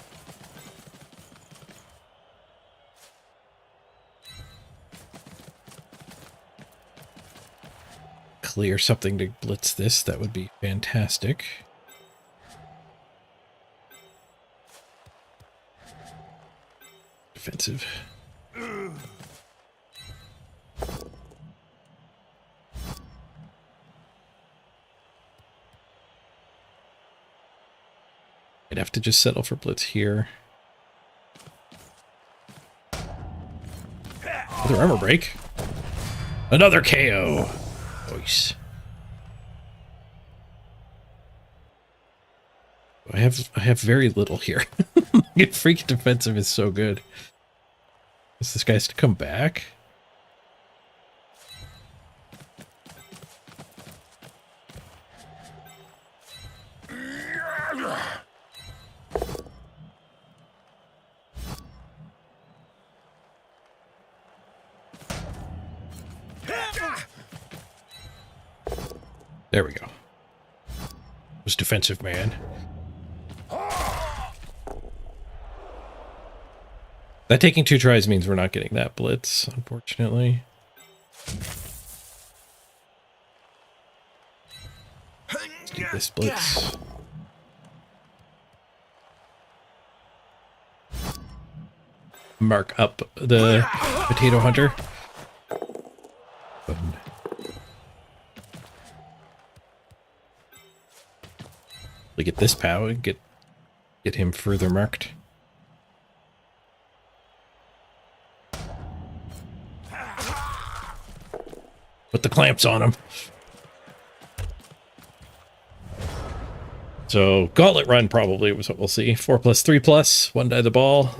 Clear something to blitz this, that would be fantastic. Defensive. I'd have to just settle for blitz here. Another armor break. Another KO. Nice. I have very little here. Freaking defensive is so good. Is this guy's to come back? There we go. Was defensive man. That taking 2 tries means we're not getting that blitz, unfortunately. Let's do this blitz. Mark up the potato hunter. Boom. We get this pow and get him further marked. Put the clamps on him. So gauntlet run probably was what we'll see. 4+3+, 1 die the ball.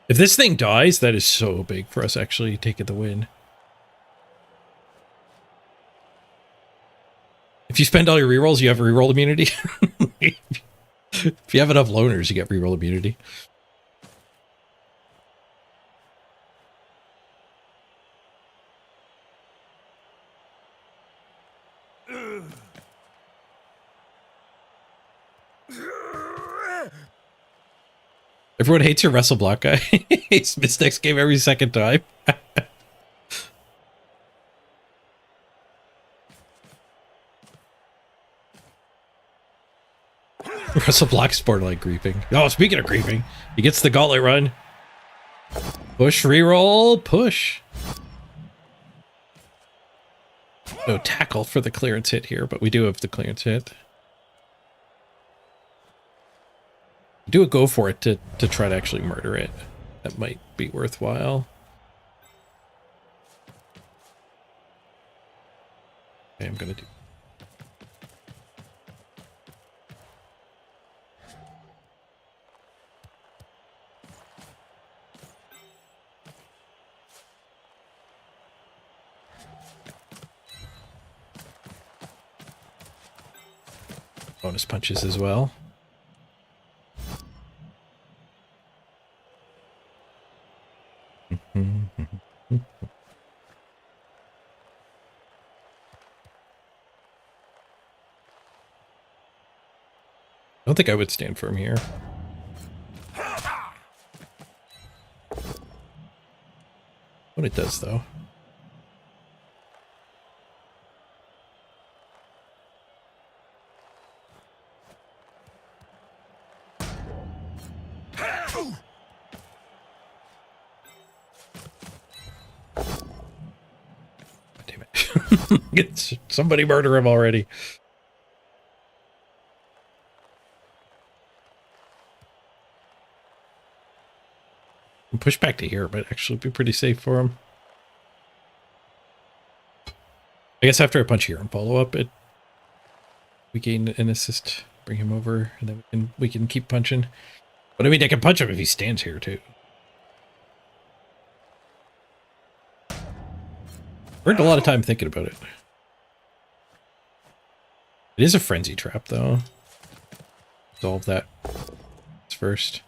If this thing dies, that is so big for us actually taking the win. If you spend all your rerolls, you have reroll immunity. If you have enough loners, you get reroll immunity. Everyone hates your wrestle block guy. He's missed next game every second time. Wrestle block's borderline creeping. Oh, speaking of creeping, he gets the gauntlet run. Push, reroll, push. No tackle for the clearance hit here, but we do have the clearance hit. Do a go for it to try to actually murder it. That might be worthwhile. Okay, I'm gonna do. Bonus punches as well. I don't think I would stand firm here. What it does, though. Damn it. Get somebody murder him already. Push back to here, but actually be pretty safe for him. I guess after I punch here and follow up, we gain an assist, bring him over, and then we can keep punching. But I mean, I can punch him if he stands here too. Spent a lot of time thinking about it. It is a frenzy trap, though. Solve that first.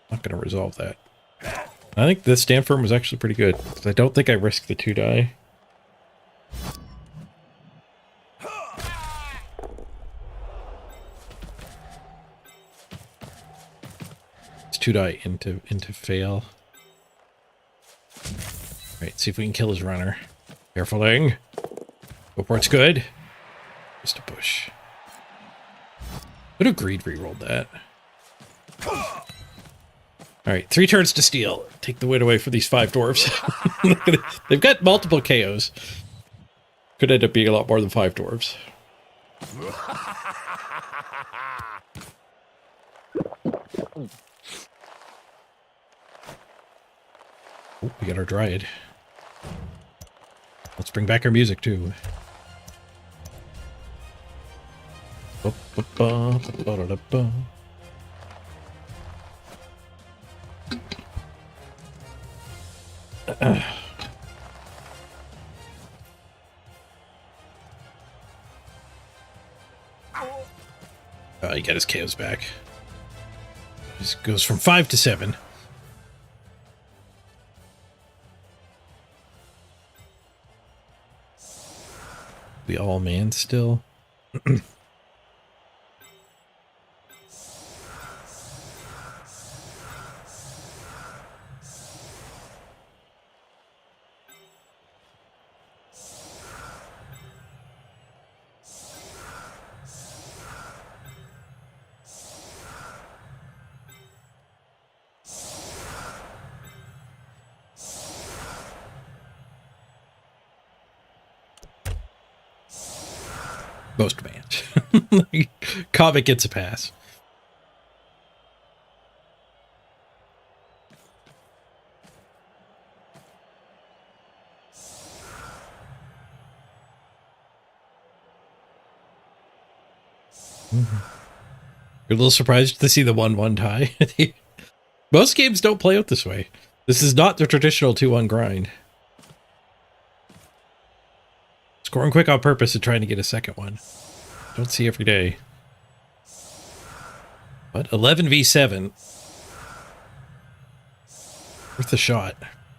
Not going to resolve that. I think the stand firm was actually pretty good. I don't think I risked the 2 die. It's 2 die into fail. Alright, see if we can kill his runner. Carefuling. Report's good. Just a push. Would have greed rerolled that. Alright, 3 turns to steal. Take the win away for these 5 dwarves. They've got multiple KOs. Could end up being a lot more than 5 dwarves. Oh, we got our dryad. Let's bring back our music too. He got his KOs back. This goes from 5 to 7. We all man still. Most match. Comet gets a pass. You're a little surprised to see the 1-1 tie. Most games don't play out this way. This is not the traditional 2-1 grind. Scoring quick on purpose and trying to get a second one. Don't see every day. But 11v7. Worth a shot.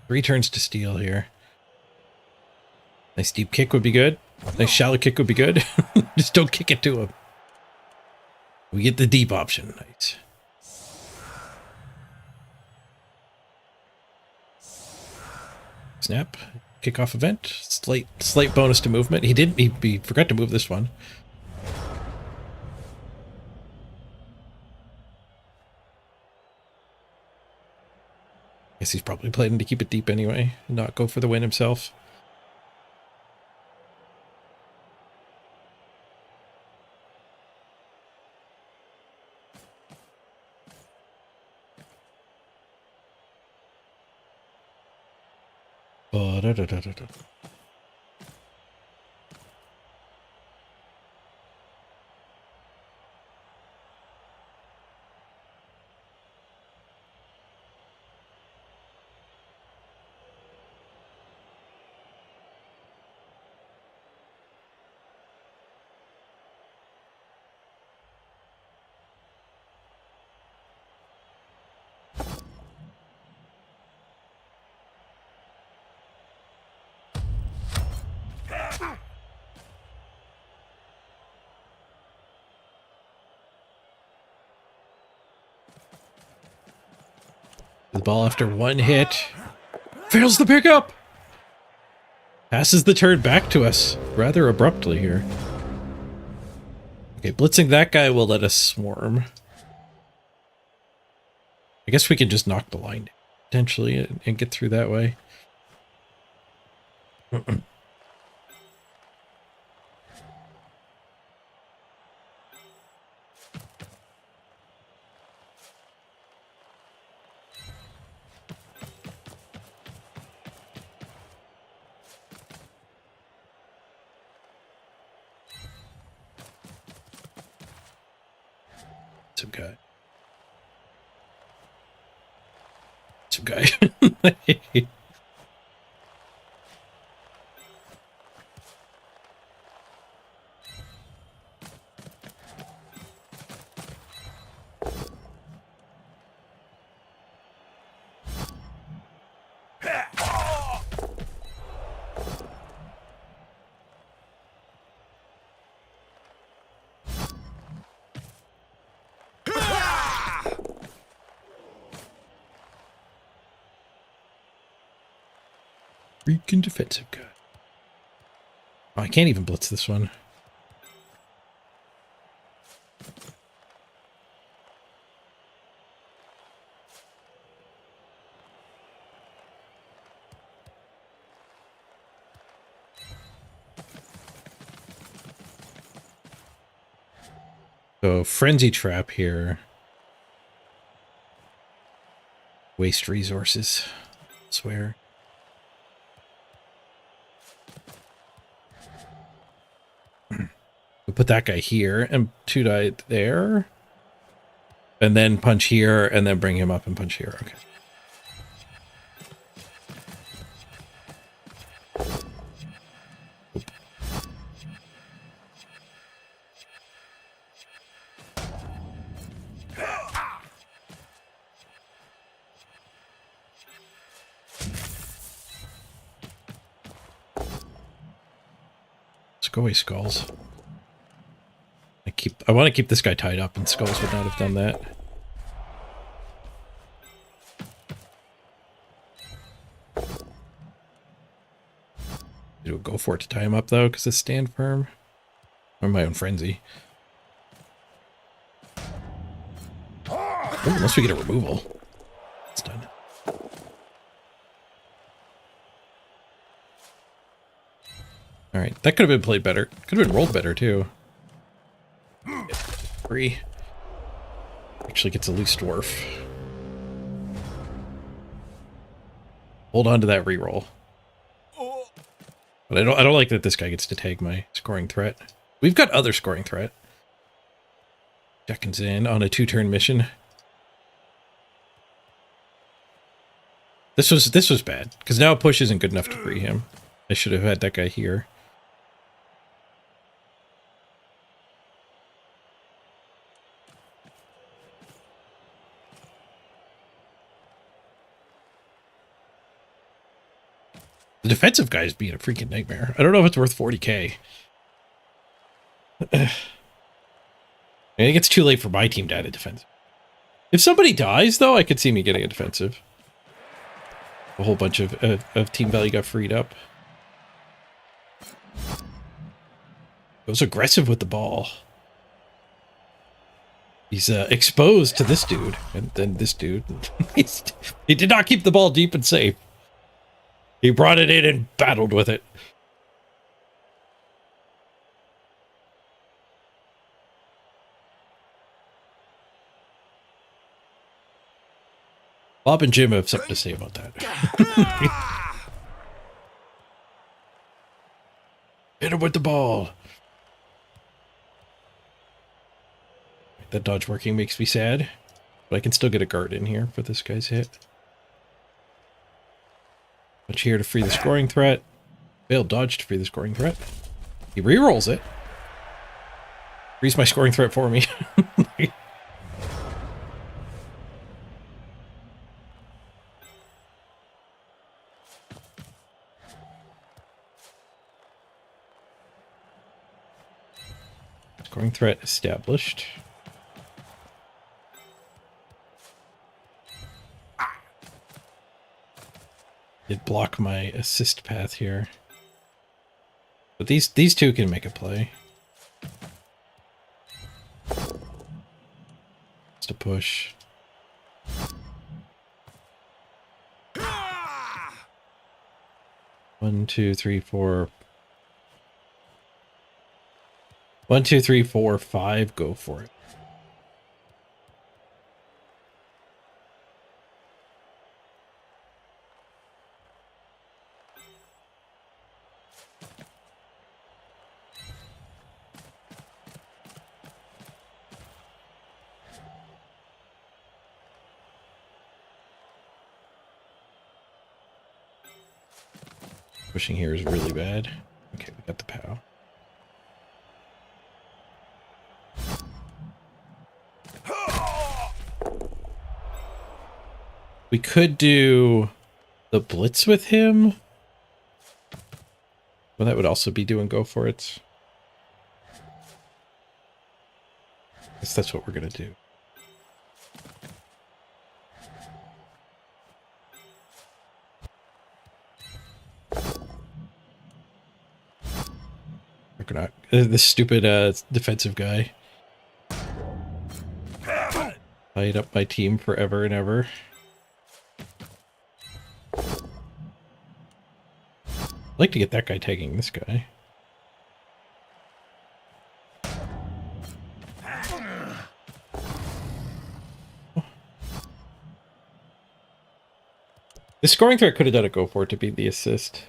3 turns to steal here. Nice deep kick would be good. Nice shallow kick would be good. Just don't kick it to him. We get the deep option. Nice. Snap. Kickoff event. Slight bonus to movement. He forgot to move this one. Guess he's probably planning to keep it deep anyway, and not go for the win himself. The ball after one hit. Fails the pickup! Passes the turn back to us rather abruptly here. Okay, blitzing that guy will let us swarm. I guess we can just knock the line potentially and get through that way. Some guy. Freaking defensive guy. Oh, I can't even blitz this one. So, frenzy trap here. Waste resources. I swear. We put that guy here and 2 die there. And then punch here and then bring him up and punch here. Okay. Go away, Skulls. I want to keep this guy tied up, and Skulls would not have done that. It'll go for it to tie him up though, because it's stand firm. Or my own frenzy. Oh, unless we get a removal. It's done. Alright, that could have been played better. Could have been rolled better too. Free. Actually gets a loose dwarf. Hold on to that reroll. But I don't like that this guy gets to tag my scoring threat. We've got other scoring threat. Jekkins in on a 2-turn mission. This was bad, because now a push isn't good enough to free him. I should have had that guy here. The defensive guy is being a freaking nightmare. I don't know if it's worth 40k. I think it's too late for my team to add a defensive. If somebody dies, though, I could see me getting a defensive. A whole bunch of team value got freed up. Goes aggressive with the ball. He's exposed to this dude, and then this dude. He did not keep the ball deep and safe. He brought it in and battled with it. Bob and Jim have something to say about that. Hit him with the ball. That dodge working makes me sad, but I can still get a guard in here for this guy's hit. Dodge here to free the scoring threat. Failed dodge to free the scoring threat. He rerolls it. Frees my scoring threat for me. Scoring threat established. Did block my assist path here. But these two can make a play. Just a push. One, two, three, four. 1, 2, 3, 4, 5. Go for it. Pushing here is really bad. Okay, we got the POW. We could do the blitz with him. Well, that would also be doing go for it. I guess that's what we're going to do. We're not this stupid defensive guy. Tied up my team forever and ever. I'd like to get that guy tagging this guy. The scoring threat could have done a go for it to beat the assist.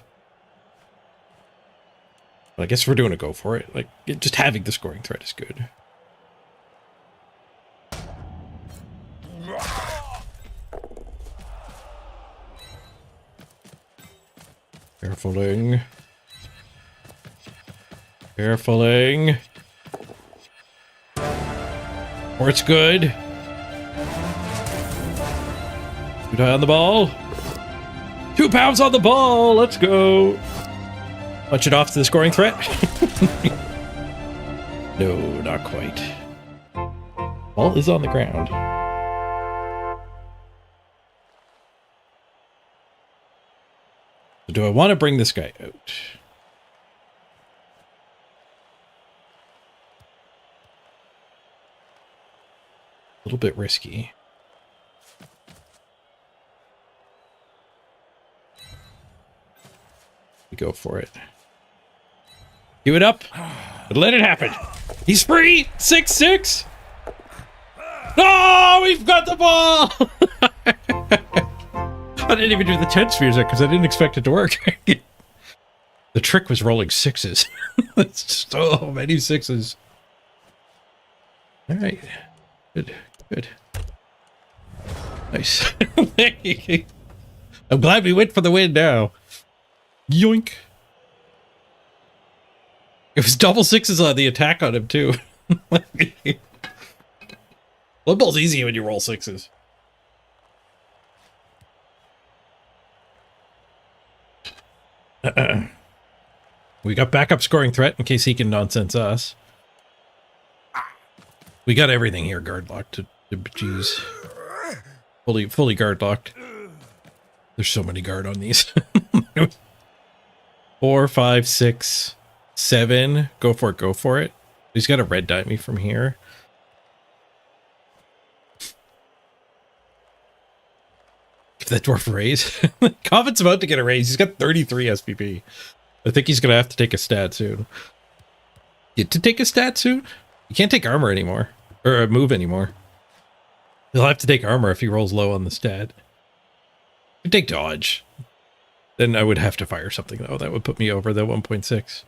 But I guess we're doing a go for it. Like, just having the scoring threat is good. Carefuling. Carefuling. Or it's good. Too high on the ball. 2 pounds on the ball. Let's go. Punch it off to the scoring threat. No, not quite. Ball is on the ground. Do I want to bring this guy out? A little bit risky. We go for it. Give it up. But let it happen. He's free. 6-6. No, we've got the ball. I didn't even do the 10 spheres because I didn't expect it to work. The trick was rolling 6s. That's so many 6s. All right. Good. Good. Nice. I'm glad we went for the win now. Yoink. It was double 6s on the attack on him, too. Blood Bowl's easy when you roll 6s. We got backup scoring threat in case he can nonsense us. We got everything here guard locked. Jeez. Fully guard locked. There's so many guard on these. 4, 5, 6, 7. Go for it, go for it. He's got a red dime me from here. Give that dwarf a raise. Coffin's about to get a raise. He's got 33 SPP. I think he's going to have to take a stat soon. Get to take a stat soon? You can't take armor anymore. Or a move anymore. He'll have to take armor if he rolls low on the stat. You take dodge. Then I would have to fire something, though. That would put me over the 1.6.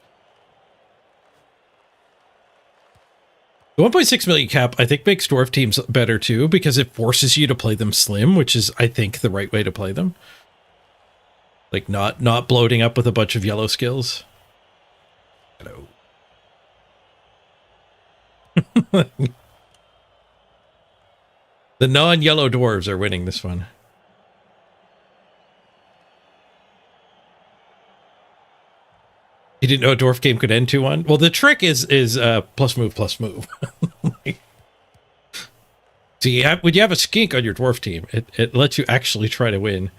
The 1.6 million cap, I think, makes dwarf teams better, too, because it forces you to play them slim, which is, I think, the right way to play them. Like, not bloating up with a bunch of yellow skills. Hello. The non-yellow dwarves are winning this one. You didn't know a dwarf game could end 2-1? Well, the trick is plus move, plus move. See, when you have a skink on your dwarf team, it lets you actually try to win.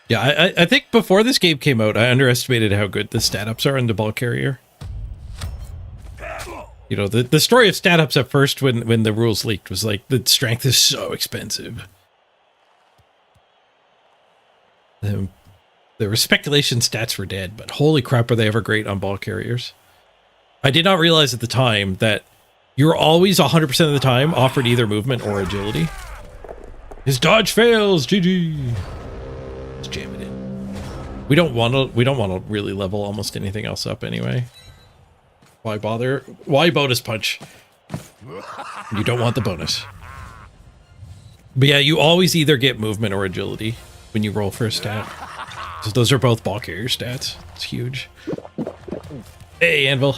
Yeah, I think before this game came out, I underestimated how good the stat ups are in the ball carrier. You know, the story of stat ups at first when the rules leaked was like, the strength is so expensive. There was speculation stats were dead, but holy crap, are they ever great on ball carriers. I did not realize at the time that you're always 100% of the time offered either movement or agility. His dodge fails, GG. Let's jam it in. We don't want to really level almost anything else up anyway. Why bother? Why bonus punch? You don't want the bonus. But yeah, you always either get movement or agility when you roll for a stat. So those are both ball carrier stats. It's huge. Hey, Anvil.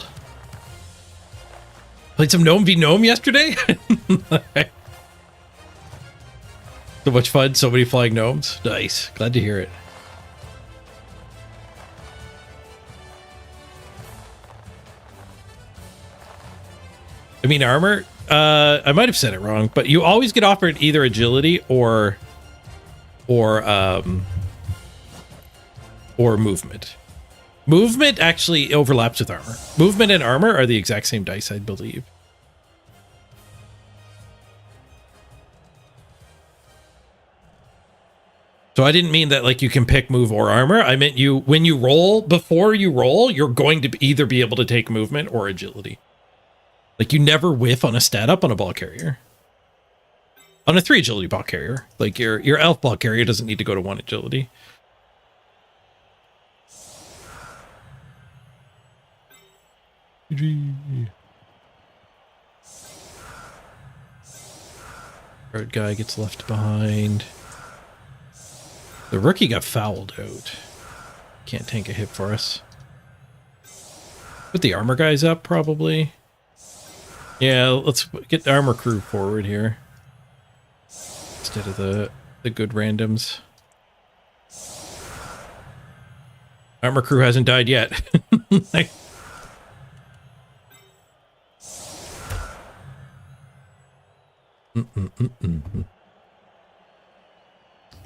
Played some Gnome v Gnome yesterday? So much fun, so many flying gnomes. Nice. Glad to hear it. I mean, armor, I might have said it wrong, but you always get offered either agility or movement. Movement actually overlaps with armor. Movement and armor are the exact same dice, I believe. So I didn't mean that like you can pick move or armor. I meant when you roll, before you roll, you're going to either be able to take movement or agility. Like you never whiff on a stat up on a ball carrier. On a 3 agility ball carrier. Like your elf ball carrier doesn't need to go to 1 agility. Third guy gets left behind. The rookie got fouled out. Can't tank a hit for us. Put the armor guys up, probably. Yeah, let's get the armor crew forward here instead of the good randoms. Armor crew hasn't died yet.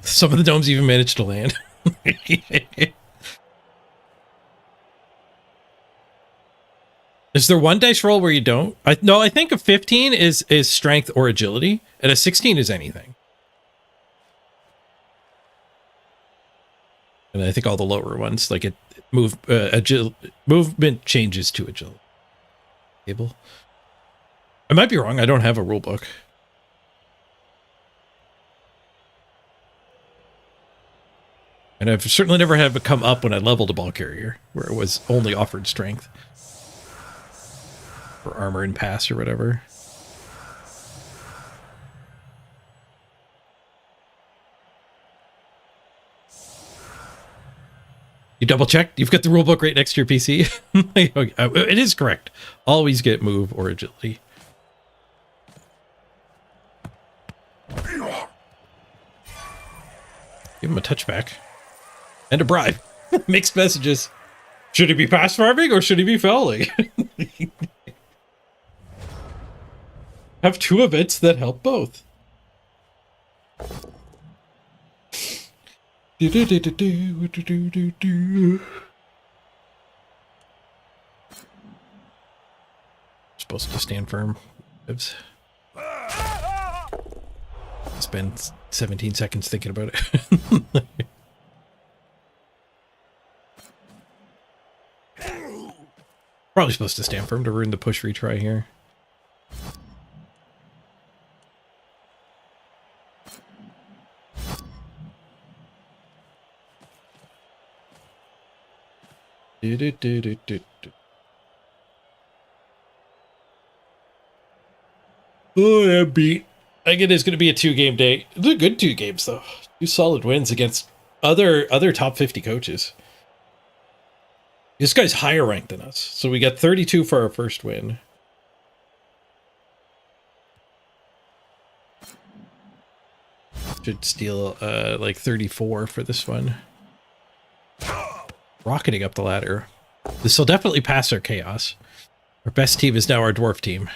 Some of the domes even managed to land. Is there one dice roll where you don't? No, I think a 15 is strength or agility, and a 16 is anything. And I think all the lower ones, like movement changes to agility. Able. I might be wrong. I don't have a rule book. And I've certainly never had it come up when I leveled a ball carrier, where it was only offered strength. Or armor and pass or whatever. You double checked? You've got the rulebook right next to your PC? It is correct. Always get move or agility. Give him a touchback. And a bribe. Mixed messages. Should he be pass farming or should he be fouling? Have two events that help both. Supposed to stand firm. Spend 17 seconds thinking about it. Probably supposed to stand firm to ruin the push retry here. Oh, that beat. I think it is going to be a 2-game day. It's a good 2 games, though. 2 solid wins against other top 50 coaches. This guy's higher ranked than us. So we got 32 for our first win. Should steal like 34 for this one. Rocketing up the ladder. This will definitely pass our chaos. Our best team is now our dwarf team.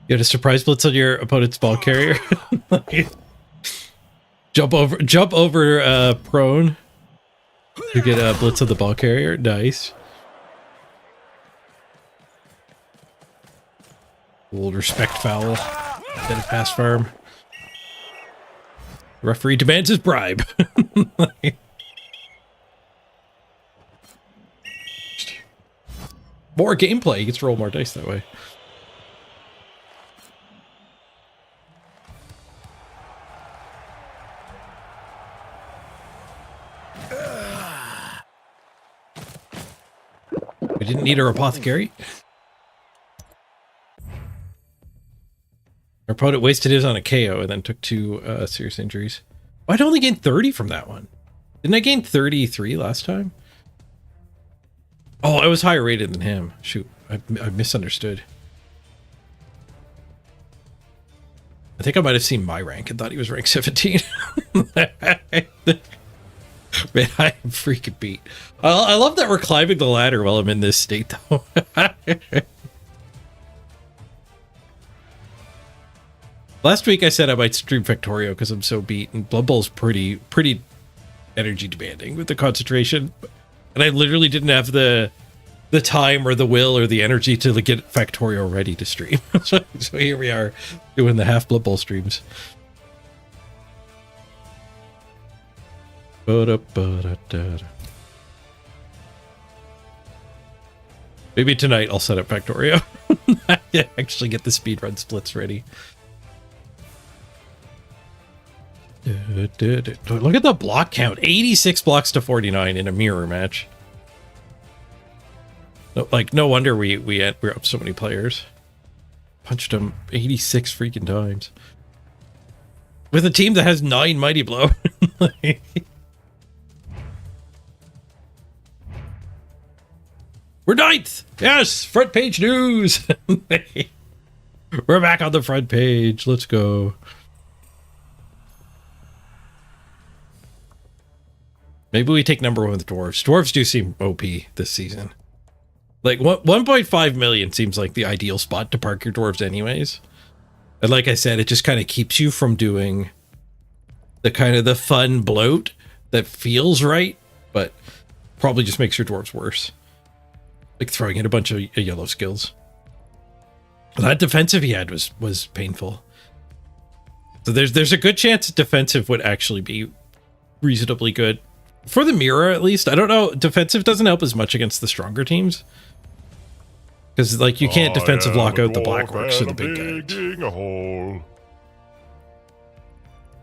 You had a surprise blitz on your opponent's ball carrier. jump over prone to get a blitz on the ball carrier. Nice. Old respect foul instead of pass farm. Referee demands his bribe. More gameplay. He gets to roll more dice that way. We didn't need our apothecary. Our opponent wasted his on a KO and then took 2 serious injuries. Oh, I'd only gained 30 from that one. Didn't I gain 33 last time? Oh, I was higher rated than him. Shoot, I misunderstood. I think I might have seen my rank and thought he was rank 17. Man, I am freaking beat. I love that we're climbing the ladder while I'm in this state, though. Last week I said I might stream Factorio because I'm so beat, and Blood Bowl's pretty energy demanding with the concentration, and I literally didn't have the time or the will or the energy to get Factorio ready to stream. So here we are doing the half Blood Bowl streams. Maybe tonight I'll set up Factorio. Actually get the speedrun splits ready. Look at the block count. 86 blocks to 49 in a mirror match. No wonder we're up so many players. Punched him 86 freaking times. With a team that has 9 Mighty Blow. We're ninth! Yes! Front page news! We're back on the front page. Let's go. Maybe we take number 1 with dwarves. Dwarves do seem OP this season. Like, 1.5 million seems like the ideal spot to park your dwarves anyways. And like I said, it just kind of keeps you from doing the kind of the fun bloat that feels right, but probably just makes your dwarves worse. Like throwing in a bunch of yellow skills. That defensive he had was painful. So there's a good chance defensive would actually be reasonably good. For the mirror, at least. I don't know. Defensive doesn't help as much against the stronger teams. Because, like, you can't defensive lock out the black orcs or the big guys.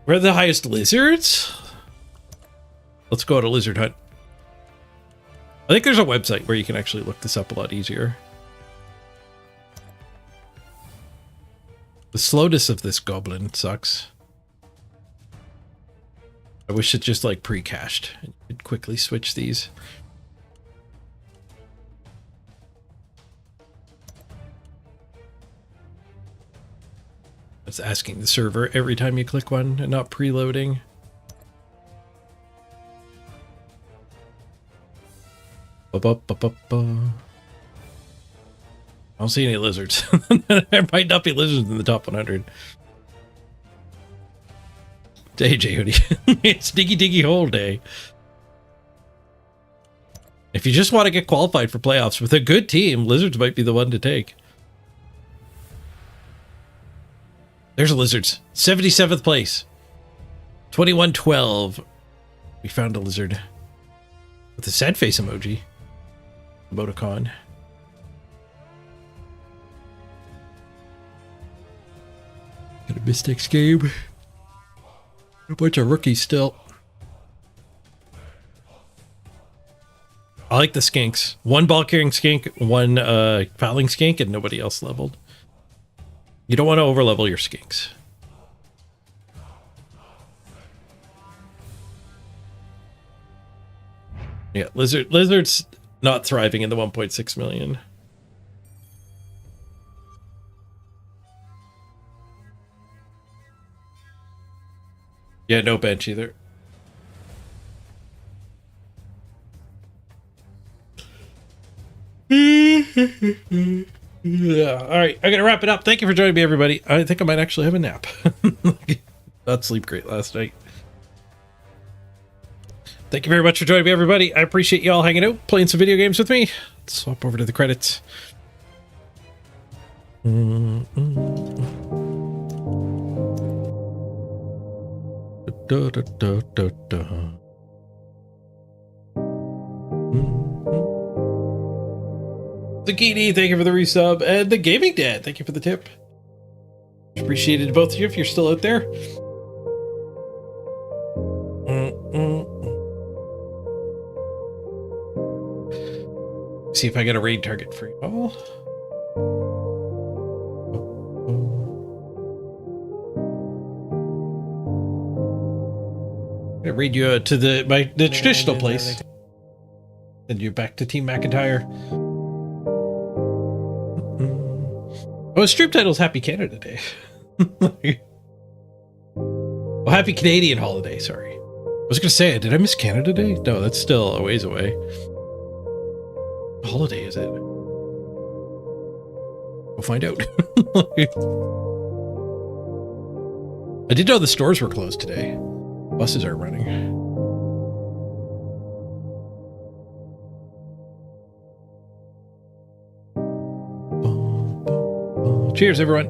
Where are the highest lizards? Let's go to lizard hunt. I think there's a website where you can actually look this up a lot easier. The slowness of this goblin sucks. I wish it just like pre-cached and you could quickly switch these. It's asking the server every time you click one and not preloading. I don't see any lizards. There might not be lizards in the top 100. Day, J Hoodie. It's diggy hole day. If you just want to get qualified for playoffs with a good team, lizards might be the one to take. There's a lizards. 77th place. 2112. We found a lizard. With a sad face emoji. Emoticon. Got a Mystics game. A bunch of rookies still. I like the skinks. One ball carrying skink, one fouling skink, and nobody else leveled. You don't want to overlevel your skinks. Yeah, lizards not thriving in the 1.6 million. Yeah, no bench either. Yeah. All right, I'm gonna wrap it up. Thank you for joining me, everybody. I think I might actually have a nap. Not sleep great last night. Thank you very much for joining me, everybody. I appreciate you all hanging out, playing some video games with me. Let's swap over to the credits. Zucchini, thank you for the resub, and the Gaming Dad, thank you for the tip. Appreciated both of you if you're still out there. See if I get a raid target for you all. I'm gonna raid you to the traditional place. Send you back to Team McIntyre. Oh, stream title's Happy Canada Day. Well, Happy Canadian Holiday, sorry. I was gonna say, did I miss Canada Day? No, that's still a ways away. What holiday is it? We'll find out. I did know the stores were closed today. Buses aren't running. Cheers, everyone.